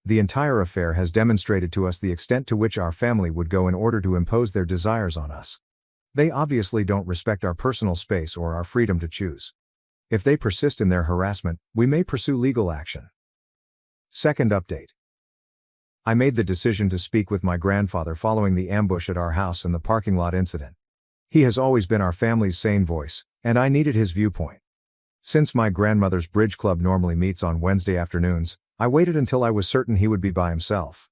[SPEAKER 1] The entire affair has demonstrated to us the extent to which our family would go in order to impose their desires on us. They obviously don't respect our personal space or our freedom to choose. If they persist in their harassment, we may pursue legal action. Second update. I made the decision to speak with my grandfather following the ambush at our house and the parking lot incident. He has always been our family's sane voice, and I needed his viewpoint. Since my grandmother's bridge club normally meets on Wednesday afternoons, I waited until I was certain he would be by himself.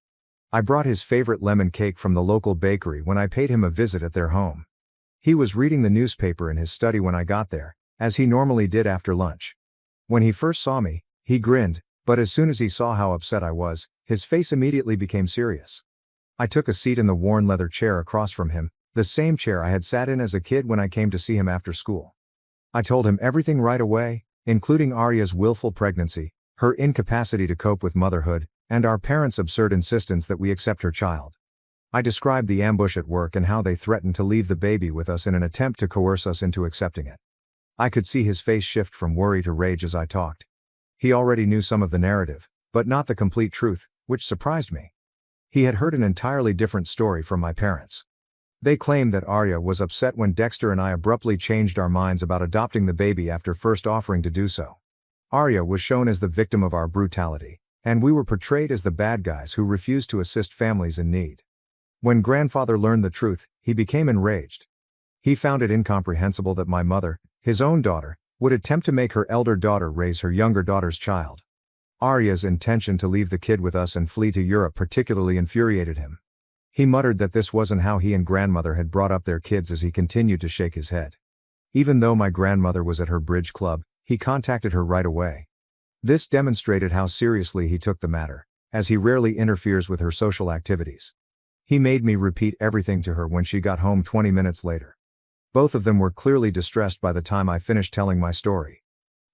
[SPEAKER 1] I brought his favorite lemon cake from the local bakery when I paid him a visit at their home. He was reading the newspaper in his study when I got there, as he normally did after lunch. When he first saw me, he grinned, but as soon as he saw how upset I was, his face immediately became serious. I took a seat in the worn leather chair across from him, the same chair I had sat in as a kid when I came to see him after school. I told him everything right away, including Arya's willful pregnancy, her incapacity to cope with motherhood, and our parents' absurd insistence that we accept her child. I described the ambush at work and how they threatened to leave the baby with us in an attempt to coerce us into accepting it. I could see his face shift from worry to rage as I talked. He already knew some of the narrative, but not the complete truth, which surprised me. He had heard an entirely different story from my parents. They claimed that Arya was upset when Dexter and I abruptly changed our minds about adopting the baby after first offering to do so. Arya was shown as the victim of our brutality, and we were portrayed as the bad guys who refused to assist families in need. When grandfather learned the truth, he became enraged. He found it incomprehensible that my mother, his own daughter, would attempt to make her elder daughter raise her younger daughter's child. Arya's intention to leave the kid with us and flee to Europe particularly infuriated him. He muttered that this wasn't how he and grandmother had brought up their kids as he continued to shake his head. Even though my grandmother was at her bridge club, he contacted her right away. This demonstrated how seriously he took the matter, as he rarely interferes with her social activities. He made me repeat everything to her when she got home 20 minutes later. Both of them were clearly distressed by the time I finished telling my story.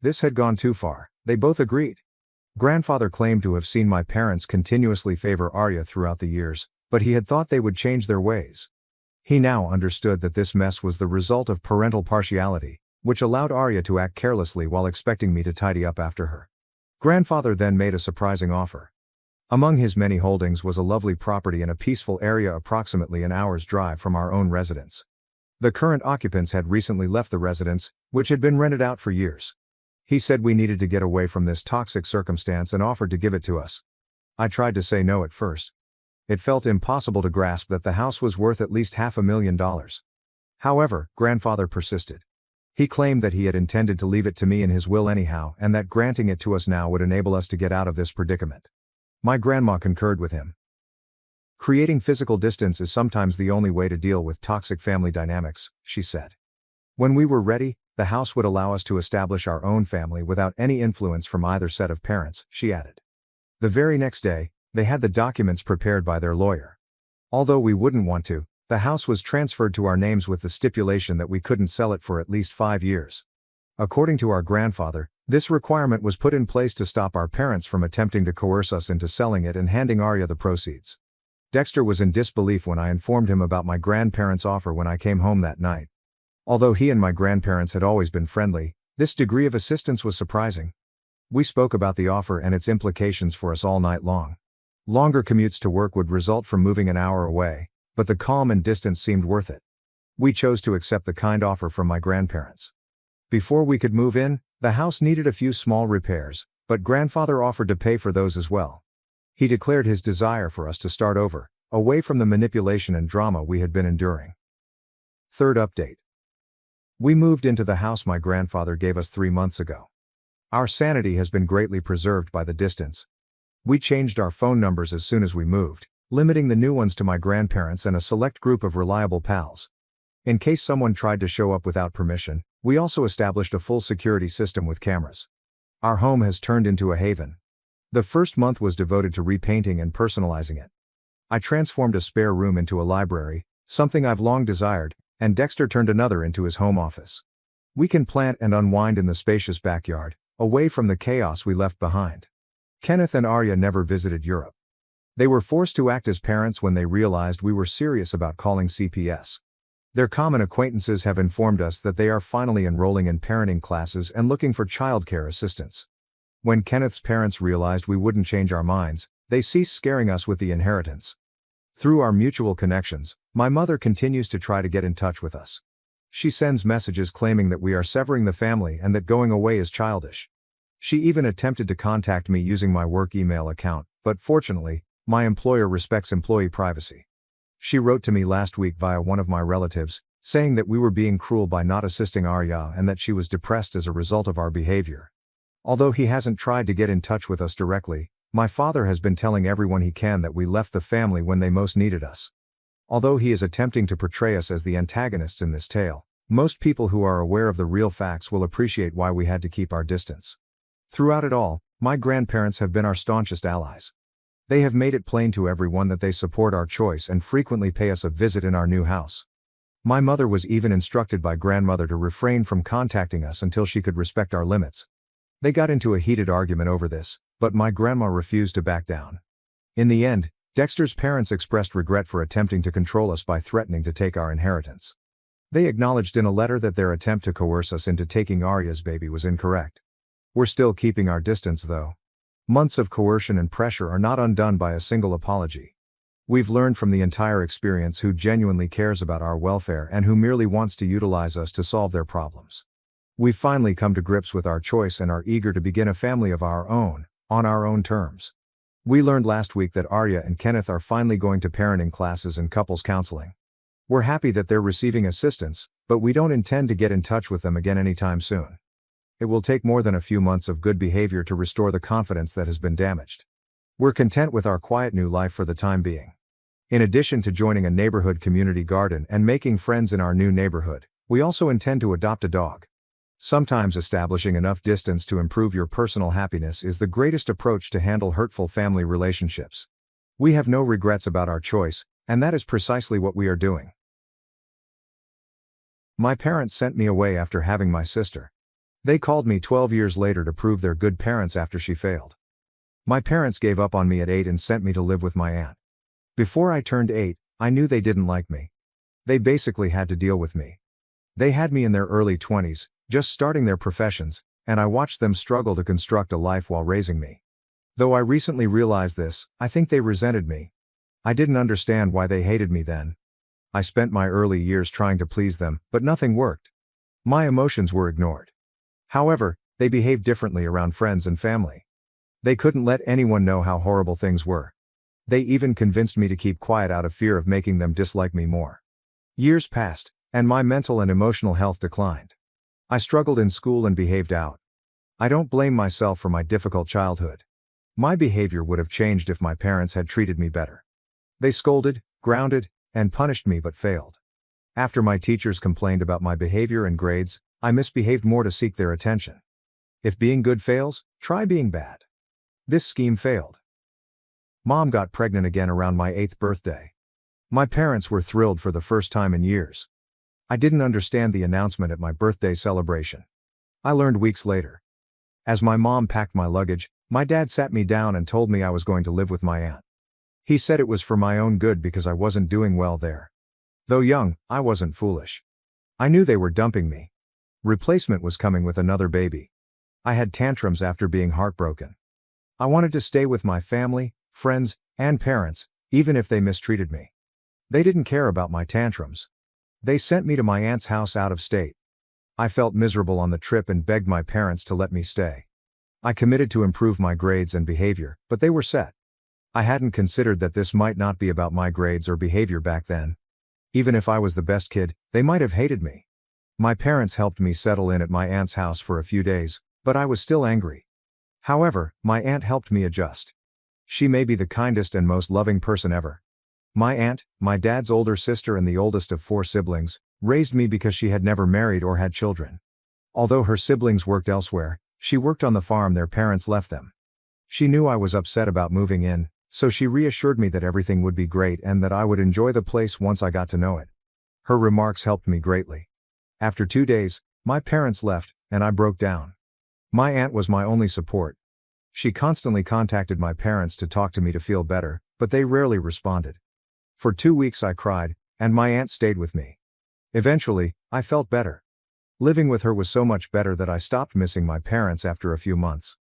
[SPEAKER 1] This had gone too far, they both agreed. Grandfather claimed to have seen my parents continuously favor Arya throughout the years, but he had thought they would change their ways. He now understood that this mess was the result of parental partiality, which allowed Arya to act carelessly while expecting me to tidy up after her. Grandfather then made a surprising offer. Among his many holdings was a lovely property in a peaceful area approximately an hour's drive from our own residence. The current occupants had recently left the residence, which had been rented out for years. He said we needed to get away from this toxic circumstance and offered to give it to us. I tried to say no at first. It felt impossible to grasp that the house was worth at least $500,000. However, grandfather persisted. He claimed that he had intended to leave it to me in his will anyhow and that granting it to us now would enable us to get out of this predicament. My grandma concurred with him. Creating physical distance is sometimes the only way to deal with toxic family dynamics, she said. When we were ready, the house would allow us to establish our own family without any influence from either set of parents, she added. The very next day, they had the documents prepared by their lawyer. Although we wouldn't want to, the house was transferred to our names with the stipulation that we couldn't sell it for at least 5 years. According to our grandfather, this requirement was put in place to stop our parents from attempting to coerce us into selling it and handing Arya the proceeds. Dexter was in disbelief when I informed him about my grandparents' offer when I came home that night. Although he and my grandparents had always been friendly, this degree of assistance was surprising. We spoke about the offer and its implications for us all night long. Longer commutes to work would result from moving an hour away, but the calm and distance seemed worth it. We chose to accept the kind offer from my grandparents. Before we could move in, the house needed a few small repairs, but grandfather offered to pay for those as well. He declared his desire for us to start over, away from the manipulation and drama we had been enduring. Third update. We moved into the house my grandfather gave us 3 months ago. Our sanity has been greatly preserved by the distance. We changed our phone numbers as soon as we moved, limiting the new ones to my grandparents and a select group of reliable pals. In case someone tried to show up without permission, we also established a full security system with cameras. Our home has turned into a haven. The first month was devoted to repainting and personalizing it. I transformed a spare room into a library, something I've long desired, and Dexter turned another into his home office. We can plant and unwind in the spacious backyard, away from the chaos we left behind. Kenneth and Arya never visited Europe. They were forced to act as parents when they realized we were serious about calling CPS. Their common acquaintances have informed us that they are finally enrolling in parenting classes and looking for childcare assistance. When Kenneth's parents realized we wouldn't change our minds, they ceased scaring us with the inheritance. Through our mutual connections, my mother continues to try to get in touch with us. She sends messages claiming that we are severing the family and that going away is childish. She even attempted to contact me using my work email account, but fortunately, my employer respects employee privacy. She wrote to me last week via one of my relatives, saying that we were being cruel by not assisting Arya and that she was depressed as a result of our behavior. Although he hasn't tried to get in touch with us directly, my father has been telling everyone he can that we left the family when they most needed us. Although he is attempting to portray us as the antagonists in this tale, most people who are aware of the real facts will appreciate why we had to keep our distance. Throughout it all, my grandparents have been our staunchest allies. They have made it plain to everyone that they support our choice and frequently pay us a visit in our new house. My mother was even instructed by grandmother to refrain from contacting us until she could respect our limits. They got into a heated argument over this, but my grandma refused to back down. In the end, Dexter's parents expressed regret for attempting to control us by threatening to take our inheritance. They acknowledged in a letter that their attempt to coerce us into taking Arya's baby was incorrect. We're still keeping our distance though. Months of coercion and pressure are not undone by a single apology. We've learned from the entire experience who genuinely cares about our welfare and who merely wants to utilize us to solve their problems. We've finally come to grips with our choice and are eager to begin a family of our own, on our own terms. We learned last week that Arya and Kenneth are finally going to parenting classes and couples counseling. We're happy that they're receiving assistance, but we don't intend to get in touch with them again anytime soon. It will take more than a few months of good behavior to restore the confidence that has been damaged. We're content with our quiet new life for the time being. In addition to joining a neighborhood community garden and making friends in our new neighborhood, we also intend to adopt a dog. Sometimes establishing enough distance to improve your personal happiness is the greatest approach to handle hurtful family relationships. We have no regrets about our choice, and that is precisely what we are doing. My parents sent me away after having my sister. They called me 12 years later to prove they're good parents after she failed. My parents gave up on me at 8 and sent me to live with my aunt. Before I turned 8, I knew they didn't like me. They basically had to deal with me. They had me in their early 20s, just starting their professions, and I watched them struggle to construct a life while raising me. Though I recently realized this, I think they resented me. I didn't understand why they hated me then. I spent my early years trying to please them, but nothing worked. My emotions were ignored. However, they behaved differently around friends and family. They couldn't let anyone know how horrible things were. They even convinced me to keep quiet out of fear of making them dislike me more. Years passed, and my mental and emotional health declined. I struggled in school and behaved out. I don't blame myself for my difficult childhood. My behavior would have changed if my parents had treated me better. They scolded, grounded, and punished me but failed. After my teachers complained about my behavior and grades, I misbehaved more to seek their attention. If being good fails, try being bad. This scheme failed. Mom got pregnant again around my 8th birthday. My parents were thrilled for the first time in years. I didn't understand the announcement at my birthday celebration. I learned weeks later. As my mom packed my luggage, my dad sat me down and told me I was going to live with my aunt. He said it was for my own good because I wasn't doing well there. Though young, I wasn't foolish. I knew they were dumping me. Replacement was coming with another baby. I had tantrums after being heartbroken. I wanted to stay with my family, friends, and parents, even if they mistreated me. They didn't care about my tantrums. They sent me to my aunt's house out of state. I felt miserable on the trip and begged my parents to let me stay. I committed to improve my grades and behavior, but they were set. I hadn't considered that this might not be about my grades or behavior back then. Even if I was the best kid, they might have hated me. My parents helped me settle in at my aunt's house for a few days, but I was still angry. However, my aunt helped me adjust. She may be the kindest and most loving person ever. My aunt, my dad's older sister and the oldest of 4 siblings, raised me because she had never married or had children. Although her siblings worked elsewhere, she worked on the farm their parents left them. She knew I was upset about moving in, so she reassured me that everything would be great and that I would enjoy the place once I got to know it. Her remarks helped me greatly. After 2 days, my parents left, and I broke down. My aunt was my only support. She constantly contacted my parents to talk to me to feel better, but they rarely responded. For 2 weeks I cried, and my aunt stayed with me. Eventually, I felt better. Living with her was so much better that I stopped missing my parents after a few months.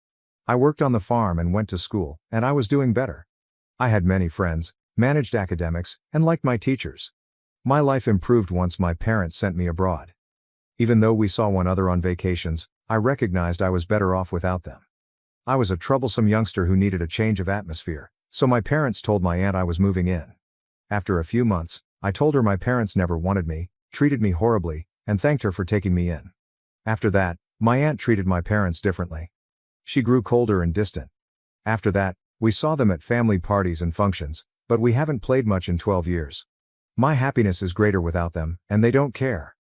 [SPEAKER 1] I worked on the farm and went to school, and I was doing better. I had many friends, managed academics, and liked my teachers. My life improved once my parents sent me abroad. Even though we saw one another on vacations, I recognized I was better off without them. I was a troublesome youngster who needed a change of atmosphere, so my parents told my aunt I was moving in. After a few months, I told her my parents never wanted me, treated me horribly, and thanked her for taking me in. After that, my aunt treated my parents differently. She grew colder and distant. After that, we saw them at family parties and functions, but we haven't played much in 12 years. My happiness is greater without them, and they don't care.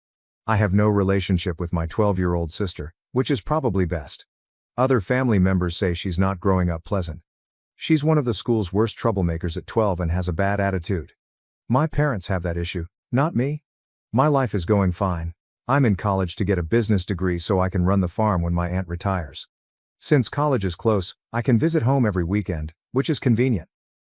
[SPEAKER 1] I have no relationship with my 12-year-old sister, which is probably best. Other family members say she's not growing up pleasant. She's one of the school's worst troublemakers at 12 and has a bad attitude. My parents have that issue, not me. My life is going fine. I'm in college to get a business degree so I can run the farm when my aunt retires. Since college is close, I can visit home every weekend, which is convenient.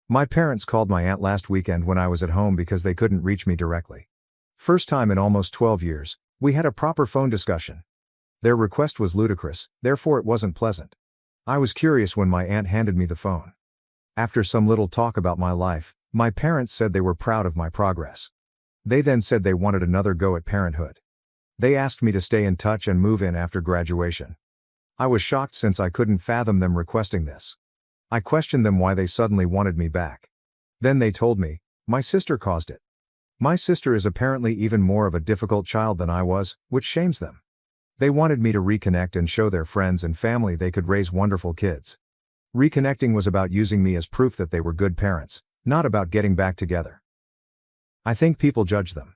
[SPEAKER 1] My parents called my aunt last weekend when I was at home because they couldn't reach me directly. First time in almost 12 years, we had a proper phone discussion. Their request was ludicrous, therefore it wasn't pleasant. I was curious when my aunt handed me the phone. After some little talk about my life, my parents said they were proud of my progress. They then said they wanted another go at parenthood. They asked me to stay in touch and move in after graduation. I was shocked since I couldn't fathom them requesting this. I questioned them why they suddenly wanted me back. Then they told me, my sister caused it. My sister is apparently even more of a difficult child than I was, which shames them. They wanted me to reconnect and show their friends and family they could raise wonderful kids. Reconnecting was about using me as proof that they were good parents, not about getting back together. I think people judge them.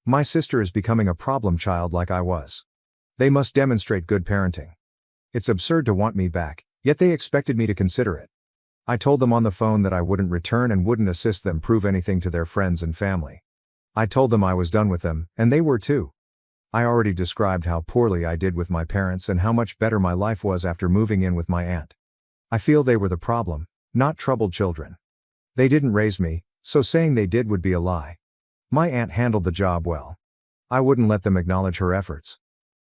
[SPEAKER 1] My sister is becoming a problem child like I was. They must demonstrate good parenting. It's absurd to want me back, yet they expected me to consider it. I told them on the phone that I wouldn't return and wouldn't assist them prove anything to their friends and family. I told them I was done with them, and they were too. I already described how poorly I did with my parents and how much better my life was after moving in with my aunt. I feel they were the problem, not troubled children. They didn't raise me, so saying they did would be a lie. My aunt handled the job well. I wouldn't let them acknowledge her efforts.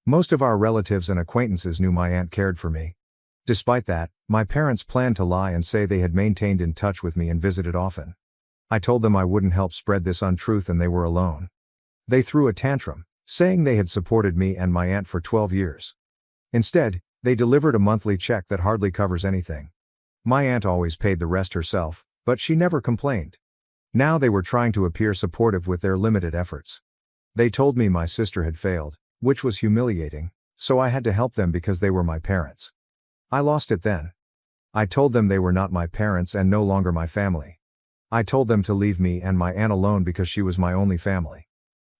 [SPEAKER 1] Most of our relatives and acquaintances knew my aunt cared for me. Despite that, my parents planned to lie and say they had maintained in touch with me and visited often. I told them I wouldn't help spread this untruth and they were alone. They threw a tantrum, saying they had supported me and my aunt for 12 years. Instead, they delivered a monthly check that hardly covers anything. My aunt always paid the rest herself, but she never complained. Now they were trying to appear supportive with their limited efforts. They told me my sister had failed, which was humiliating, so I had to help them because they were my parents. I lost it then. I told them they were not my parents and no longer my family. I told them to leave me and my aunt alone because she was my only family.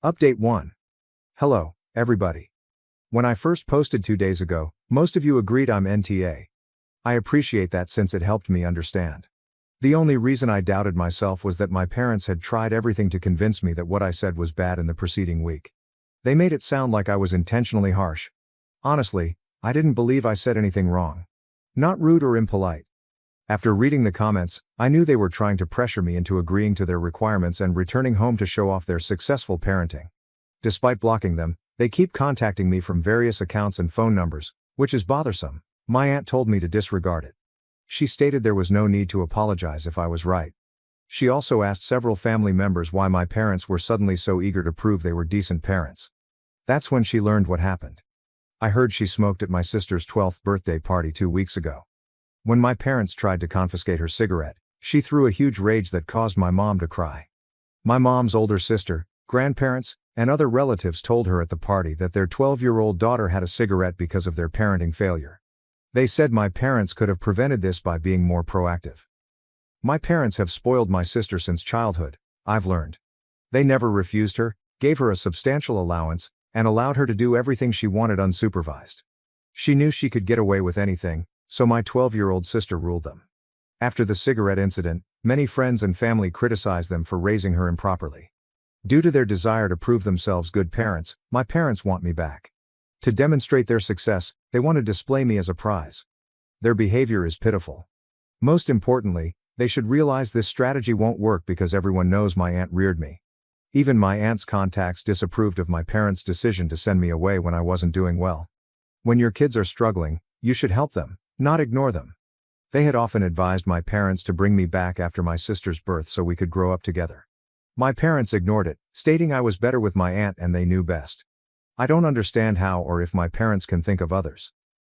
[SPEAKER 1] Update 1. Hello, everybody. When I first posted 2 days ago, most of you agreed I'm NTA. I appreciate that since it helped me understand. The only reason I doubted myself was that my parents had tried everything to convince me that what I said was bad in the preceding week. They made it sound like I was intentionally harsh. Honestly, I didn't believe I said anything wrong. Not rude or impolite. After reading the comments, I knew they were trying to pressure me into agreeing to their requirements and returning home to show off their successful parenting. Despite blocking them, they keep contacting me from various accounts and phone numbers, which is bothersome. My aunt told me to disregard it. She stated there was no need to apologize if I was right. She also asked several family members why my parents were suddenly so eager to prove they were decent parents. That's when she learned what happened. I heard she smoked at my sister's 12th birthday party 2 weeks ago. When my parents tried to confiscate her cigarette, she threw a huge rage that caused my mom to cry. My mom's older sister, grandparents, and other relatives told her at the party that their 12-year-old daughter had a cigarette because of their parenting failure. They said my parents could have prevented this by being more proactive. My parents have spoiled my sister since childhood, I've learned. They never refused her, gave her a substantial allowance, and allowed her to do everything she wanted unsupervised. She knew she could get away with anything, so my 12-year-old sister ruled them. After the cigarette incident, many friends and family criticized them for raising her improperly. Due to their desire to prove themselves good parents, my parents want me back. To demonstrate their success, they want to display me as a prize. Their behavior is pitiful. Most importantly, they should realize this strategy won't work because everyone knows my aunt reared me. Even my aunt's contacts disapproved of my parents' decision to send me away when I wasn't doing well. When your kids are struggling, you should help them, not ignore them. They had often advised my parents to bring me back after my sister's birth so we could grow up together. My parents ignored it, stating I was better with my aunt and they knew best. I don't understand how or if my parents can think of others.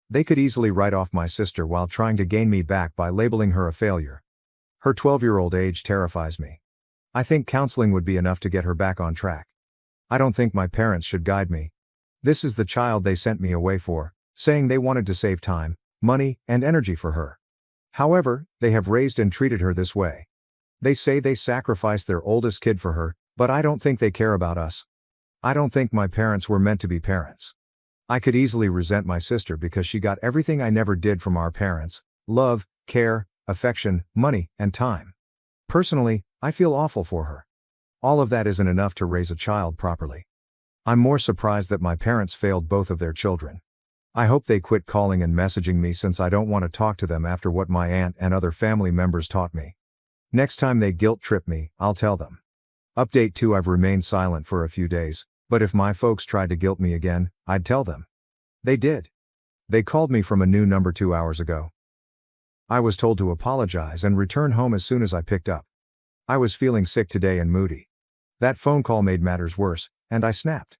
[SPEAKER 1] They could easily write off my sister while trying to gain me back by labeling her a failure. Her 12-year-old age terrifies me. I think counseling would be enough to get her back on track. I don't think my parents should guide me. This is the child they sent me away for, saying they wanted to save time, money, and energy for her. However, they have raised and treated her this way. They say they sacrificed their oldest kid for her, but I don't think they care about us. I don't think my parents were meant to be parents. I could easily resent my sister because she got everything I never did from our parents: love, care, affection, money, and time. Personally, I feel awful for her. All of that isn't enough to raise a child properly. I'm more surprised that my parents failed both of their children. I hope they quit calling and messaging me since I don't want to talk to them after what my aunt and other family members taught me. Next time they guilt trip me, I'll tell them. Update 2: I've remained silent for a few days, but if my folks tried to guilt me again, I'd tell them. They did. They called me from a new number 2 hours ago. I was told to apologize and return home as soon as I picked up. I was feeling sick today and moody. That phone call made matters worse, and I snapped.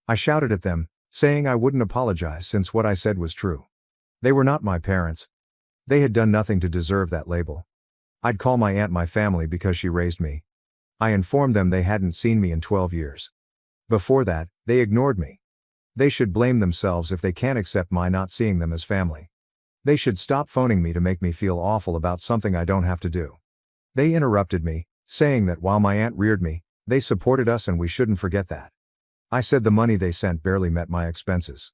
[SPEAKER 1] I shouted at them, saying I wouldn't apologize since what I said was true. They were not my parents. They had done nothing to deserve that label. I'd call my aunt my family because she raised me. I informed them they hadn't seen me in 12 years. Before that, they ignored me. They should blame themselves if they can't accept my not seeing them as family. They should stop phoning me to make me feel awful about something I don't have to do. They interrupted me, saying that while my aunt reared me, they supported us and we shouldn't forget that. I said the money they sent barely met my expenses.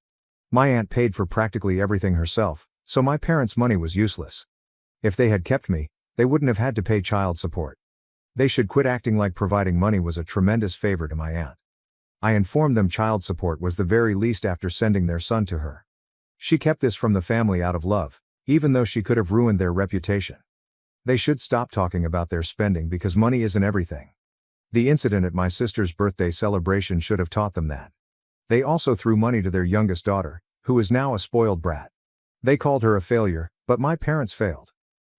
[SPEAKER 1] My aunt paid for practically everything herself, so my parents' money was useless. If they had kept me, they wouldn't have had to pay child support. They should quit acting like providing money was a tremendous favor to my aunt. I informed them child support was the very least after sending their son to her. She kept this from the family out of love, even though she could have ruined their reputation. They should stop talking about their spending because money isn't everything. The incident at my sister's birthday celebration should have taught them that. They also threw money to their youngest daughter, who is now a spoiled brat. They called her a failure, but my parents failed.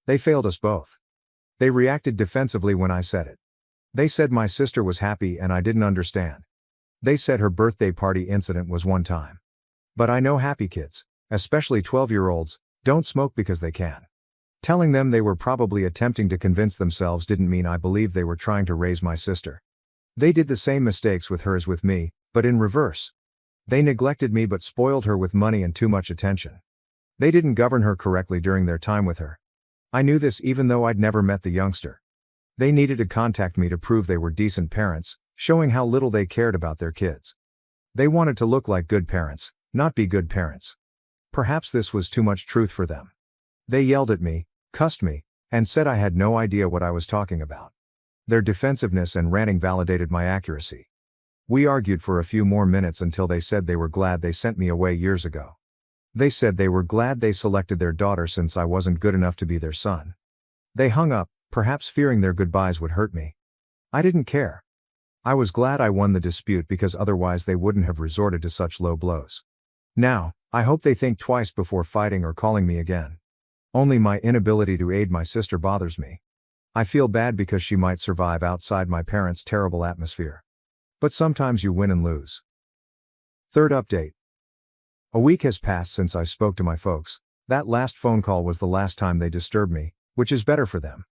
[SPEAKER 1] They failed us both. They reacted defensively when I said it. They said my sister was happy and I didn't understand. They said her birthday party incident was one time. But I know happy kids, especially 12-year-olds, don't smoke because they can. Telling them they were probably attempting to convince themselves didn't mean I believed they were trying to raise my sister. They did the same mistakes with her as with me, but in reverse. They neglected me but spoiled her with money and too much attention. They didn't govern her correctly during their time with her. I knew this even though I'd never met the youngster. They needed to contact me to prove they were decent parents, showing how little they cared about their kids. They wanted to look like good parents, not be good parents. Perhaps this was too much truth for them. They yelled at me, cussed me, and said I had no idea what I was talking about. Their defensiveness and ranting validated my accuracy. We argued for a few more minutes until they said they were glad they sent me away years ago. They said they were glad they selected their daughter since I wasn't good enough to be their son. They hung up, perhaps fearing their goodbyes would hurt me. I didn't care. I was glad I won the dispute because otherwise they wouldn't have resorted to such low blows. Now, I hope they think twice before fighting or calling me again. Only my inability to aid my sister bothers me. I feel bad because she might survive outside my parents' terrible atmosphere. But sometimes you win and lose. Third update. A week has passed since I spoke to my folks. That last phone call was the last time they disturbed me, which is better for them.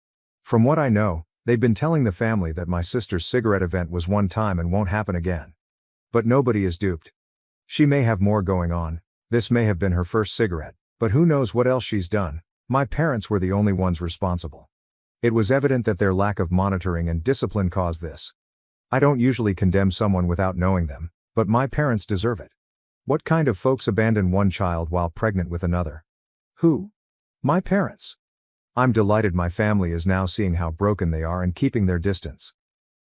[SPEAKER 1] From what I know, they've been telling the family that my sister's cigarette event was one time and won't happen again. But nobody is duped. She may have more going on, this may have been her first cigarette, but who knows what else she's done. My parents were the only ones responsible. It was evident that their lack of monitoring and discipline caused this. I don't usually condemn someone without knowing them, but my parents deserve it. What kind of folks abandon one child while pregnant with another? Who? My parents. I'm delighted my family is now seeing how broken they are and keeping their distance.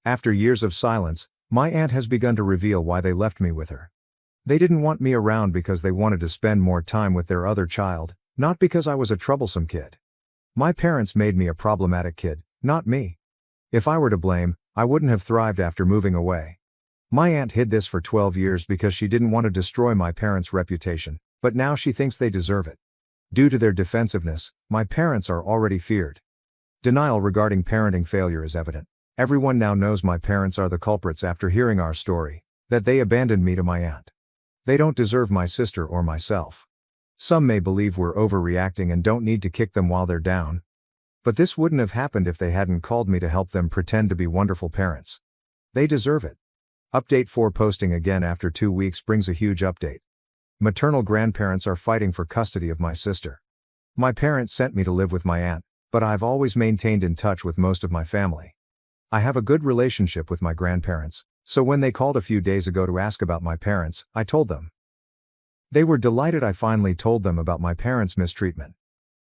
[SPEAKER 1] After years of silence, my aunt has begun to reveal why they left me with her. They didn't want me around because they wanted to spend more time with their other child, not because I was a troublesome kid. My parents made me a problematic kid, not me. If I were to blame, I wouldn't have thrived after moving away. My aunt hid this for 12 years because she didn't want to destroy my parents' reputation, but now she thinks they deserve it. Due to their defensiveness, my parents are already feared. Denial regarding parenting failure is evident. Everyone now knows my parents are the culprits after hearing our story, that they abandoned me to my aunt. They don't deserve my sister or myself. Some may believe we're overreacting and don't need to kick them while they're down. But this wouldn't have happened if they hadn't called me to help them pretend to be wonderful parents. They deserve it. Update 4 posting again after 2 weeks brings a huge update. Maternal grandparents are fighting for custody of my sister. My parents sent me to live with my aunt, but I've always maintained in touch with most of my family. I have a good relationship with my grandparents, so when they called a few days ago to ask about my parents, I told them. They were delighted I finally told them about my parents' mistreatment.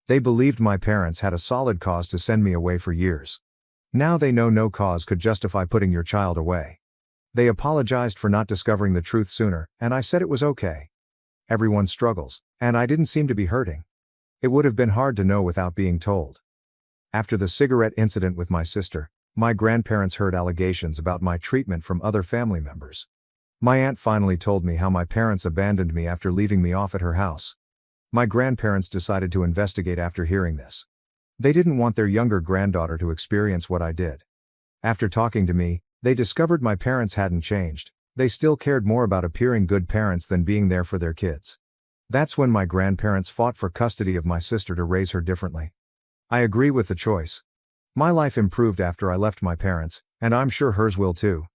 [SPEAKER 1] They believed my parents had a solid cause to send me away for years. Now they know no cause could justify putting your child away. They apologized for not discovering the truth sooner, and I said it was okay. Everyone struggles, and I didn't seem to be hurting. It would have been hard to know without being told. After the cigarette incident with my sister, my grandparents heard allegations about my treatment from other family members. My aunt finally told me how my parents abandoned me after leaving me off at her house. My grandparents decided to investigate after hearing this. They didn't want their younger granddaughter to experience what I did. After talking to me, they discovered my parents hadn't changed. They still cared more about appearing good parents than being there for their kids. That's when my grandparents fought for custody of my sister to raise her differently. I agree with the choice. My life improved after I left my parents, and I'm sure hers will too.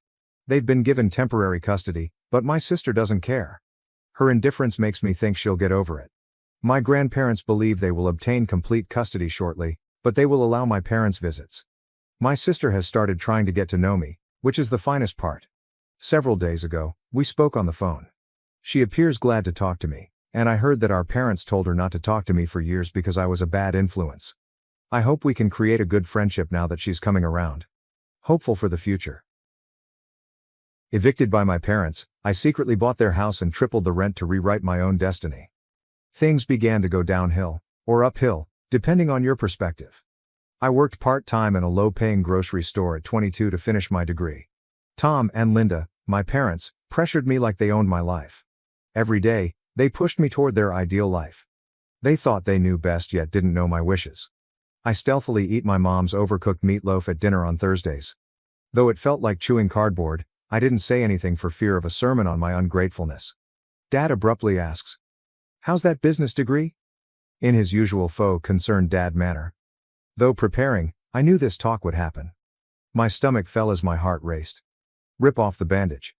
[SPEAKER 1] They've been given temporary custody, but my sister doesn't care. Her indifference makes me think she'll get over it. My grandparents believe they will obtain complete custody shortly, but they will allow my parents visits. My sister has started trying to get to know me, which is the finest part. Several days ago, we spoke on the phone. She appears glad to talk to me, and I heard that our parents told her not to talk to me for years because I was a bad influence. I hope we can create a good friendship now that she's coming around. Hopeful for the future. Evicted by my parents, I secretly bought their house and tripled the rent to rewrite my own destiny. Things began to go downhill, or uphill, depending on your perspective. I worked part-time in a low-paying grocery store at 22 to finish my degree. Tom and Linda, my parents, pressured me like they owned my life. Every day, they pushed me toward their ideal life. They thought they knew best yet didn't know my wishes. I stealthily eat my mom's overcooked meatloaf at dinner on Thursdays. Though it felt like chewing cardboard, I didn't say anything for fear of a sermon on my ungratefulness. Dad abruptly asks, "How's that business degree?" In his usual concerned dad manner. Though preparing, I knew this talk would happen. My stomach fell as my heart raced. Rip off the bandage.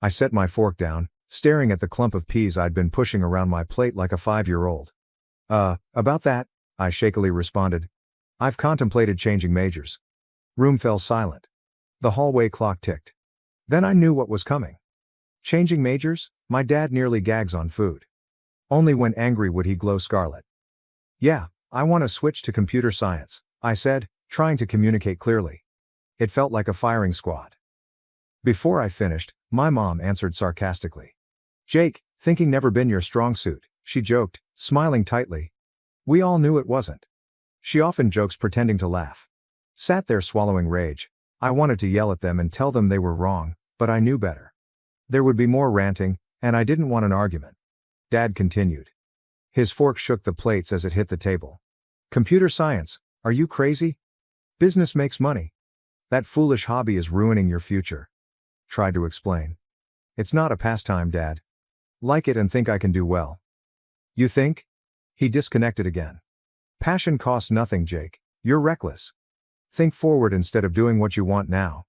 [SPEAKER 1] I set my fork down, staring at the clump of peas I'd been pushing around my plate like a 5-year-old. About that, I shakily responded. I've contemplated changing majors. Room fell silent. The hallway clock ticked. Then I knew what was coming. Changing majors? My dad nearly gags on food. Only when angry would he glow scarlet. Yeah, I want to switch to computer science, I said, trying to communicate clearly. It felt like a firing squad. Before I finished, my mom answered sarcastically. Jake, thinking never been your strong suit, she joked, smiling tightly. We all knew it wasn't. She often jokes pretending to laugh. Sat there swallowing rage. I wanted to yell at them and tell them they were wrong, but I knew better. There would be more ranting, and I didn't want an argument. Dad continued. His fork shook the plates as it hit the table. Computer science, are you crazy? Business makes money. That foolish hobby is ruining your future. Tried to explain. It's not a pastime, Dad. Like it and think I can do well. You think? He disconnected again. Passion costs nothing, Jake. You're reckless. Think forward instead of doing what you want now.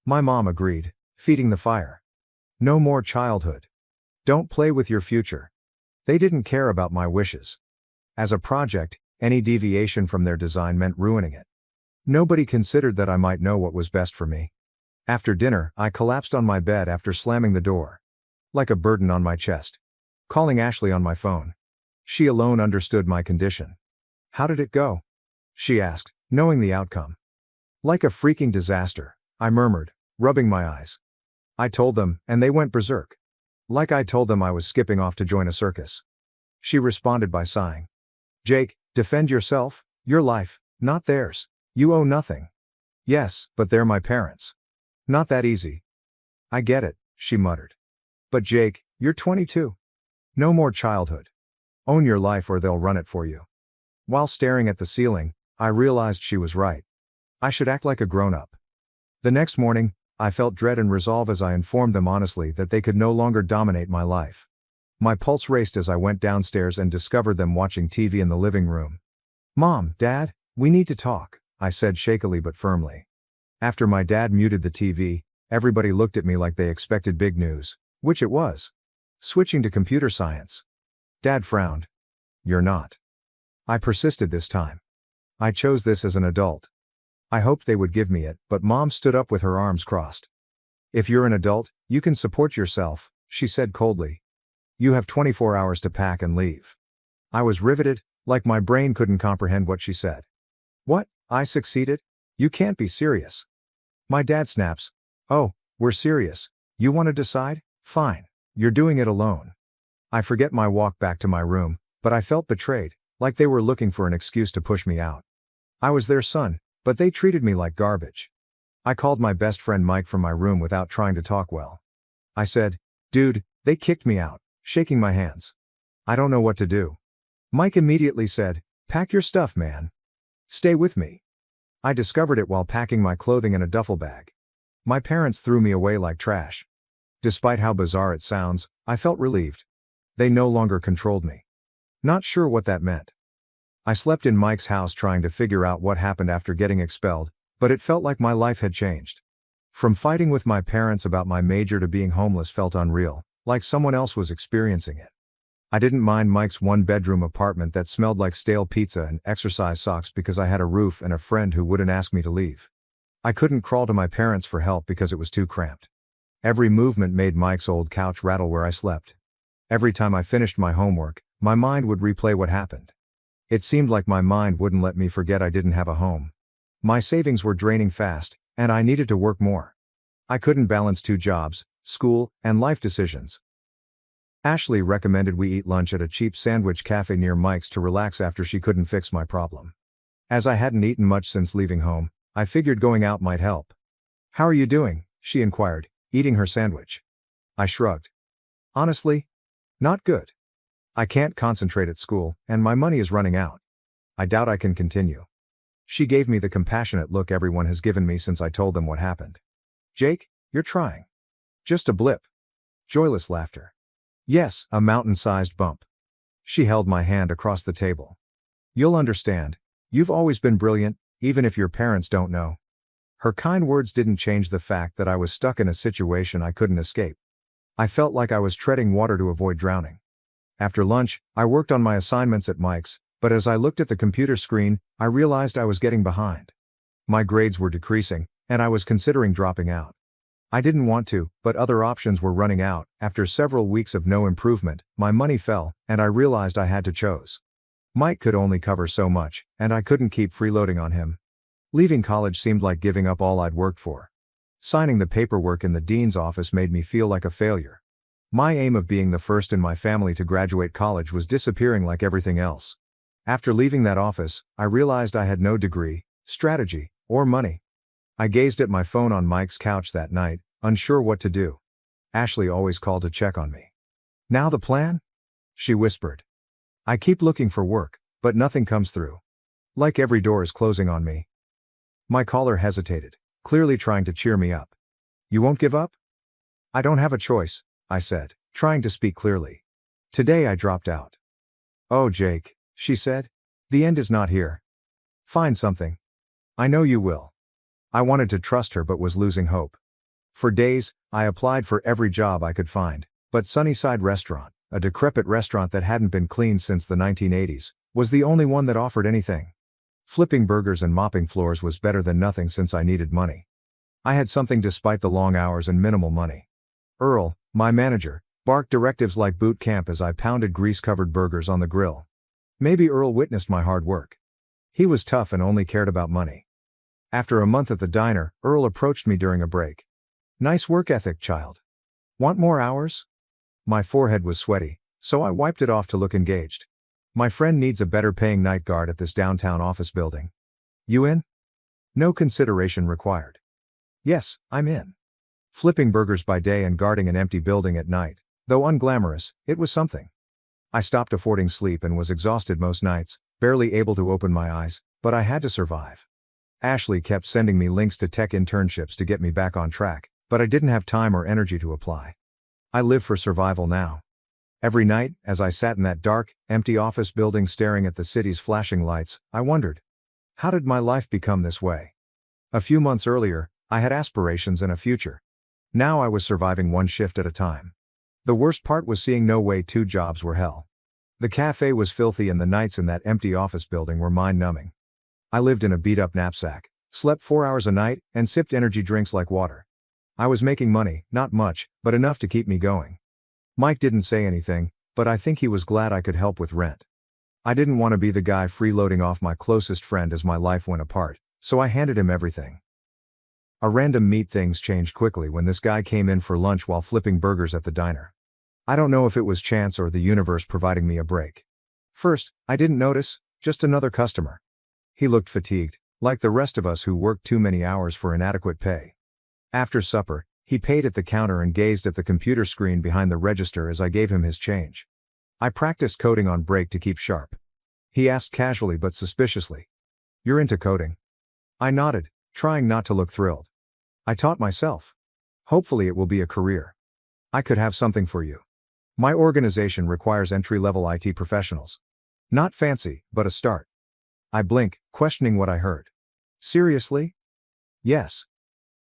[SPEAKER 1] My mom agreed, feeding the fire. No more childhood. Don't play with your future. They didn't care about my wishes. As a project, any deviation from their design meant ruining it. Nobody considered that I might know what was best for me. After dinner, I collapsed on my bed after slamming the door. Like a burden on my chest. Calling Ashley on my phone. She alone understood my condition. How did it go? She asked, knowing the outcome. Like a freaking disaster, I murmured, rubbing my eyes. I told them, and they went berserk. Like I told them I was skipping off to join a circus. She responded by sighing. Jake, defend yourself, your life, not theirs. You owe nothing. Yes, but they're my parents. Not that easy. I get it, she muttered. But Jake, you're 22. No more childhood. Own your life or they'll run it for you. While staring at the ceiling, I realized she was right. I should act like a grown-up. The next morning, I felt dread and resolve as I informed them honestly that they could no longer dominate my life. My pulse raced as I went downstairs and discovered them watching TV in the living room. Mom, Dad, we need to talk, I said shakily but firmly. After my dad muted the TV, everybody looked at me like they expected big news, which it was. Switching to computer science. Dad frowned. You're not. I persisted this time. I chose this as an adult. I hoped they would give me it, but Mom stood up with her arms crossed. If you're an adult, you can support yourself, she said coldly. You have 24 hours to pack and leave. I was riveted, like my brain couldn't comprehend what she said. What? I succeeded? You can't be serious. My dad snaps. Oh, we're serious. You want to decide? Fine. You're doing it alone. I forget my walk back to my room, but I felt betrayed, like they were looking for an excuse to push me out. I was their son, but they treated me like garbage. I called my best friend Mike from my room without trying to talk well. I said, dude, they kicked me out, shaking my hands. I don't know what to do. Mike immediately said, pack your stuff, man. Stay with me. I discovered it while packing my clothing in a duffel bag. My parents threw me away like trash. Despite how bizarre it sounds, I felt relieved. They no longer controlled me. Not sure what that meant. I slept in Mike's house trying to figure out what happened after getting expelled, but it felt like my life had changed. From fighting with my parents about my major to being homeless felt unreal, like someone else was experiencing it. I didn't mind Mike's one-bedroom apartment that smelled like stale pizza and exercise socks because I had a roof and a friend who wouldn't ask me to leave. I couldn't crawl to my parents for help because it was too cramped. Every movement made Mike's old couch rattle where I slept. Every time I finished my homework, my mind would replay what happened. It seemed like my mind wouldn't let me forget I didn't have a home. My savings were draining fast, and I needed to work more. I couldn't balance 2 jobs, school, and life decisions. Ashley recommended we eat lunch at a cheap sandwich cafe near Mike's to relax after she couldn't fix my problem. As I hadn't eaten much since leaving home, I figured going out might help. How are you doing? She inquired, eating her sandwich. I shrugged. Honestly? Not good. I can't concentrate at school, and my money is running out. I doubt I can continue. She gave me the compassionate look everyone has given me since I told them what happened. Jake, you're trying. Just a blip. Joyless laughter. Yes, a mountain-sized bump. She held my hand across the table. You'll understand. You've always been brilliant, even if your parents don't know. Her kind words didn't change the fact that I was stuck in a situation I couldn't escape. I felt like I was treading water to avoid drowning. After lunch, I worked on my assignments at Mike's, but as I looked at the computer screen, I realized I was getting behind. My grades were decreasing, and I was considering dropping out. I didn't want to, but other options were running out. After several weeks of no improvement, my money fell, and I realized I had to choose. Mike could only cover so much, and I couldn't keep freeloading on him. Leaving college seemed like giving up all I'd worked for. Signing the paperwork in the dean's office made me feel like a failure. My aim of being the first in my family to graduate college was disappearing like everything else. After leaving that office, I realized I had no degree, strategy, or money. I gazed at my phone on Mike's couch that night, unsure what to do. Ashley always called to check on me. Now the plan? She whispered. I keep looking for work, but nothing comes through. Like every door is closing on me. My caller hesitated, clearly trying to cheer me up. You won't give up? I don't have a choice, I said, trying to speak clearly. Today I dropped out. Oh, Jake, she said. The end is not here. Find something. I know you will. I wanted to trust her but was losing hope. For days, I applied for every job I could find, but Sunnyside Restaurant, a decrepit restaurant that hadn't been cleaned since the 1980s, was the only one that offered anything. Flipping burgers and mopping floors was better than nothing since I needed money. I had something despite the long hours and minimal money. Earl, my manager, barked directives like boot camp as I pounded grease-covered burgers on the grill. Maybe Earl witnessed my hard work. He was tough and only cared about money. After a month at the diner, Earl approached me during a break. "Nice work ethic, child. Want more hours?" My forehead was sweaty, so I wiped it off to look engaged. "My friend needs a better paying night guard at this downtown office building. You in?" No consideration required. "Yes, I'm in." Flipping burgers by day and guarding an empty building at night, though unglamorous, it was something. I stopped affording sleep and was exhausted most nights, barely able to open my eyes, but I had to survive. Ashley kept sending me links to tech internships to get me back on track, but I didn't have time or energy to apply. I live for survival now. Every night, as I sat in that dark, empty office building staring at the city's flashing lights, I wondered, how did my life become this way? A few months earlier, I had aspirations and a future. Now I was surviving one shift at a time. The worst part was seeing no way two jobs were hell. The cafe was filthy and the nights in that empty office building were mind-numbing. I lived in a beat-up knapsack, slept 4 hours a night, and sipped energy drinks like water. I was making money, not much, but enough to keep me going. Mike didn't say anything, but I think he was glad I could help with rent. I didn't want to be the guy freeloading off my closest friend as my life went apart, so I handed him everything. A random meet things changed quickly when this guy came in for lunch while flipping burgers at the diner. I don't know if it was chance or the universe providing me a break. First, I didn't notice, just another customer. He looked fatigued, like the rest of us who worked too many hours for inadequate pay. After supper, he paid at the counter and gazed at the computer screen behind the register as I gave him his change. I practiced coding on break to keep sharp. He asked casually but suspiciously, "You're into coding?" I nodded, trying not to look thrilled. "I taught myself. Hopefully it will be a career. I could have something for you. My organization requires entry-level IT professionals. Not fancy, but a start." I blinked, questioning what I heard. "Seriously?" "Yes."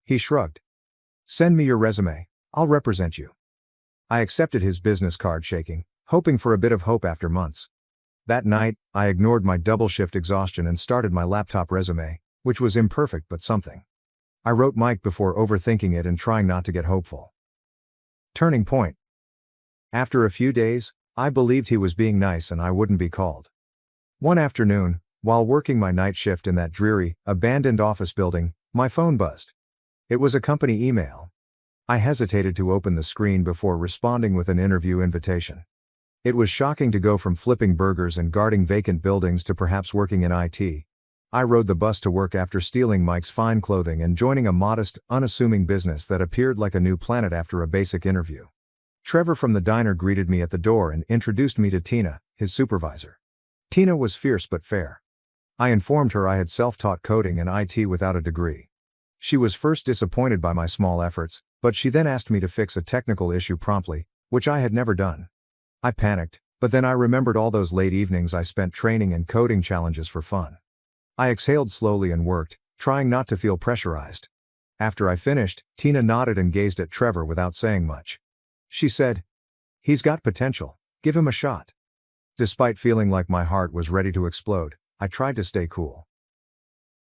[SPEAKER 1] He shrugged. "Send me your resume, I'll represent you." I accepted his business card shaking, hoping for a bit of hope after months. That night, I ignored my double-shift exhaustion and started my laptop resume, which was imperfect but something. I wrote Mike before overthinking it and trying not to get hopeful. Turning point. After a few days, I believed he was being nice and I wouldn't be called. One afternoon, while working my night shift in that dreary, abandoned office building, my phone buzzed. It was a company email. I hesitated to open the screen before responding with an interview invitation. It was shocking to go from flipping burgers and guarding vacant buildings to perhaps working in IT. I rode the bus to work after stealing Mike's fine clothing and joining a modest, unassuming business that appeared like a new planet after a basic interview. Trevor from the diner greeted me at the door and introduced me to Tina, his supervisor. Tina was fierce but fair. I informed her I had self-taught coding and IT without a degree. She was first disappointed by my small efforts, but she then asked me to fix a technical issue promptly, which I had never done. I panicked, but then I remembered all those late evenings I spent training and coding challenges for fun. I exhaled slowly and worked, trying not to feel pressurized. After I finished, Tina nodded and gazed at Trevor without saying much. She said, "He's got potential, give him a shot." Despite feeling like my heart was ready to explode, I tried to stay cool.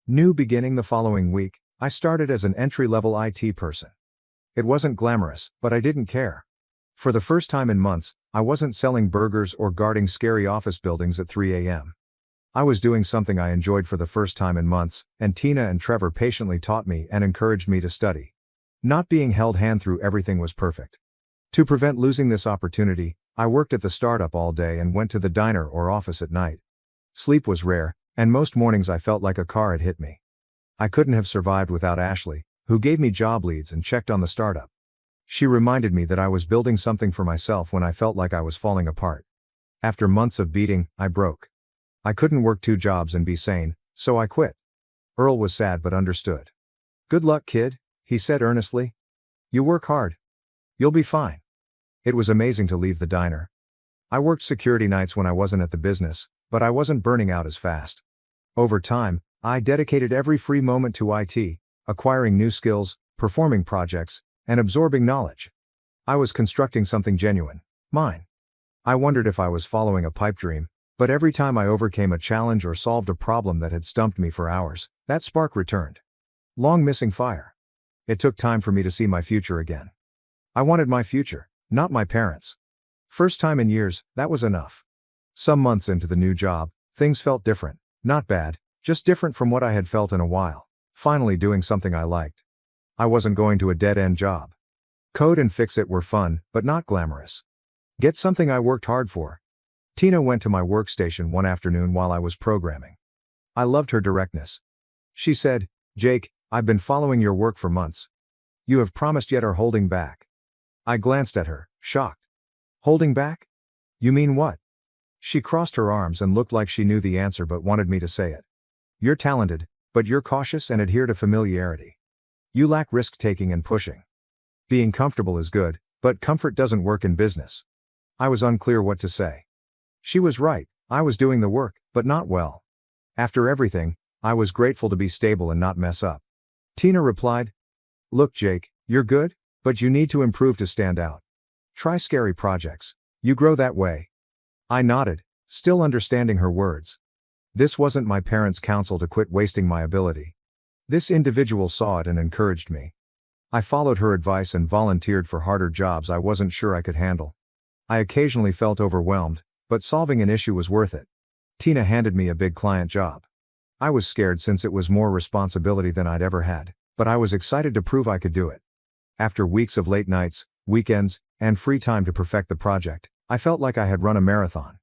[SPEAKER 1] New beginning the following week, I started as an entry-level IT person. It wasn't glamorous, but I didn't care. For the first time in months, I wasn't selling burgers or guarding scary office buildings at 3 a.m. I was doing something I enjoyed for the first time in months, and Tina and Trevor patiently taught me and encouraged me to study. Not being held hand through everything was perfect. To prevent losing this opportunity, I worked at the startup all day and went to the diner or office at night. Sleep was rare, and most mornings I felt like a car had hit me. I couldn't have survived without Ashley, who gave me job leads and checked on the startup. She reminded me that I was building something for myself when I felt like I was falling apart. After months of beating, I broke. I couldn't work 2 jobs and be sane, so I quit. Earl was sad but understood. "Good luck, kid," he said earnestly. "You work hard. You'll be fine." It was amazing to leave the diner. I worked security nights when I wasn't at the business, but I wasn't burning out as fast. Over time, I dedicated every free moment to IT, acquiring new skills, performing projects, and absorbing knowledge. I was constructing something genuine, mine. I wondered if I was following a pipe dream, but every time I overcame a challenge or solved a problem that had stumped me for hours, that spark returned. Long missing fire. It took time for me to see my future again. I wanted my future, not my parents'. First time in years, that was enough. Some months into the new job, things felt different. Not bad, Just different from what I had felt in a while. Finally doing something I liked. I wasn't going to a dead-end job. Code and fix it were fun, but not glamorous. Get something I worked hard for. Tina went to my workstation one afternoon while I was programming. I loved her directness. She said, "Jake, I've been following your work for months. You have promised yet are holding back." I glanced at her, shocked. Holding back? You mean what? She crossed her arms and looked like she knew the answer but wanted me to say it. You're talented, but you're cautious and adhere to familiarity. You lack risk-taking and pushing. Being comfortable is good, but comfort doesn't work in business. I was unclear what to say. She was right, I was doing the work, but not well. After everything, I was grateful to be stable and not mess up. Tina replied, "Look, Jake, you're good, but you need to improve to stand out. Try scary projects. You grow that way." I nodded, still understanding her words. This wasn't my parents' counsel to quit wasting my ability. This individual saw it and encouraged me. I followed her advice and volunteered for harder jobs I wasn't sure I could handle. I occasionally felt overwhelmed, but solving an issue was worth it. Tina handed me a big client job. I was scared since it was more responsibility than I'd ever had, but I was excited to prove I could do it. After weeks of late nights, weekends, and free time to perfect the project, I felt like I had run a marathon.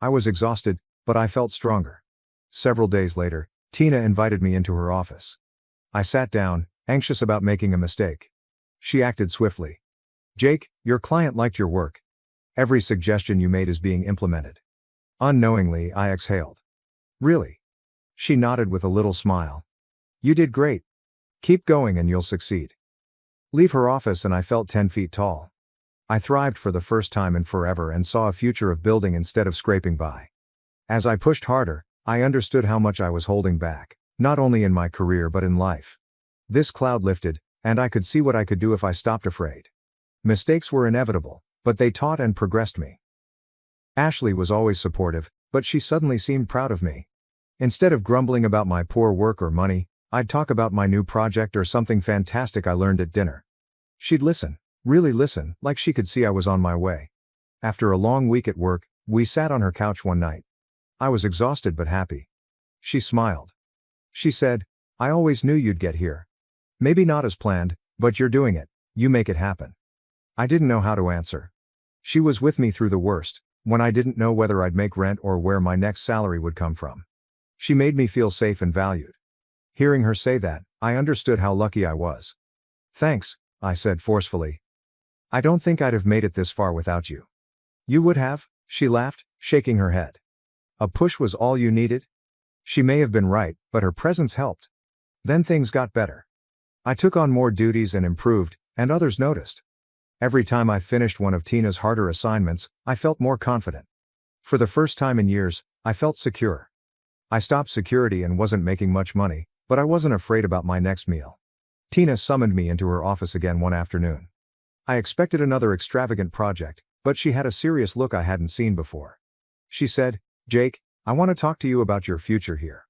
[SPEAKER 1] I was exhausted, but I felt stronger. Several days later, Tina invited me into her office. I sat down, anxious about making a mistake. She acted swiftly. "Jake, your client liked your work. Every suggestion you made is being implemented." Unknowingly, I exhaled. "Really?" She nodded with a little smile. "You did great. Keep going and you'll succeed." Leave her office and I felt 10 feet tall. I thrived for the first time in forever and saw a future of building instead of scraping by. As I pushed harder, I understood how much I was holding back, not only in my career but in life. This cloud lifted, and I could see what I could do if I stopped afraid. Mistakes were inevitable, but they taught and progressed me. Ashley was always supportive, but she suddenly seemed proud of me. Instead of grumbling about my poor work or money, I'd talk about my new project or something fantastic I learned at dinner. She'd listen, really listen, like she could see I was on my way. After a long week at work, we sat on her couch one night. I was exhausted but happy. She smiled. She said, "I always knew you'd get here. Maybe not as planned, but you're doing it, you make it happen." I didn't know how to answer. She was with me through the worst, when I didn't know whether I'd make rent or where my next salary would come from. She made me feel safe and valued. Hearing her say that, I understood how lucky I was. "Thanks," I said forcefully. "I don't think I'd have made it this far without you." "You would have," she laughed, shaking her head. "A push was all you needed?" She may have been right, but her presence helped. Then things got better. I took on more duties and improved, and others noticed. Every time I finished one of Tina's harder assignments, I felt more confident. For the first time in years, I felt secure. I stopped security and wasn't making much money, but I wasn't afraid about my next meal. Tina summoned me into her office again one afternoon. I expected another extravagant project, but she had a serious look I hadn't seen before. She said, "Jake, I want to talk to you about your future here."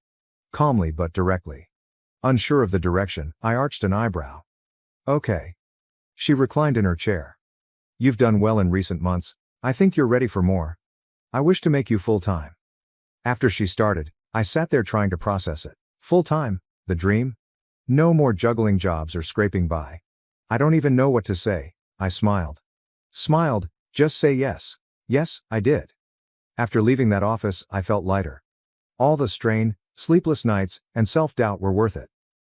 [SPEAKER 1] Calmly but directly. Unsure of the direction, I arched an eyebrow. "Okay." She reclined in her chair. "You've done well in recent months. I think you're ready for more. I wish to make you full-time." After she started, I sat there trying to process it. Full-time? The dream? No more juggling jobs or scraping by. I don't even know what to say, I smiled. Smiled, just say yes. Yes, I did. After leaving that office, I felt lighter. All the strain, sleepless nights, and self-doubt were worth it.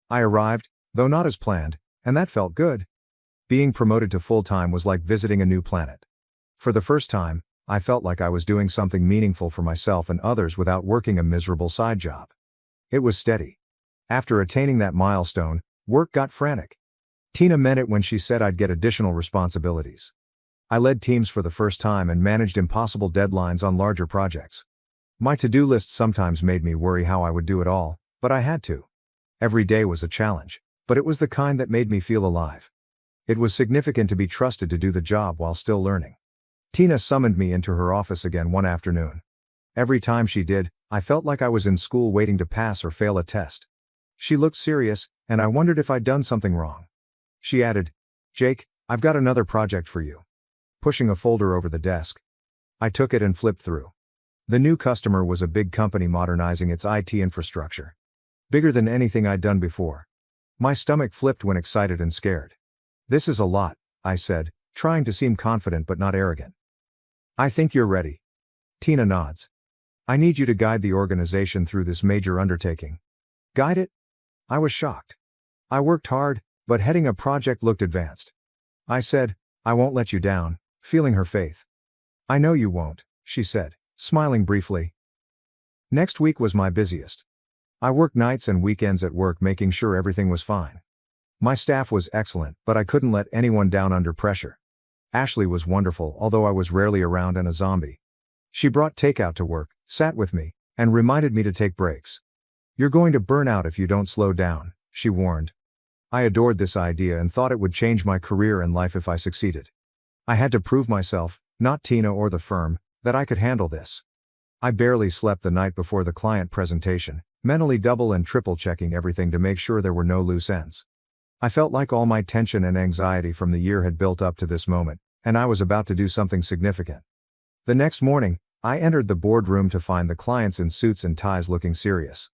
[SPEAKER 1] I arrived, though not as planned, and that felt good. Being promoted to full-time was like visiting a new planet. For the first time, I felt like I was doing something meaningful for myself and others without working a miserable side job. It was steady. After attaining that milestone, work got frantic. Tina meant it when she said I'd get additional responsibilities. I led teams for the first time and managed impossible deadlines on larger projects. My to-do list sometimes made me worry how I would do it all, but I had to. Every day was a challenge, but it was the kind that made me feel alive. It was significant to be trusted to do the job while still learning. Tina summoned me into her office again one afternoon. Every time she did, I felt like I was in school waiting to pass or fail a test. She looked serious, and I wondered if I'd done something wrong. She added, "Jake, I've got another project for you." Pushing a folder over the desk. I took it and flipped through. The new customer was a big company modernizing its IT infrastructure. Bigger than anything I'd done before. My stomach flipped when excited and scared. "This is a lot," I said, trying to seem confident but not arrogant. "I think you're ready." Tina nods. "I need you to guide the organization through this major undertaking." "Guide it?" I was shocked. I worked hard, but heading a project looked advanced. I said, "I won't let you down," feeling her faith. "I know you won't," she said, smiling briefly. Next week was my busiest. I worked nights and weekends at work making sure everything was fine. My staff was excellent, but I couldn't let anyone down under pressure. Ashley was wonderful, although I was rarely around and a zombie. She brought takeout to work, sat with me, and reminded me to take breaks. "You're going to burn out if you don't slow down," she warned. I adored this idea and thought it would change my career and life if I succeeded. I had to prove myself, not Tina or the firm, that I could handle this. I barely slept the night before the client presentation, mentally double and triple checking everything to make sure there were no loose ends. I felt like all my tension and anxiety from the year had built up to this moment, and I was about to do something significant. The next morning, I entered the boardroom to find the clients in suits and ties looking serious.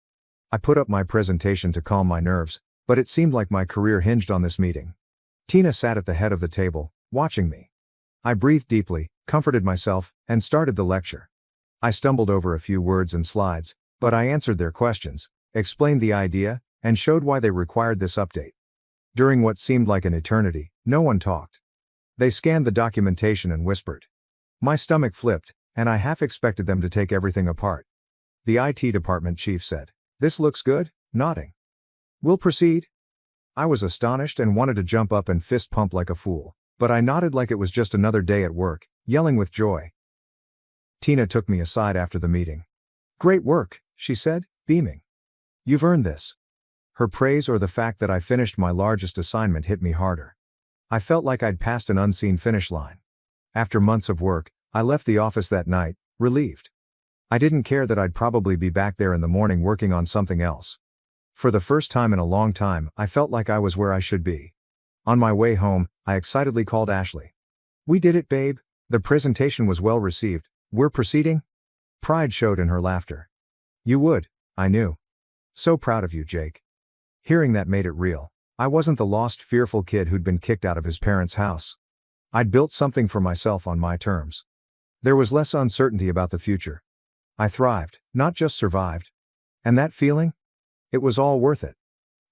[SPEAKER 1] I put up my presentation to calm my nerves, but it seemed like my career hinged on this meeting. Tina sat at the head of the table, watching me. I breathed deeply, comforted myself, and started the lecture. I stumbled over a few words and slides, but I answered their questions, explained the idea, and showed why they required this update. During what seemed like an eternity, no one talked. They scanned the documentation and whispered. My stomach flipped, and I half expected them to take everything apart. The IT department chief said, "This looks good," nodding. "We'll proceed." I was astonished and wanted to jump up and fist pump like a fool, but I nodded like it was just another day at work, yelling with joy. Tina took me aside after the meeting. "Great work," she said, beaming. "You've earned this." Her praise or the fact that I finished my largest assignment hit me harder. I felt like I'd passed an unseen finish line. After months of work, I left the office that night, relieved. I didn't care that I'd probably be back there in the morning working on something else. For the first time in a long time, I felt like I was where I should be. On my way home, I excitedly called Ashley. "We did it, babe. The presentation was well received. We're proceeding?" Pride showed in her laughter. "You would, I knew. So proud of you, Jake." Hearing that made it real. I wasn't the lost, fearful kid who'd been kicked out of his parents' house. I'd built something for myself on my terms. There was less uncertainty about the future. I thrived, not just survived. And that feeling? It was all worth it.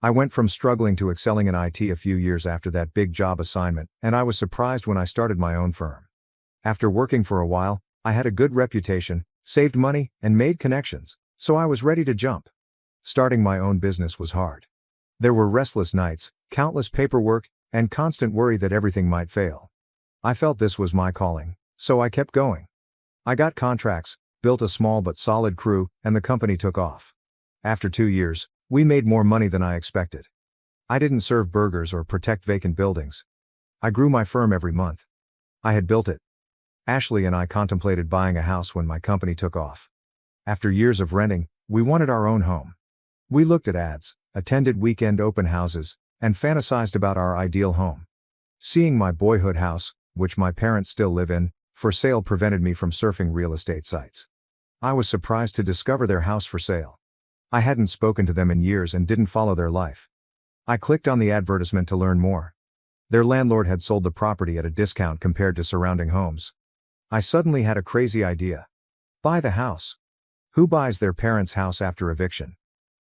[SPEAKER 1] I went from struggling to excelling in IT a few years after that big job assignment, and I was surprised when I started my own firm. After working for a while, I had a good reputation, saved money, and made connections, so I was ready to jump. Starting my own business was hard. There were restless nights, countless paperwork, and constant worry that everything might fail. I felt this was my calling, so I kept going. I got contracts, built a small but solid crew, and the company took off. After 2 years, we made more money than I expected. I didn't serve burgers or protect vacant buildings. I grew my firm every month. I had built it. Ashley and I contemplated buying a house when my company took off. After years of renting, we wanted our own home. We looked at ads, attended weekend open houses, and fantasized about our ideal home. Seeing my boyhood house, which my parents still live in, for sale prevented me from surfing real estate sites. I was surprised to discover their house for sale. I hadn't spoken to them in years and didn't follow their life. I clicked on the advertisement to learn more. Their landlord had sold the property at a discount compared to surrounding homes. I suddenly had a crazy idea. Buy the house. Who buys their parents' house after eviction?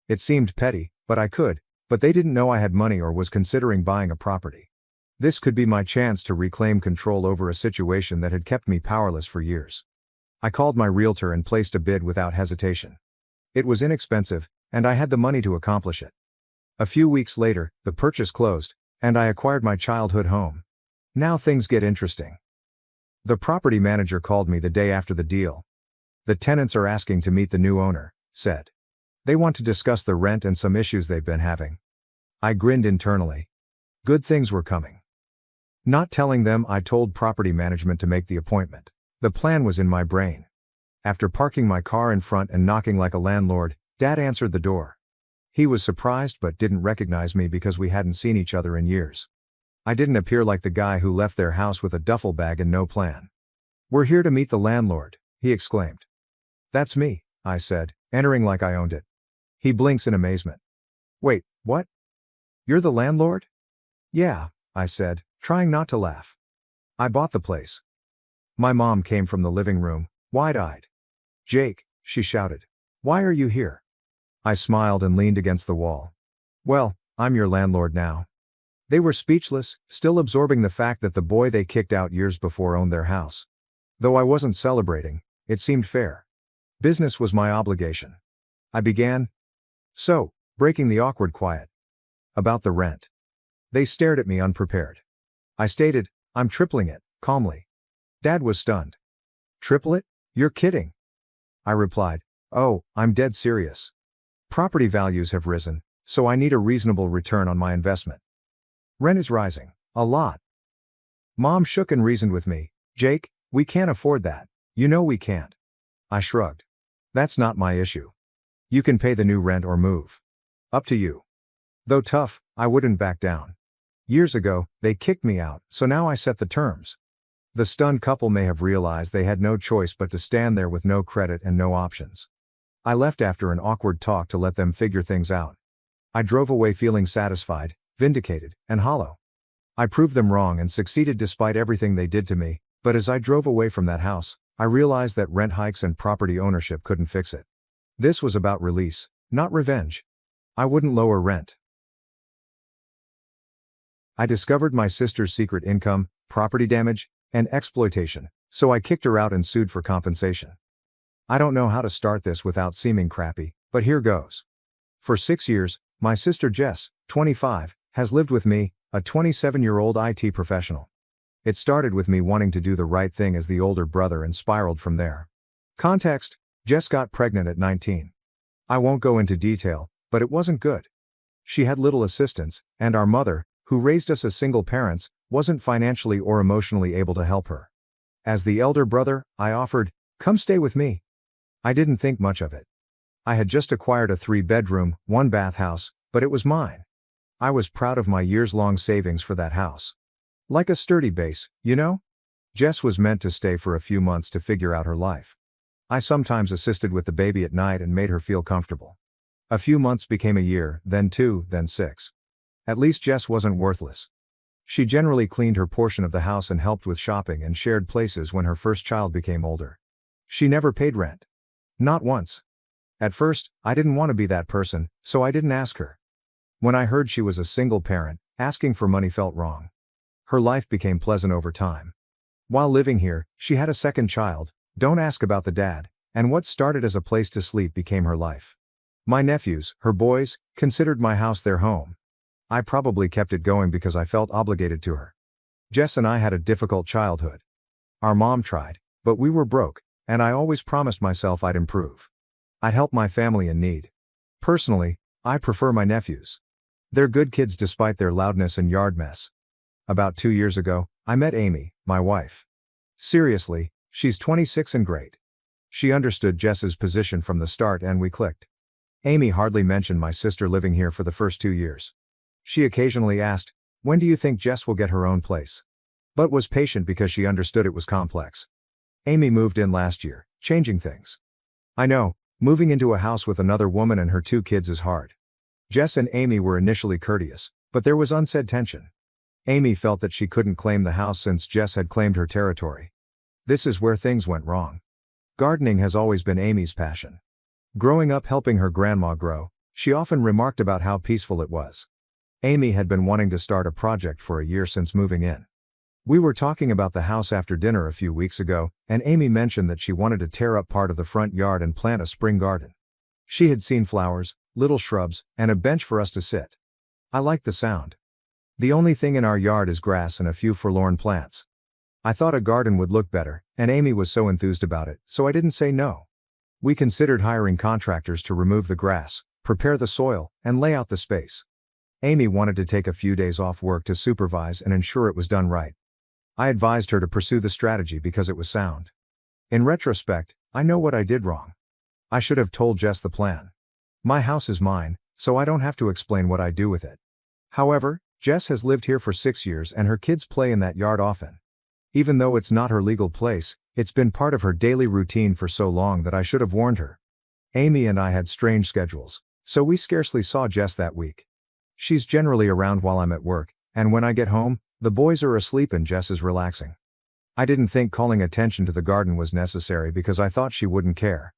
[SPEAKER 1] It seemed petty, but I could, but they didn't know I had money or was considering buying a property. This could be my chance to reclaim control over a situation that had kept me powerless for years. I called my realtor and placed a bid without hesitation. It was inexpensive, and I had the money to accomplish it. A few weeks later, the purchase closed, and I acquired my childhood home. Now things get interesting. The property manager called me the day after the deal. "The tenants are asking to meet the new owner," said. "They want to discuss the rent and some issues they've been having." I grinned internally. Good things were coming. Not telling them, I told property management to make the appointment. The plan was in my brain. After parking my car in front and knocking like a landlord, Dad answered the door. He was surprised but didn't recognize me because we hadn't seen each other in years. I didn't appear like the guy who left their house with a duffel bag and no plan. "We're here to meet the landlord," he exclaimed. That's me, I said, entering like I owned it. He blinks in amazement. Wait, what? You're the landlord? Yeah, I said, trying not to laugh. I bought the place. My mom came from the living room, wide-eyed. Jake, she shouted. Why are you here? I smiled and leaned against the wall. Well, I'm your landlord now. They were speechless, still absorbing the fact that the boy they kicked out years before owned their house. Though I wasn't celebrating, it seemed fair. Business was my obligation. I began. So, breaking the awkward quiet. About the rent. They stared at me unprepared. I stated, I'm tripling it, calmly. Dad was stunned. Triple it? You're kidding. I replied, oh, I'm dead serious. Property values have risen, so I need a reasonable return on my investment. Rent is rising, a lot. Mom shook and reasoned with me, Jake, we can't afford that, you know we can't. I shrugged. That's not my issue. You can pay the new rent or move. Up to you. Though tough, I wouldn't back down. Years ago, they kicked me out, so now I set the terms. The stunned couple may have realized they had no choice but to stand there with no credit and no options. I left after an awkward talk to let them figure things out. I drove away feeling satisfied, vindicated, and hollow. I proved them wrong and succeeded despite everything they did to me, but as I drove away from that house, I realized that rent hikes and property ownership couldn't fix it. This was about release, not revenge. I wouldn't lower rent. I discovered my sister's secret income, property damage, and exploitation, so I kicked her out and sued for compensation. I don't know how to start this without seeming crappy, but here goes. For 6 years, my sister Jess, 25, has lived with me, a 27-year-old IT professional. It started with me wanting to do the right thing as the older brother and spiraled from there. Context: Jess got pregnant at 19. I won't go into detail, but it wasn't good. She had little assistance, and our mother, who raised us as single parents, wasn't financially or emotionally able to help her. As the elder brother, I offered, come stay with me. I didn't think much of it. I had just acquired a 3-bedroom, 1-bath house, but it was mine. I was proud of my years-long savings for that house. Like a sturdy base, you know? Jess was meant to stay for a few months to figure out her life. I sometimes assisted with the baby at night and made her feel comfortable. A few months became a year, then 2, then 6. At least Jess wasn't worthless. She generally cleaned her portion of the house and helped with shopping and shared places when her first child became older. She never paid rent. Not once. At first, I didn't want to be that person, so I didn't ask her. When I heard she was a single parent, asking for money felt wrong. Her life became pleasant over time. While living here, she had a second child, don't ask about the dad, and what started as a place to sleep became her life. My nephews, her boys, considered my house their home. I probably kept it going because I felt obligated to her. Jess and I had a difficult childhood. Our mom tried, but we were broke, and I always promised myself I'd improve. I'd help my family in need. Personally, I prefer my nephews. They're good kids despite their loudness and yard mess. About 2 years ago, I met Amy, my wife. Seriously, she's 26 and great. She understood Jess's position from the start and we clicked. Amy hardly mentioned my sister living here for the first 2 years. She occasionally asked, when do you think Jess will get her own place? But was patient because she understood it was complex. Amy moved in last year, changing things. I know, moving into a house with another woman and her 2 kids is hard. Jess and Amy were initially courteous, but there was unsaid tension. Amy felt that she couldn't claim the house since Jess had claimed her territory. This is where things went wrong. Gardening has always been Amy's passion. Growing up helping her grandma grow, she often remarked about how peaceful it was. Amy had been wanting to start a project for a year since moving in. We were talking about the house after dinner a few weeks ago, and Amy mentioned that she wanted to tear up part of the front yard and plant a spring garden. She had seen flowers, little shrubs, and a bench for us to sit. I liked the sound. The only thing in our yard is grass and a few forlorn plants. I thought a garden would look better, and Amy was so enthused about it, so I didn't say no. We considered hiring contractors to remove the grass, prepare the soil, and lay out the space. Amy wanted to take a few days off work to supervise and ensure it was done right. I advised her to pursue the strategy because it was sound. In retrospect, I know what I did wrong. I should have told Jess the plan. My house is mine, so I don't have to explain what I do with it. However, Jess has lived here for 6 years and her kids play in that yard often. Even though it's not her legal place, It's been part of her daily routine for so long that I should have warned her. Amy and I had strange schedules, so we scarcely saw Jess that week. She's generally around while I'm at work, and when I get home, the boys are asleep and Jess is relaxing. I didn't think calling attention to the garden was necessary because I thought she wouldn't care.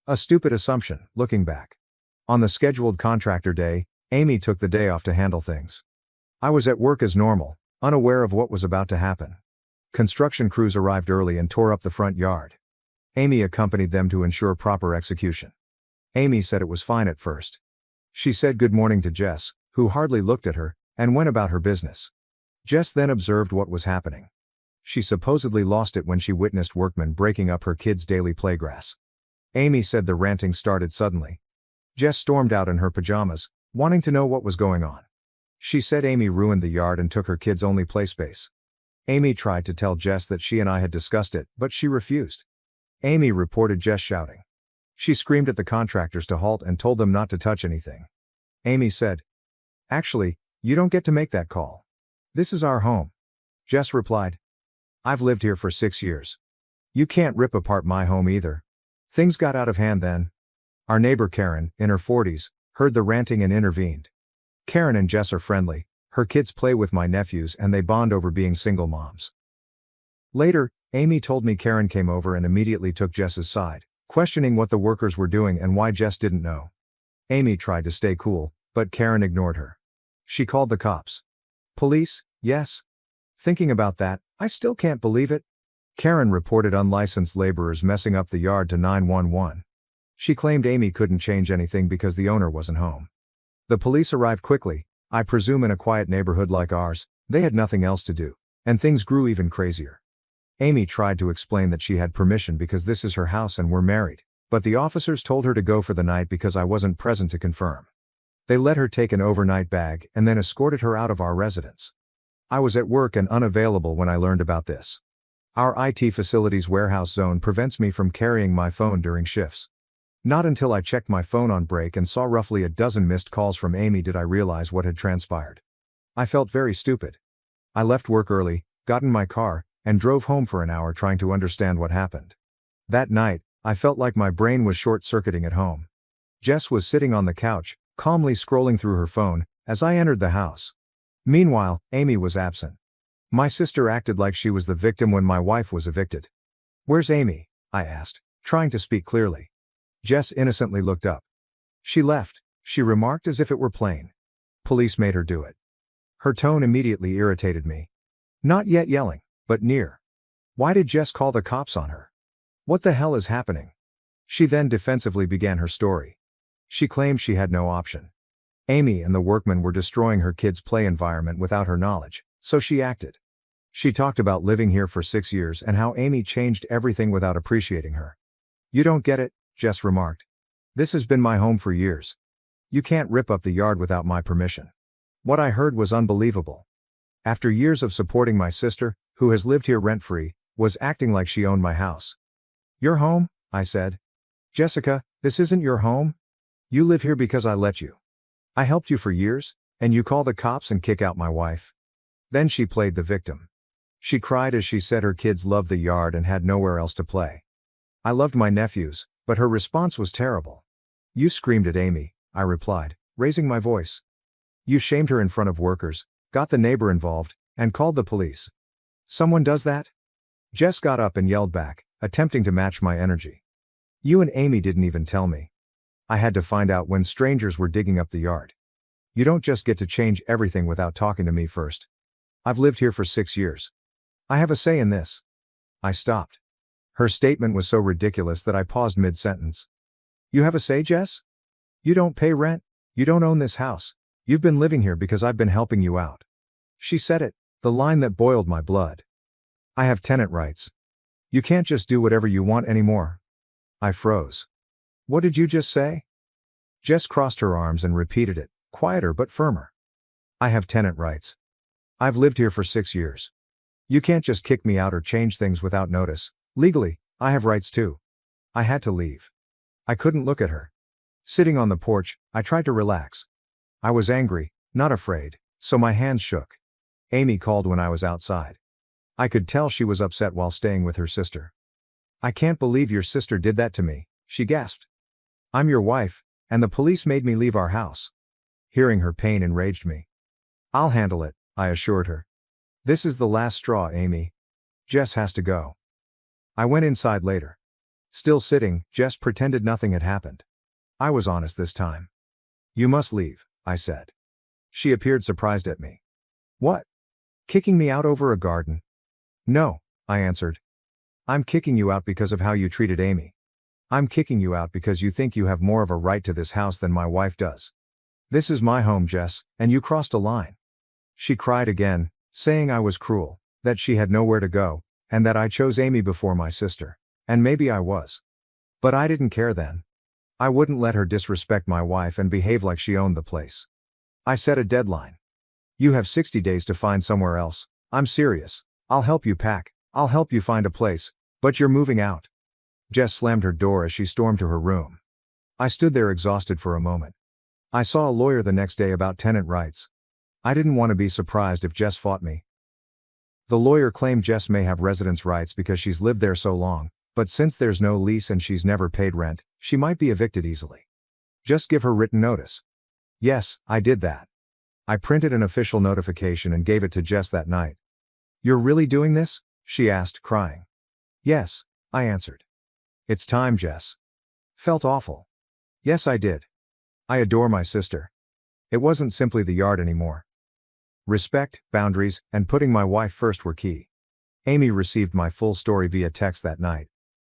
[SPEAKER 1] A stupid assumption, looking back. On the scheduled contractor day, Amy took the day off to handle things. I was at work as normal, unaware of what was about to happen. Construction crews arrived early and tore up the front yard. Amy accompanied them to ensure proper execution. Amy said it was fine at first. She said good morning to Jess, who hardly looked at her, and went about her business. Jess then observed what was happening. She supposedly lost it when she witnessed workmen breaking up her kids' daily playgrass. Amy said the ranting started suddenly. Jess stormed out in her pajamas, wanting to know what was going on. She said Amy ruined the yard and took her kids' only play space. Amy tried to tell Jess that she and I had discussed it, but she refused. Amy reported Jess shouting. She screamed at the contractors to halt and told them not to touch anything. Amy said, "Actually, you don't get to make that call. This is our home." Jess replied, "I've lived here for 6 years. You can't rip apart my home either." Things got out of hand then. Our neighbor Karen, in her 40s, heard the ranting and intervened. Karen and Jess are friendly, her kids play with my nephews and they bond over being single moms. Later, Amy told me Karen came over and immediately took Jess's side, questioning what the workers were doing and why Jess didn't know. Amy tried to stay cool, but Karen ignored her. She called the cops. Police, yes. Thinking about that, I still can't believe it. Karen reported unlicensed laborers messing up the yard to 911. She claimed Amy couldn't change anything because the owner wasn't home. The police arrived quickly, I presume in a quiet neighborhood like ours, they had nothing else to do, and things grew even crazier. Amy tried to explain that she had permission because this is her house and we're married, but the officers told her to go for the night because I wasn't present to confirm. They let her take an overnight bag and then escorted her out of our residence. I was at work and unavailable when I learned about this. Our IT facility's warehouse zone prevents me from carrying my phone during shifts. Not until I checked my phone on break and saw roughly a dozen missed calls from Amy did I realize what had transpired. I felt very stupid. I left work early, got in my car, and drove home for an hour trying to understand what happened. That night, I felt like my brain was short-circuiting at home. Jess was sitting on the couch, calmly scrolling through her phone, as I entered the house. Meanwhile, Amy was absent. My sister acted like she was the victim when my wife was evicted. "Where's Amy?" I asked, trying to speak clearly. Jess innocently looked up. "She left," she remarked as if it were plain. "Police made her do it." Her tone immediately irritated me. Not yet yelling, but near. Why did Jess call the cops on her? What the hell is happening? She then defensively began her story. She claimed she had no option. Amy and the workmen were destroying her kids' play environment without her knowledge, so she acted. She talked about living here for 6 years and how Amy changed everything without appreciating her. "You don't get it," Jess remarked. "This has been my home for years. You can't rip up the yard without my permission." What I heard was unbelievable. After years of supporting my sister, who has lived here rent-free, was acting like she owned my house. "Your home?" I said. "Jessica, this isn't your home. You live here because I let you. I helped you for years, and you call the cops and kick out my wife." Then she played the victim. She cried as she said her kids loved the yard and had nowhere else to play. I loved my nephews, but her response was terrible. "You screamed at Amy," I replied, raising my voice. "You shamed her in front of workers, got the neighbor involved, and called the police. Someone does that?" Jess got up and yelled back, attempting to match my energy. "You and Amy didn't even tell me. I had to find out when strangers were digging up the yard. You don't just get to change everything without talking to me first. I've lived here for 6 years. I have a say in this." I stopped. Her statement was so ridiculous that I paused mid-sentence. "You have a say, Jess? You don't pay rent, you don't own this house, you've been living here because I've been helping you out." She said it, the line that boiled my blood. "I have tenant rights. You can't just do whatever you want anymore." I froze. "What did you just say?" Jess crossed her arms and repeated it, quieter but firmer. "I have tenant rights. I've lived here for 6 years. You can't just kick me out or change things without notice. Legally, I have rights too." I had to leave. I couldn't look at her. Sitting on the porch, I tried to relax. I was angry, not afraid, so my hands shook. Amy called when I was outside. I could tell she was upset while staying with her sister. "I can't believe your sister did that to me," she gasped. "I'm your wife, and the police made me leave our house." Hearing her pain enraged me. "I'll handle it," I assured her. "This is the last straw, Amy. Jess has to go." I went inside later. Still sitting, Jess pretended nothing had happened. I was honest this time. "You must leave," I said. She appeared surprised at me. "What? Kicking me out over a garden?" "No," I answered. "I'm kicking you out because of how you treated Amy. I'm kicking you out because you think you have more of a right to this house than my wife does. This is my home, Jess, and you crossed a line." She cried again, saying I was cruel, that she had nowhere to go, and that I chose Amy before my sister. And maybe I was. But I didn't care then. I wouldn't let her disrespect my wife and behave like she owned the place. I set a deadline. "You have 60 days to find somewhere else. I'm serious. I'll help you pack, I'll help you find a place, but you're moving out." Jess slammed her door as she stormed to her room. I stood there exhausted for a moment. I saw a lawyer the next day about tenant rights. I didn't want to be surprised if Jess fought me. The lawyer claimed Jess may have residence rights because she's lived there so long, but since there's no lease and she's never paid rent, she might be evicted easily. "Just give her written notice." Yes, I did that. I printed an official notification and gave it to Jess that night. "You're really doing this?" she asked, crying. "Yes," I answered. "It's time, Jess." Felt awful. Yes, I did. I adore my sister. It wasn't simply the yard anymore. Respect, boundaries, and putting my wife first were key. Amy received my full story via text that night.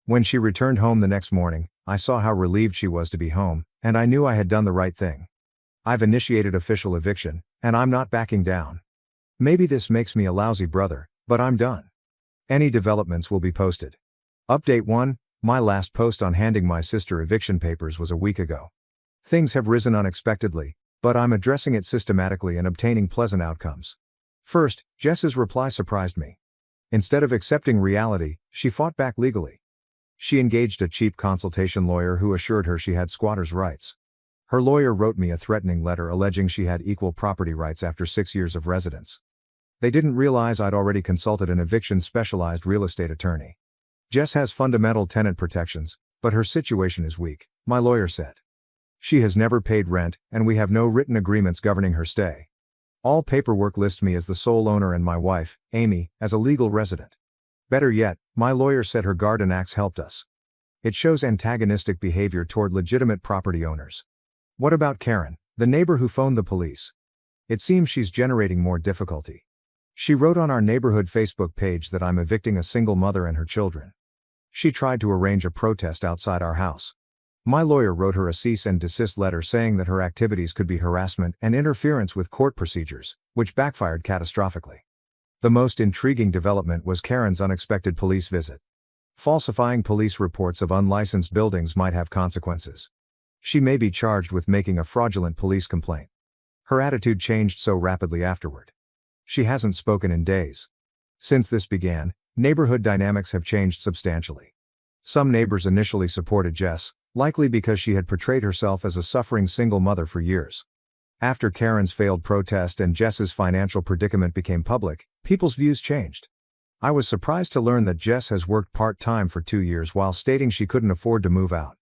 [SPEAKER 1] When she returned home the next morning, I saw how relieved she was to be home, and I knew I had done the right thing. I've initiated official eviction, and I'm not backing down. Maybe this makes me a lousy brother, but I'm done. Any developments will be posted. Update 1, my last post on handing my sister eviction papers was a week ago. Things have risen unexpectedly, but I'm addressing it systematically and obtaining pleasant outcomes. First, Jess's reply surprised me. Instead of accepting reality, she fought back legally. She engaged a cheap consultation lawyer who assured her she had squatters' rights. Her lawyer wrote me a threatening letter alleging she had equal property rights after 6 years of residence. They didn't realize I'd already consulted an eviction-specialized real estate attorney. Jess has fundamental tenant protections, but her situation is weak, my lawyer said. She has never paid rent, and we have no written agreements governing her stay. All paperwork lists me as the sole owner and my wife, Amy, as a legal resident. Better yet, my lawyer said her garden axe helped us. It shows antagonistic behavior toward legitimate property owners. What about Karen, the neighbor who phoned the police? It seems she's generating more difficulty. She wrote on our neighborhood Facebook page that I'm evicting a single mother and her children. She tried to arrange a protest outside our house. My lawyer wrote her a cease and desist letter saying that her activities could be harassment and interference with court procedures, which backfired catastrophically. The most intriguing development was Karen's unexpected police visit. Falsifying police reports of unlicensed buildings might have consequences. She may be charged with making a fraudulent police complaint. Her attitude changed so rapidly afterward. She hasn't spoken in days. Since this began, neighborhood dynamics have changed substantially. Some neighbors initially supported Jess, likely because she had portrayed herself as a suffering single mother for years. After Karen's failed protest and Jess's financial predicament became public, people's views changed. I was surprised to learn that Jess has worked part-time for 2 years while stating she couldn't afford to move out.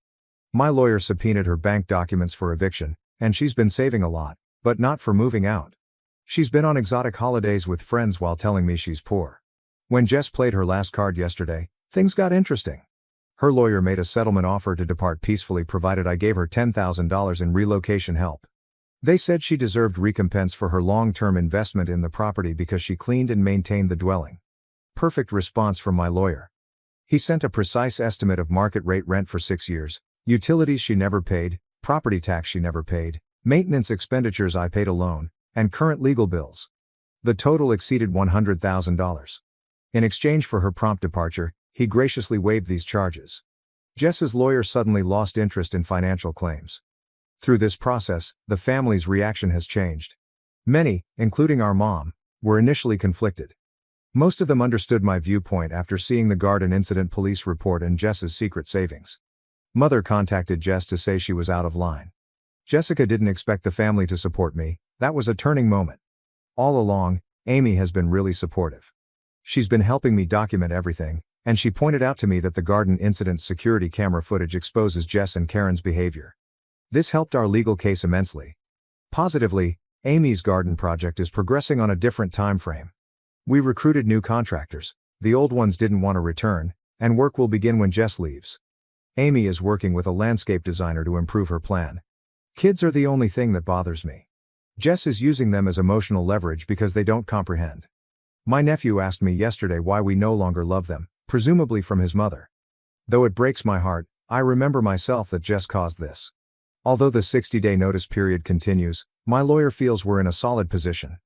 [SPEAKER 1] My lawyer subpoenaed her bank documents for eviction, and she's been saving a lot, but not for moving out. She's been on exotic holidays with friends while telling me she's poor. When Jess played her last card yesterday, things got interesting. Her lawyer made a settlement offer to depart peacefully provided I gave her $10,000 in relocation help. They said she deserved recompense for her long-term investment in the property because she cleaned and maintained the dwelling. Perfect response from my lawyer. He sent a precise estimate of market rate rent for 6 years, utilities she never paid, property tax she never paid, maintenance expenditures I paid alone, and current legal bills. The total exceeded $100,000. In exchange for her prompt departure, he graciously waived these charges. Jess's lawyer suddenly lost interest in financial claims. Through this process, the family's reaction has changed. Many, including our mom, were initially conflicted. Most of them understood my viewpoint after seeing the garden incident police report and Jess's secret savings. Mother contacted Jess to say she was out of line. Jessica didn't expect the family to support me. That was a turning moment. All along, Amy has been really supportive. She's been helping me document everything, And she pointed out to me that the garden incident's security camera footage exposes Jess and Karen's behavior. This helped our legal case immensely. Positively, Amy's garden project is progressing on a different time frame. We recruited new contractors, the old ones didn't want to return, and work will begin when Jess leaves. Amy is working with a landscape designer to improve her plan. Kids are the only thing that bothers me. Jess is using them as emotional leverage because they don't comprehend. My nephew asked me yesterday why we no longer love them, presumably from his mother. Though it breaks my heart, I remember myself that Jess caused this. Although the 60-day notice period continues, my lawyer feels we're in a solid position.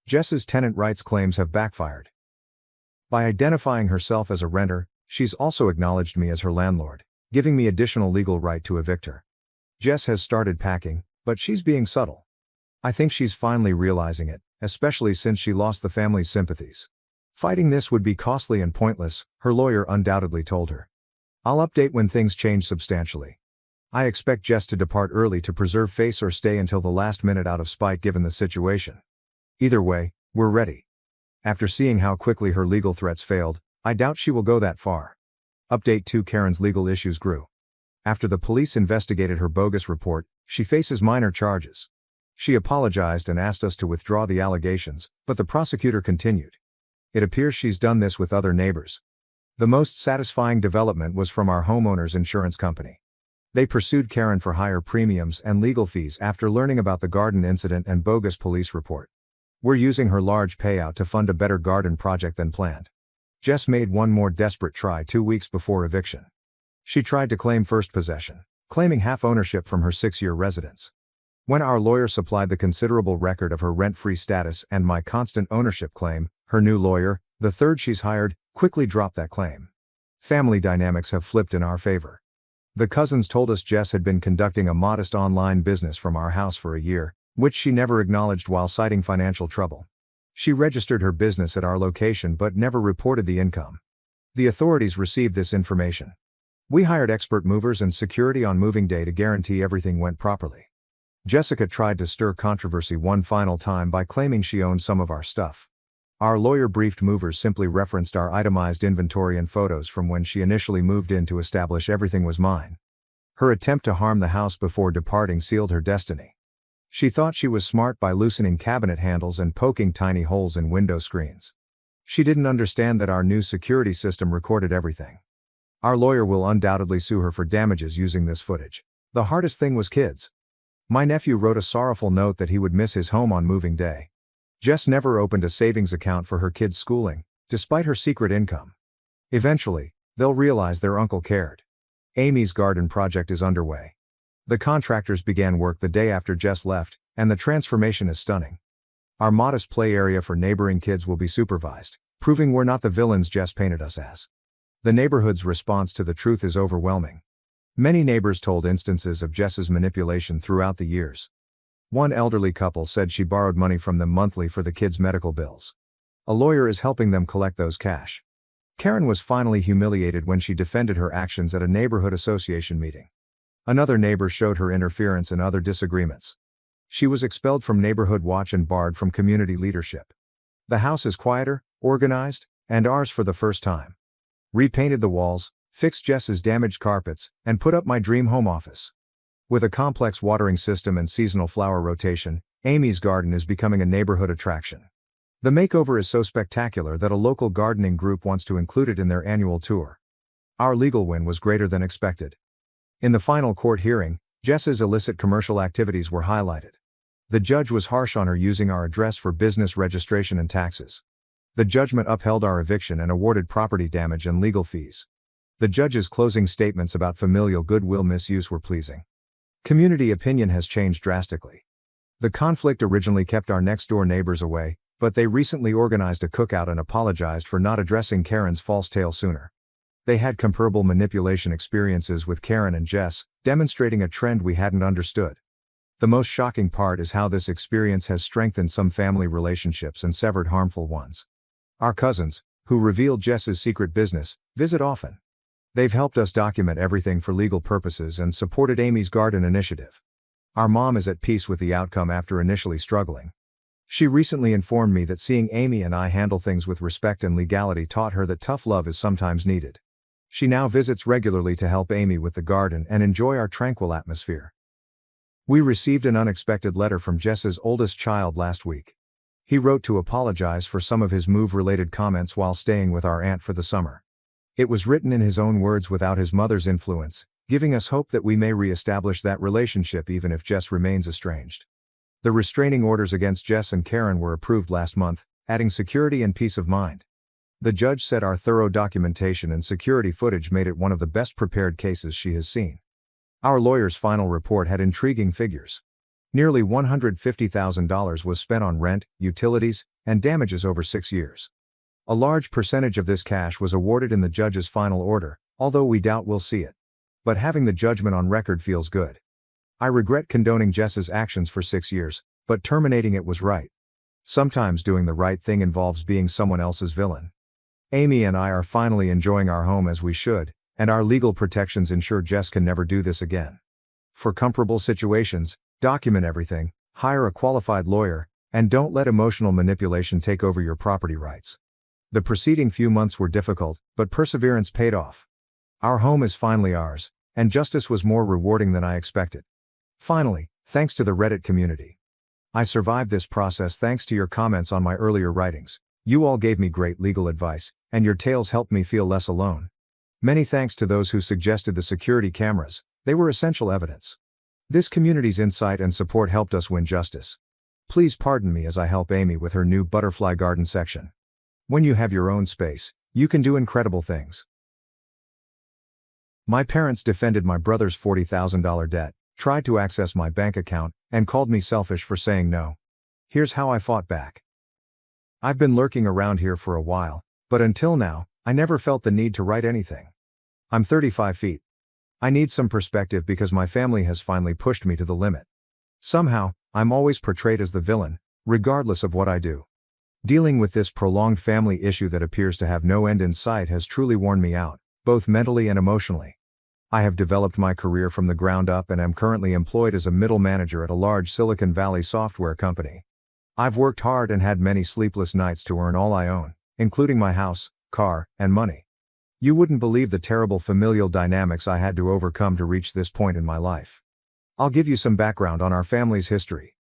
[SPEAKER 1] Jess's tenant rights claims have backfired. By identifying herself as a renter, she's also acknowledged me as her landlord, giving me additional legal right to evict her. Jess has started packing, but she's being subtle. I think she's finally realizing it, especially since she lost the family's sympathies. Fighting this would be costly and pointless, her lawyer undoubtedly told her. I'll update when things change substantially. I expect Jess to depart early to preserve face or stay until the last minute out of spite given the situation. Either way, we're ready. After seeing how quickly her legal threats failed, I doubt she will go that far. Update 2: Karen's legal issues grew. After the police investigated her bogus report, she faces minor charges. She apologized and asked us to withdraw the allegations, but the prosecutor continued. It appears she's done this with other neighbors. The most satisfying development was from our homeowner's insurance company. They pursued Karen for higher premiums and legal fees after learning about the garden incident and bogus police report. We're using her large payout to fund a better garden project than planned. Jess made one more desperate try 2 weeks before eviction. She tried to claim first possession, claiming half ownership from her 6-year residence. When our lawyer supplied the considerable record of her rent-free status and my constant ownership claim, her new lawyer, the third she's hired, quickly dropped that claim. Family dynamics have flipped in our favor. The cousins told us Jess had been conducting a modest online business from our house for a year, which she never acknowledged while citing financial trouble. She registered her business at our location but never reported the income. The authorities received this information. We hired expert movers and security on moving day to guarantee everything went properly. Jessica tried to stir controversy one final time by claiming she owned some of our stuff. Our lawyer briefed movers simply referenced our itemized inventory and photos from when she initially moved in to establish everything was mine. Her attempt to harm the house before departing sealed her destiny. She thought she was smart by loosening cabinet handles and poking tiny holes in window screens. She didn't understand that our new security system recorded everything. Our lawyer will undoubtedly sue her for damages using this footage. The hardest thing was kids. My nephew wrote a sorrowful note that he would miss his home on moving day. Jess never opened a savings account for her kids' schooling, despite her secret income. Eventually, they'll realize their uncle cared. Amy's garden project is underway. The contractors began work the day after Jess left, and the transformation is stunning. Our modest play area for neighboring kids will be supervised, proving we're not the villains Jess painted us as. The neighborhood's response to the truth is overwhelming. Many neighbors told instances of Jess's manipulation throughout the years. One elderly couple said she borrowed money from them monthly for the kids' medical bills. A lawyer is helping them collect those cash. Karen was finally humiliated when she defended her actions at a neighborhood association meeting. Another neighbor showed her interference in other disagreements. She was expelled from Neighborhood Watch and barred from community leadership. The house is quieter, organized, and ours for the first time. Repainted the walls, fixed Jess's damaged carpets, and put up my dream home office. With a complex watering system and seasonal flower rotation, Amy's garden is becoming a neighborhood attraction. The makeover is so spectacular that a local gardening group wants to include it in their annual tour. Our legal win was greater than expected. In the final court hearing, Jess's illicit commercial activities were highlighted. The judge was harsh on her using our address for business registration and taxes. The judgment upheld our eviction and awarded property damage and legal fees. The judge's closing statements about familial goodwill misuse were pleasing. Community opinion has changed drastically. The conflict originally kept our next-door neighbors away, but they recently organized a cookout and apologized for not addressing Karen's false tale sooner. They had comparable manipulation experiences with Karen and Jess, demonstrating a trend we hadn't understood. The most shocking part is how this experience has strengthened some family relationships and severed harmful ones. Our cousins, who revealed Jess's secret business, visit often. They've helped us document everything for legal purposes and supported Amy's garden initiative. Our mom is at peace with the outcome after initially struggling. She recently informed me that seeing Amy and I handle things with respect and legality taught her that tough love is sometimes needed. She now visits regularly to help Amy with the garden and enjoy our tranquil atmosphere. We received an unexpected letter from Jess's oldest child last week. He wrote to apologize for some of his move-related comments while staying with our aunt for the summer. It was written in his own words without his mother's influence, giving us hope that we may re-establish that relationship even if Jess remains estranged. The restraining orders against Jess and Karen were approved last month, adding security and peace of mind. The judge said our thorough documentation and security footage made it one of the best prepared cases she has seen. Our lawyer's final report had intriguing figures. Nearly $150,000 was spent on rent, utilities, and damages over 6 years. A large percentage of this cash was awarded in the judge's final order, although we doubt we'll see it. But having the judgment on record feels good. I regret condoning Jess's actions for 6 years, but terminating it was right. Sometimes doing the right thing involves being someone else's villain. Amy and I are finally enjoying our home as we should, and our legal protections ensure Jess can never do this again. For comparable situations, document everything, hire a qualified lawyer, and don't let emotional manipulation take over your property rights. The preceding few months were difficult, but perseverance paid off. Our home is finally ours, and justice was more rewarding than I expected. Finally, thanks to the Reddit community. I survived this process thanks to your comments on my earlier writings. You all gave me great legal advice, and your tales helped me feel less alone. Many thanks to those who suggested the security cameras, they were essential evidence. This community's insight and support helped us win justice. Please pardon me as I help Amy with her new butterfly garden section. When you have your own space, you can do incredible things. My parents defended my brother's $40,000 debt, tried to access my bank account, and called me selfish for saying no. Here's how I fought back. I've been lurking around here for a while, but until now, I never felt the need to write anything. I'm 35 feet. I need some perspective because my family has finally pushed me to the limit. Somehow, I'm always portrayed as the villain, regardless of what I do. Dealing with this prolonged family issue that appears to have no end in sight has truly worn me out, both mentally and emotionally. I have developed my career from the ground up and am currently employed as a middle manager at a large Silicon Valley software company. I've worked hard and had many sleepless nights to earn all I own, including my house, car, and money. You wouldn't believe the terrible familial dynamics I had to overcome to reach this point in my life. I'll give you some background on our family's history.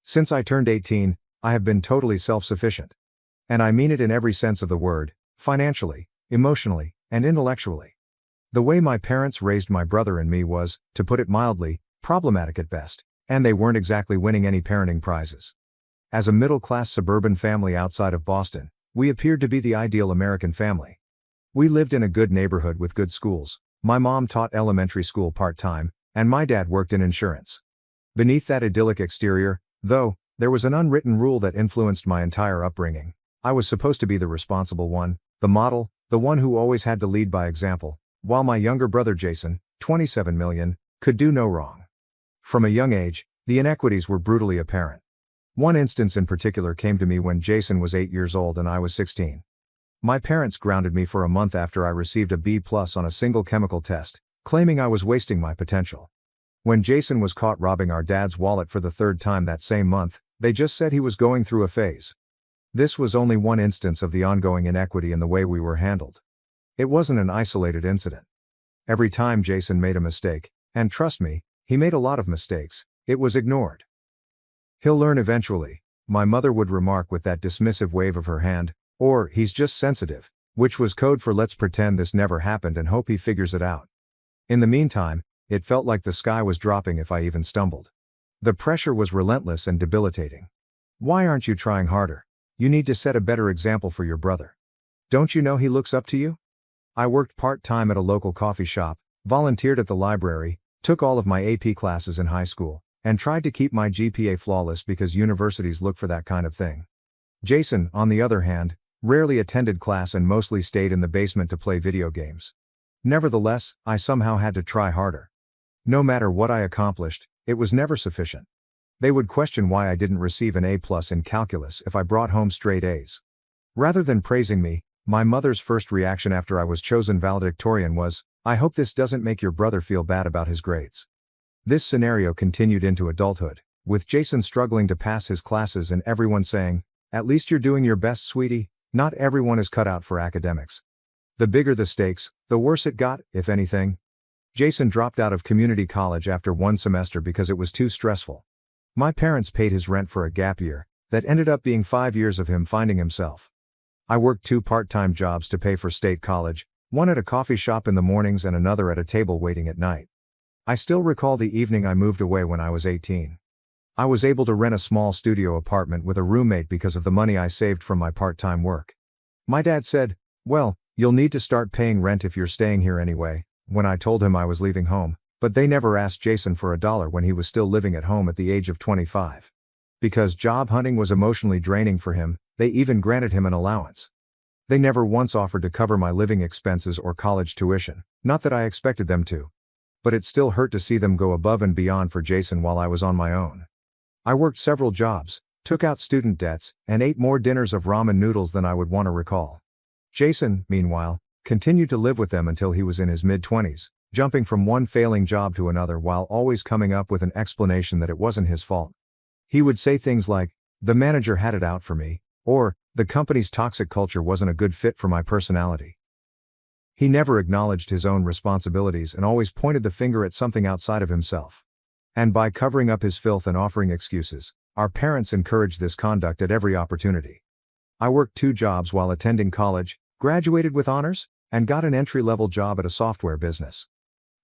[SPEAKER 1] Since I turned 18, I have been totally self-sufficient. And I mean it in every sense of the word, financially, emotionally, and intellectually. The way my parents raised my brother and me was, to put it mildly, problematic at best, and they weren't exactly winning any parenting prizes. As a middle-class suburban family outside of Boston, we appeared to be the ideal American family. We lived in a good neighborhood with good schools. My mom taught elementary school part-time, and my dad worked in insurance. Beneath that idyllic exterior, though, there was an unwritten rule that influenced my entire upbringing. I was supposed to be the responsible one, the model, the one who always had to lead by example, while my younger brother Jason, 27 million, could do no wrong. From a young age, the inequities were brutally apparent. One instance in particular came to me when Jason was 8 years old and I was 16. My parents grounded me for a month after I received a B+ on a single chemical test, claiming I was wasting my potential. When Jason was caught robbing our dad's wallet for the third time that same month, they just said he was going through a phase. This was only one instance of the ongoing inequity in the way we were handled. It wasn't an isolated incident. Every time Jason made a mistake, and trust me, he made a lot of mistakes, it was ignored. "He'll learn eventually," my mother would remark with that dismissive wave of her hand, or "he's just sensitive," which was code for "let's pretend this never happened and hope he figures it out." In the meantime, it felt like the sky was dropping if I even stumbled. The pressure was relentless and debilitating. "Why aren't you trying harder? You need to set a better example for your brother. Don't you know he looks up to you?" I worked part-time at a local coffee shop, volunteered at the library, took all of my AP classes in high school, and tried to keep my GPA flawless because universities look for that kind of thing. Jason, on the other hand, rarely attended class and mostly stayed in the basement to play video games. Nevertheless, I somehow had to try harder. No matter what I accomplished, it was never sufficient. They would question why I didn't receive an A+ in calculus if I brought home straight A's. Rather than praising me, my mother's first reaction after I was chosen valedictorian was, "I hope this doesn't make your brother feel bad about his grades." This scenario continued into adulthood, with Jason struggling to pass his classes and everyone saying, "At least you're doing your best, sweetie." Not everyone is cut out for academics. The bigger the stakes, the worse it got, if anything. Jason dropped out of community college after one semester because it was too stressful. My parents paid his rent for a gap year, that ended up being 5 years of him finding himself. I worked 2 part-time jobs to pay for state college, one at a coffee shop in the mornings and another at a table waiting at night. I still recall the evening I moved away when I was 18. I was able to rent a small studio apartment with a roommate because of the money I saved from my part-time work. My dad said, "Well, you'll need to start paying rent if you're staying here anyway," when I told him I was leaving home, but they never asked Jason for $1 when he was still living at home at the age of 25. Because job hunting was emotionally draining for him, they even granted him an allowance. They never once offered to cover my living expenses or college tuition, not that I expected them to. But it still hurt to see them go above and beyond for Jason while I was on my own. I worked several jobs, took out student debts, and ate more dinners of ramen noodles than I would want to recall. Jason, meanwhile, continued to live with them until he was in his mid-20s, jumping from one failing job to another while always coming up with an explanation that it wasn't his fault. He would say things like, "The manager had it out for me," or, "The company's toxic culture wasn't a good fit for my personality." He never acknowledged his own responsibilities and always pointed the finger at something outside of himself. And by covering up his filth and offering excuses, our parents encouraged this conduct at every opportunity. I worked 2 jobs while attending college, graduated with honors, and got an entry-level job at a software business.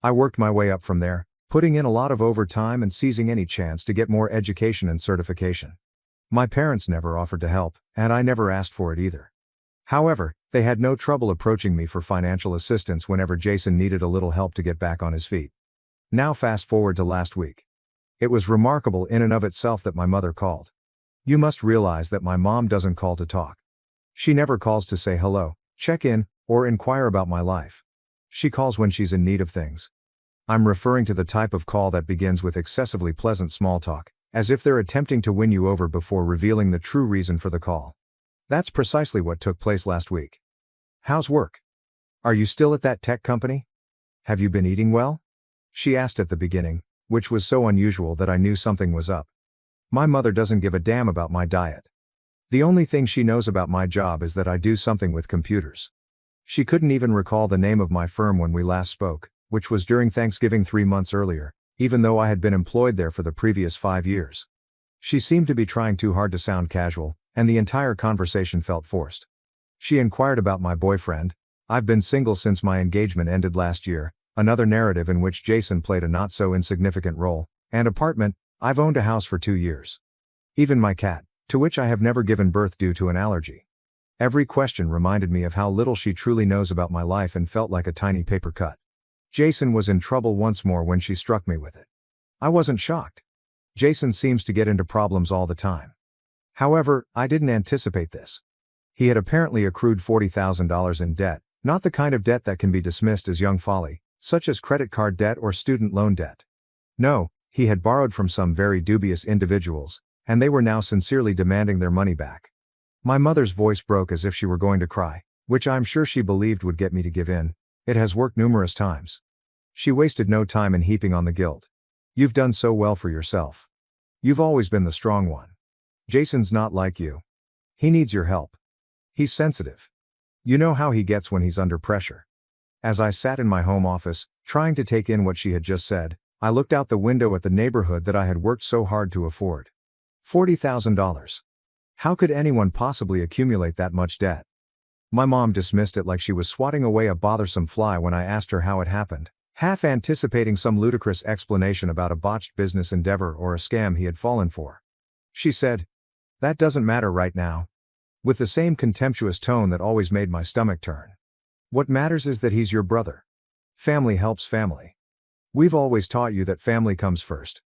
[SPEAKER 1] I worked my way up from there, putting in a lot of overtime and seizing any chance to get more education and certification. My parents never offered to help, and I never asked for it either. However, they had no trouble approaching me for financial assistance whenever Jason needed a little help to get back on his feet. Now fast forward to last week. It was remarkable in and of itself that my mother called. You must realize that my mom doesn't call to talk. She never calls to say hello, check in, or inquire about my life. She calls when she's in need of things. I'm referring to the type of call that begins with excessively pleasant small talk, as if they're attempting to win you over before revealing the true reason for the call. That's precisely what took place last week. "How's work? Are you still at that tech company? Have you been eating well?" she asked at the beginning, which was so unusual that I knew something was up. My mother doesn't give a damn about my diet. The only thing she knows about my job is that I do something with computers. She couldn't even recall the name of my firm when we last spoke, which was during Thanksgiving 3 months earlier, even though I had been employed there for the previous 5 years. She seemed to be trying too hard to sound casual, and the entire conversation felt forced. She inquired about my boyfriend. I've been single since my engagement ended last year, another narrative in which Jason played a not-so-insignificant role, and apartment. I've owned a house for 2 years. Even my cat, to which I have never given birth due to an allergy. Every question reminded me of how little she truly knows about my life and felt like a tiny paper cut. Jason was in trouble once more when she struck me with it. I wasn't shocked. Jason seems to get into problems all the time. However, I didn't anticipate this. He had apparently accrued $40,000 in debt, not the kind of debt that can be dismissed as young folly, such as credit card debt or student loan debt. No, he had borrowed from some very dubious individuals, and they were now sincerely demanding their money back. My mother's voice broke as if she were going to cry, which I'm sure she believed would get me to give in. It has worked numerous times. She wasted no time in heaping on the guilt. "You've done so well for yourself. You've always been the strong one. Jason's not like you. He needs your help. He's sensitive. You know how he gets when he's under pressure." As I sat in my home office, trying to take in what she had just said, I looked out the window at the neighborhood that I had worked so hard to afford. $40,000. How could anyone possibly accumulate that much debt? My mom dismissed it like she was swatting away a bothersome fly when I asked her how it happened, half anticipating some ludicrous explanation about a botched business endeavor or a scam he had fallen for. She said, "That doesn't matter right now," with the same contemptuous tone that always made my stomach turn. "What matters is that he's your brother. Family helps family. We've always taught you that family comes first."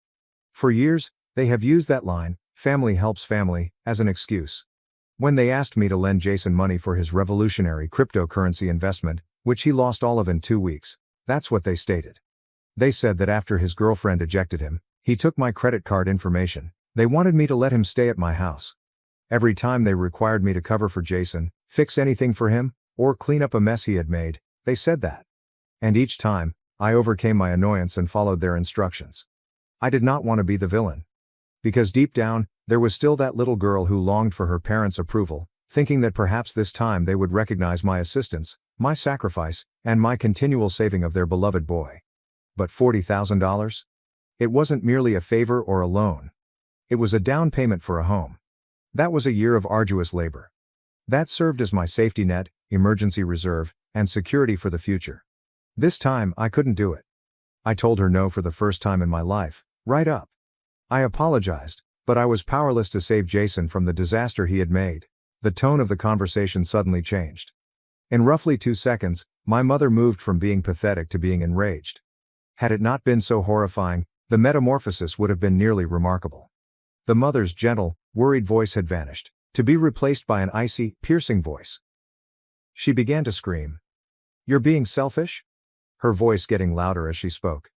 [SPEAKER 1] For years, they have used that line, "family helps family," as an excuse. When they asked me to lend Jason money for his revolutionary cryptocurrency investment, which he lost all of in 2 weeks, that's what they stated. They said that after his girlfriend ejected him, he took my credit card information. They wanted me to let him stay at my house. Every time they required me to cover for Jason, fix anything for him, or clean up a mess he had made, they said that. And each time, I overcame my annoyance and followed their instructions. I did not want to be the villain. Because deep down, there was still that little girl who longed for her parents' approval, thinking that perhaps this time they would recognize my assistance, my sacrifice, and my continual saving of their beloved boy. But $40,000? It wasn't merely a favor or a loan. It was a down payment for a home. That was a year of arduous labor. That served as my safety net, emergency reserve, and security for the future. This time, I couldn't do it. I told her no for the first time in my life, right up. I apologized, but I was powerless to save Jason from the disaster he had made. The tone of the conversation suddenly changed. In roughly 2 seconds, my mother moved from being pathetic to being enraged. Had it not been so horrifying, the metamorphosis would have been nearly remarkable. The mother's gentle, worried voice had vanished, to be replaced by an icy, piercing voice. She began to scream. "You're being selfish?" Her voice getting louder as she spoke.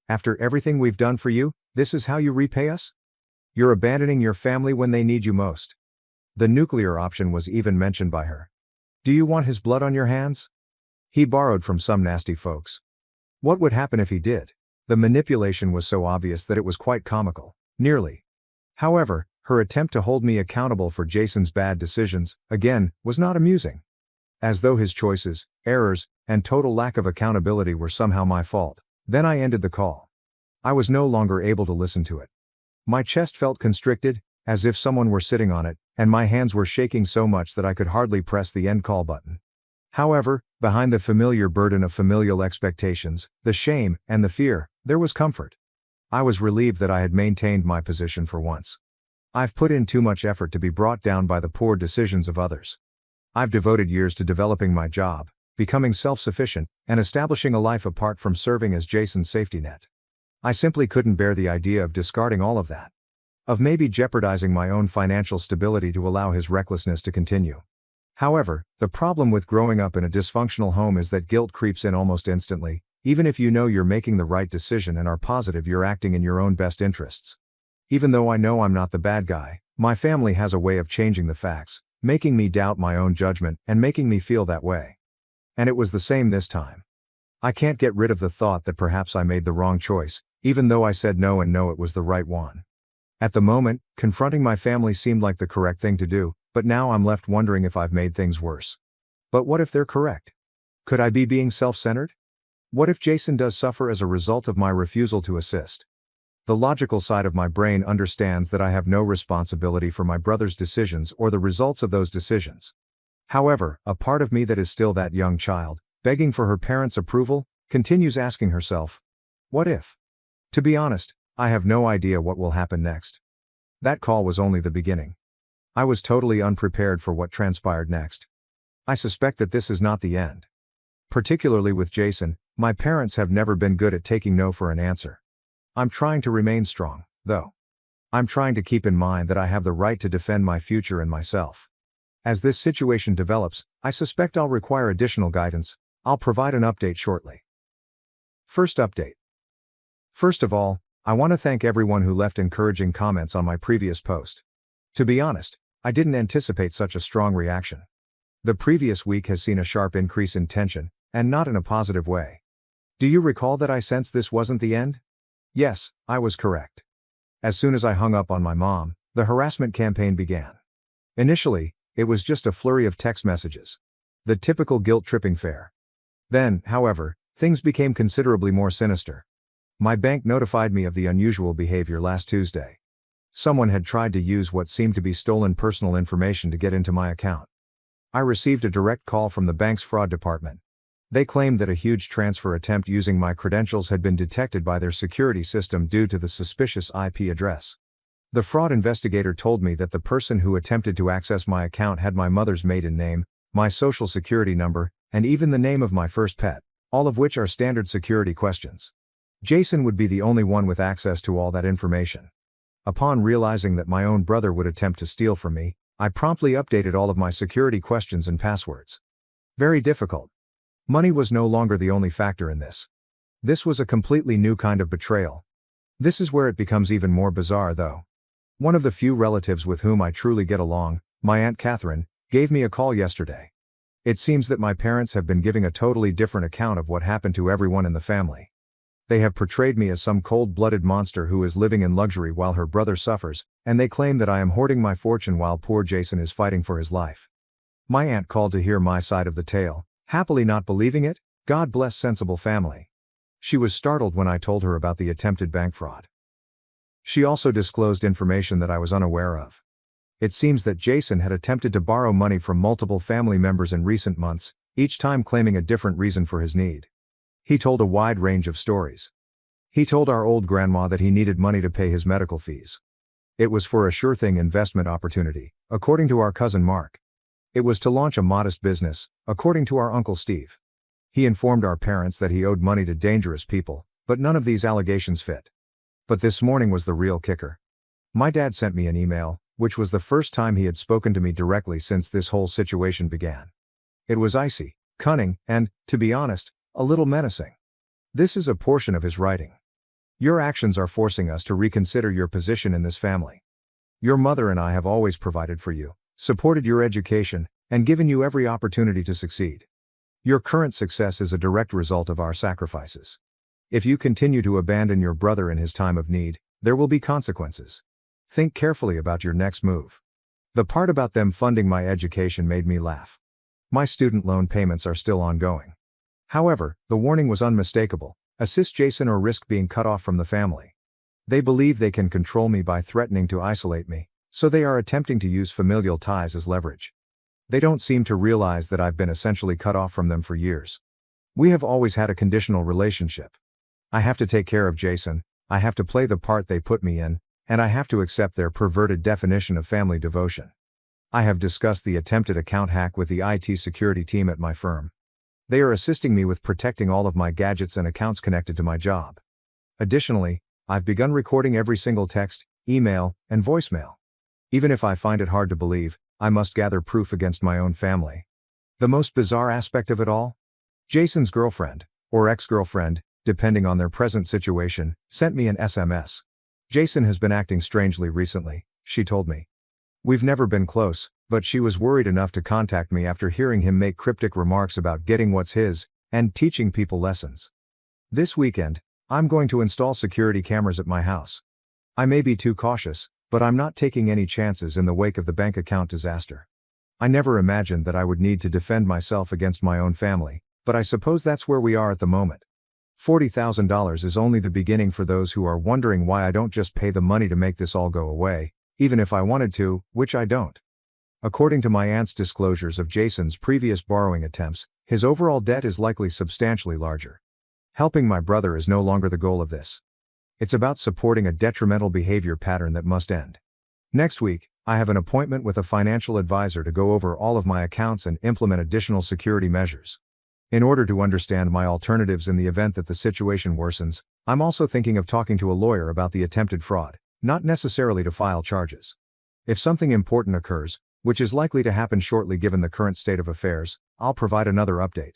[SPEAKER 1] "After everything we've done for you, this is how you repay us? You're abandoning your family when they need you most." The nuclear option was even mentioned by her. "Do you want his blood on your hands? He borrowed from some nasty folks. What would happen if he did?" The manipulation was so obvious that it was quite comical, nearly. However, her attempt to hold me accountable for Jason's bad decisions, again, was not amusing. As though his choices, errors, and total lack of accountability were somehow my fault. Then I ended the call. I was no longer able to listen to it. My chest felt constricted, as if someone were sitting on it, and my hands were shaking so much that I could hardly press the end call button. However, behind the familiar burden of familial expectations, the shame, and the fear, there was comfort. I was relieved that I had maintained my position for once. I've put in too much effort to be brought down by the poor decisions of others. I've devoted years to developing my job, becoming self-sufficient, and establishing a life apart from serving as Jason's safety net. I simply couldn't bear the idea of discarding all of that. Of maybe jeopardizing my own financial stability to allow his recklessness to continue. However, the problem with growing up in a dysfunctional home is that guilt creeps in almost instantly, even if you know you're making the right decision and are positive you're acting in your own best interests. Even though I know I'm not the bad guy, my family has a way of changing the facts, making me doubt my own judgment and making me feel that way. And it was the same this time. I can't get rid of the thought that perhaps I made the wrong choice, even though I said no and know it was the right one. At the moment, confronting my family seemed like the correct thing to do, but now I'm left wondering if I've made things worse. But what if they're correct? Could I be being self-centered? What if Jason does suffer as a result of my refusal to assist? The logical side of my brain understands that I have no responsibility for my brother's decisions or the results of those decisions. However, a part of me that is still that young child, begging for her parents' approval, continues asking herself, what if? To be honest, I have no idea what will happen next. That call was only the beginning. I was totally unprepared for what transpired next. I suspect that this is not the end. Particularly with Jason, my parents have never been good at taking no for an answer. I'm trying to remain strong, though. I'm trying to keep in mind that I have the right to defend my future and myself. As this situation develops, I suspect I'll require additional guidance. I'll provide an update shortly. First update. First of all, I want to thank everyone who left encouraging comments on my previous post. To be honest, I didn't anticipate such a strong reaction. The previous week has seen a sharp increase in tension, and not in a positive way. Do you recall that I sensed this wasn't the end? Yes, I was correct. As soon as I hung up on my mom, the harassment campaign began. Initially, it was just a flurry of text messages. The typical guilt-tripping fare. Then, however, things became considerably more sinister. My bank notified me of the unusual behavior last Tuesday. Someone had tried to use what seemed to be stolen personal information to get into my account. I received a direct call from the bank's fraud department. They claimed that a huge transfer attempt using my credentials had been detected by their security system due to the suspicious IP address. The fraud investigator told me that the person who attempted to access my account had my mother's maiden name, my social security number, and even the name of my first pet, all of which are standard security questions. Jason would be the only one with access to all that information. Upon realizing that my own brother would attempt to steal from me, I promptly updated all of my security questions and passwords. Very difficult. Money was no longer the only factor in this. This was a completely new kind of betrayal. This is where it becomes even more bizarre though. One of the few relatives with whom I truly get along, my Aunt Catherine, gave me a call yesterday. It seems that my parents have been giving a totally different account of what happened to everyone in the family. They have portrayed me as some cold-blooded monster who is living in luxury while her brother suffers, and they claim that I am hoarding my fortune while poor Jason is fighting for his life. My aunt called to hear my side of the tale, happily not believing it. God bless sensible family. She was startled when I told her about the attempted bank fraud. She also disclosed information that I was unaware of. It seems that Jason had attempted to borrow money from multiple family members in recent months, each time claiming a different reason for his need. He told a wide range of stories. He told our old grandma that he needed money to pay his medical fees. It was for a sure-thing investment opportunity, according to our cousin Mark. It was to launch a modest business, according to our Uncle Steve. He informed our parents that he owed money to dangerous people, but none of these allegations fit. But this morning was the real kicker. My dad sent me an email, which was the first time he had spoken to me directly since this whole situation began. It was icy, cunning, and, to be honest, a little menacing. This is a portion of his writing. Your actions are forcing us to reconsider your position in this family. Your mother and I have always provided for you, supported your education, and given you every opportunity to succeed. Your current success is a direct result of our sacrifices. If you continue to abandon your brother in his time of need, there will be consequences. Think carefully about your next move. The part about them funding my education made me laugh. My student loan payments are still ongoing. However, the warning was unmistakable: assist Jason or risk being cut off from the family. They believe they can control me by threatening to isolate me, so they are attempting to use familial ties as leverage. They don't seem to realize that I've been essentially cut off from them for years. We have always had a conditional relationship. I have to take care of Jason, I have to play the part they put me in, and I have to accept their perverted definition of family devotion. I have discussed the attempted account hack with the IT security team at my firm. They are assisting me with protecting all of my gadgets and accounts connected to my job. Additionally, I've begun recording every single text, email, and voicemail. Even if I find it hard to believe, I must gather proof against my own family. The most bizarre aspect of it all? Jason's girlfriend, or ex-girlfriend, depending on their present situation, sent me an SMS. Jason has been acting strangely recently, she told me. We've never been close, but she was worried enough to contact me after hearing him make cryptic remarks about getting what's his, and teaching people lessons. This weekend, I'm going to install security cameras at my house. I may be too cautious, but I'm not taking any chances in the wake of the bank account disaster. I never imagined that I would need to defend myself against my own family, but I suppose that's where we are at the moment. $40,000 is only the beginning for those who are wondering why I don't just pay the money to make this all go away, even if I wanted to, which I don't. According to my aunt's disclosures of Jason's previous borrowing attempts, his overall debt is likely substantially larger. Helping my brother is no longer the goal of this. It's about supporting a detrimental behavior pattern that must end. Next week, I have an appointment with a financial advisor to go over all of my accounts and implement additional security measures. In order to understand my alternatives in the event that the situation worsens, I'm also thinking of talking to a lawyer about the attempted fraud, not necessarily to file charges. If something important occurs, which is likely to happen shortly given the current state of affairs, I'll provide another update.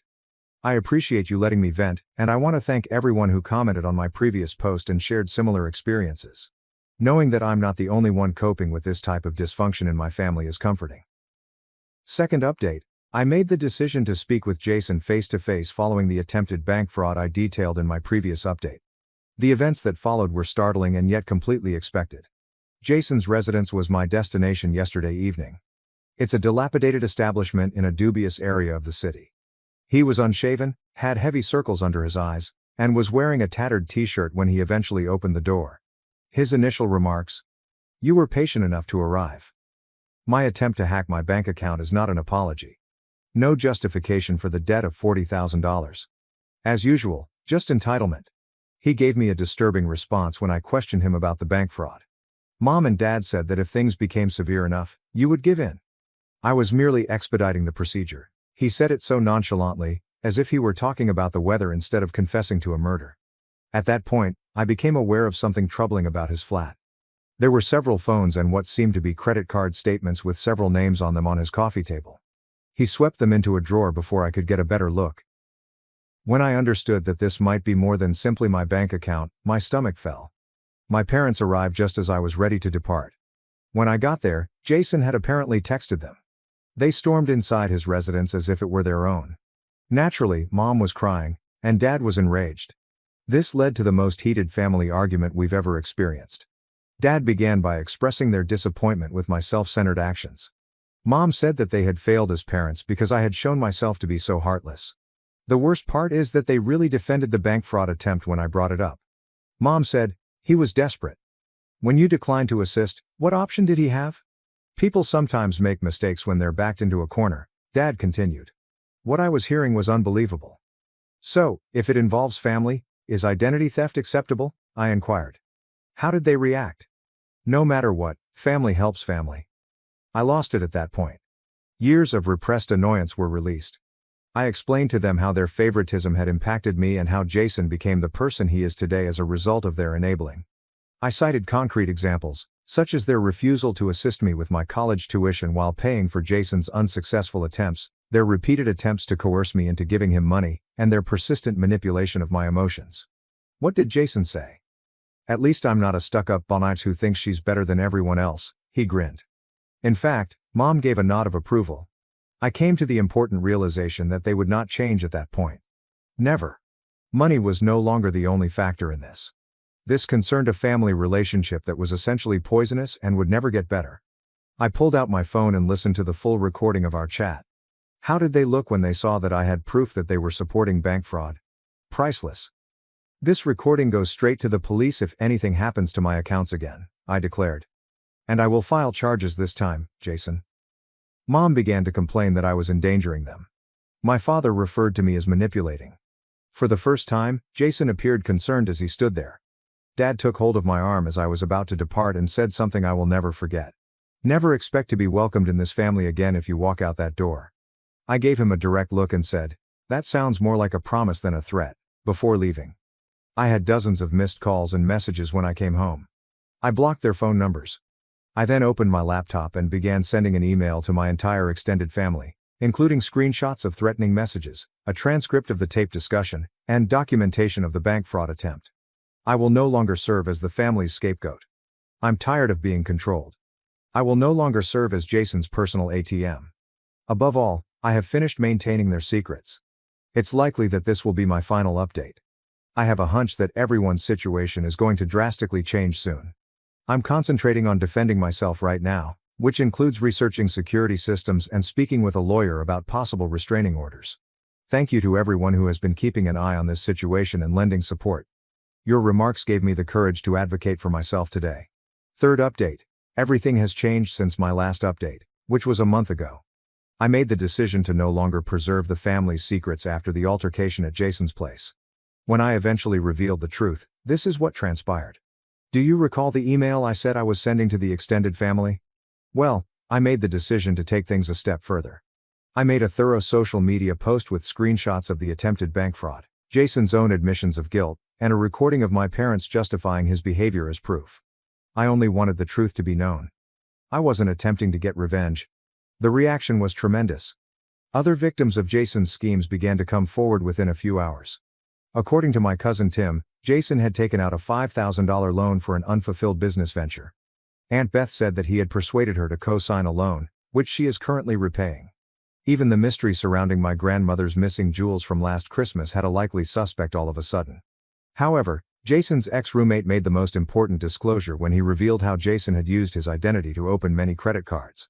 [SPEAKER 1] I appreciate you letting me vent, and I want to thank everyone who commented on my previous post and shared similar experiences. Knowing that I'm not the only one coping with this type of dysfunction in my family is comforting. Second update: I made the decision to speak with Jason face-to-face following the attempted bank fraud I detailed in my previous update. The events that followed were startling and yet completely expected. Jason's residence was my destination yesterday evening. It's a dilapidated establishment in a dubious area of the city. He was unshaven, had heavy circles under his eyes, and was wearing a tattered t-shirt when he eventually opened the door. His initial remarks: "You were patient enough to arrive. My attempt to hack my bank account is not an apology. No justification for the debt of $40,000. As usual, just entitlement." He gave me a disturbing response when I questioned him about the bank fraud. "Mom and Dad said that if things became severe enough, you would give in. I was merely expediting the procedure." He said it so nonchalantly, as if he were talking about the weather instead of confessing to a murder. At that point, I became aware of something troubling about his flat. There were several phones and what seemed to be credit card statements with several names on them on his coffee table. He swept them into a drawer before I could get a better look. When I understood that this might be more than simply my bank account, my stomach fell. My parents arrived just as I was ready to depart. When I got there, Jason had apparently texted them. They stormed inside his residence as if it were their own. Naturally, Mom was crying, and Dad was enraged. This led to the most heated family argument we've ever experienced. Dad began by expressing their disappointment with my self-centered actions. Mom said that they had failed as parents because I had shown myself to be so heartless. The worst part is that they really defended the bank fraud attempt when I brought it up. Mom said, "He was desperate. When you declined to assist, what option did he have?" "People sometimes make mistakes when they're backed into a corner," Dad continued. What I was hearing was unbelievable. "So, if it involves family, is identity theft acceptable?" I inquired. How did they react? No matter what, family helps family. I lost it at that point. Years of repressed annoyance were released. I explained to them how their favoritism had impacted me and how Jason became the person he is today as a result of their enabling. I cited concrete examples, such as their refusal to assist me with my college tuition while paying for Jason's unsuccessful attempts, their repeated attempts to coerce me into giving him money, and their persistent manipulation of my emotions. What did Jason say? "At least I'm not a stuck-up bonite who thinks she's better than everyone else," he grinned. In fact, Mom gave a nod of approval. I came to the important realization that they would not change at that point. Never. Money was no longer the only factor in this. This concerned a family relationship that was essentially poisonous and would never get better. I pulled out my phone and listened to the full recording of our chat. How did they look when they saw that I had proof that they were supporting bank fraud? Priceless. "This recording goes straight to the police if anything happens to my accounts again," I declared. "And I will file charges this time, Jason." Mom began to complain that I was endangering them. My father referred to me as manipulating. For the first time, Jason appeared concerned as he stood there. Dad took hold of my arm as I was about to depart and said something I will never forget. "Never expect to be welcomed in this family again if you walk out that door." I gave him a direct look and said, "That sounds more like a promise than a threat," before leaving. I had dozens of missed calls and messages when I came home. I blocked their phone numbers. I then opened my laptop and began sending an email to my entire extended family, including screenshots of threatening messages, a transcript of the taped discussion, and documentation of the bank fraud attempt. I will no longer serve as the family's scapegoat. I'm tired of being controlled. I will no longer serve as Jason's personal ATM. Above all, I have finished maintaining their secrets. It's likely that this will be my final update. I have a hunch that everyone's situation is going to drastically change soon. I'm concentrating on defending myself right now, which includes researching security systems and speaking with a lawyer about possible restraining orders. Thank you to everyone who has been keeping an eye on this situation and lending support. Your remarks gave me the courage to advocate for myself today. Third update. Everything has changed since my last update, which was a month ago. I made the decision to no longer preserve the family's secrets after the altercation at Jason's place. When I eventually revealed the truth, this is what transpired. Do you recall the email I said I was sending to the extended family? Well, I made the decision to take things a step further. I made a thorough social media post with screenshots of the attempted bank fraud, Jason's own admissions of guilt, and a recording of my parents justifying his behavior as proof. I only wanted the truth to be known. I wasn't attempting to get revenge. The reaction was tremendous. Other victims of Jason's schemes began to come forward within a few hours. According to my cousin Tim, Jason had taken out a $5,000 loan for an unfulfilled business venture. Aunt Beth said that he had persuaded her to co-sign a loan, which she is currently repaying. Even the mystery surrounding my grandmother's missing jewels from last Christmas had a likely suspect all of a sudden. However, Jason's ex-roommate made the most important disclosure when he revealed how Jason had used his identity to open many credit cards.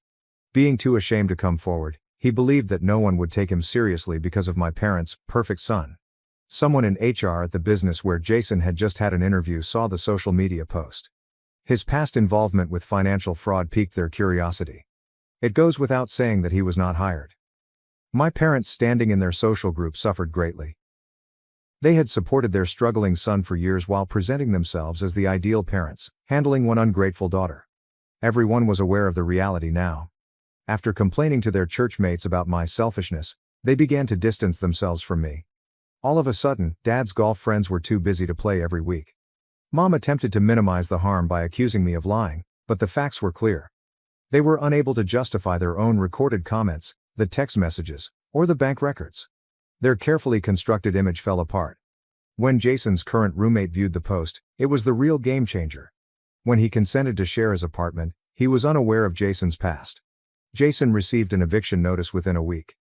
[SPEAKER 1] Being too ashamed to come forward, he believed that no one would take him seriously because of my parents' perfect son. Someone in HR at the business where Jason had just had an interview saw the social media post. His past involvement with financial fraud piqued their curiosity. It goes without saying that he was not hired. My parents' standing in their social group suffered greatly. They had supported their struggling son for years while presenting themselves as the ideal parents, handling one ungrateful daughter. Everyone was aware of the reality now. After complaining to their church mates about my selfishness, they began to distance themselves from me. All of a sudden, Dad's golf friends were too busy to play every week. Mom attempted to minimize the harm by accusing me of lying, but the facts were clear. They were unable to justify their own recorded comments, the text messages, or the bank records. Their carefully constructed image fell apart. When Jason's current roommate viewed the post, it was the real game changer. When he consented to share his apartment, he was unaware of Jason's past. Jason received an eviction notice within a week.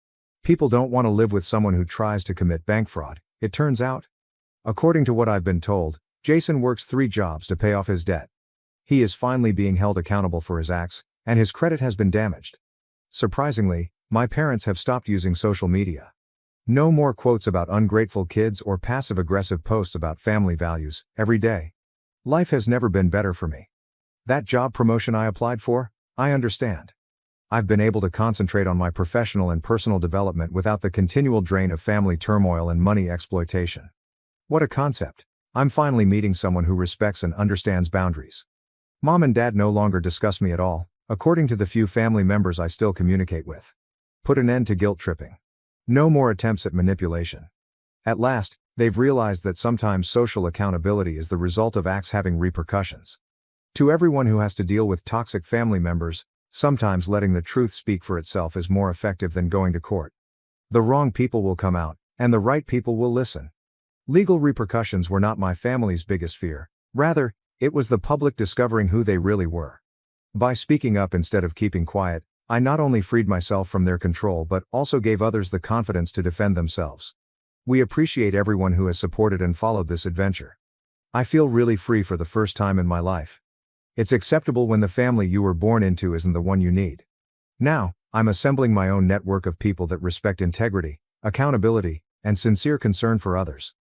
[SPEAKER 1] People don't want to live with someone who tries to commit bank fraud, it turns out. According to what I've been told, Jason works 3 jobs to pay off his debt. He is finally being held accountable for his acts, and his credit has been damaged. Surprisingly, my parents have stopped using social media. No more quotes about ungrateful kids or passive-aggressive posts about family values every day. Life has never been better for me. That job promotion I applied for, I understand. I've been able to concentrate on my professional and personal development without the continual drain of family turmoil and money exploitation. What a concept. I'm finally meeting someone who respects and understands boundaries. Mom and Dad no longer discuss me at all, according to the few family members I still communicate with. Put an end to guilt tripping. No more attempts at manipulation. At last, they've realized that sometimes social accountability is the result of acts having repercussions. To everyone who has to deal with toxic family members, sometimes letting the truth speak for itself is more effective than going to court. The wrong people will come out, and the right people will listen. Legal repercussions were not my family's biggest fear. Rather, it was the public discovering who they really were. By speaking up instead of keeping quiet, I not only freed myself from their control but also gave others the confidence to defend themselves. We appreciate everyone who has supported and followed this adventure. I feel really free for the first time in my life. It's acceptable when the family you were born into isn't the one you need. Now, I'm assembling my own network of people that respect integrity, accountability, and sincere concern for others.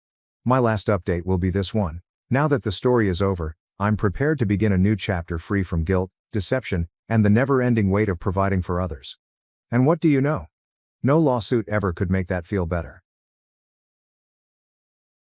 [SPEAKER 1] My last update will be this one. Now that the story is over, I'm prepared to begin a new chapter free from guilt, deception, and the never-ending weight of providing for others. And what do you know? No lawsuit ever could make that feel better.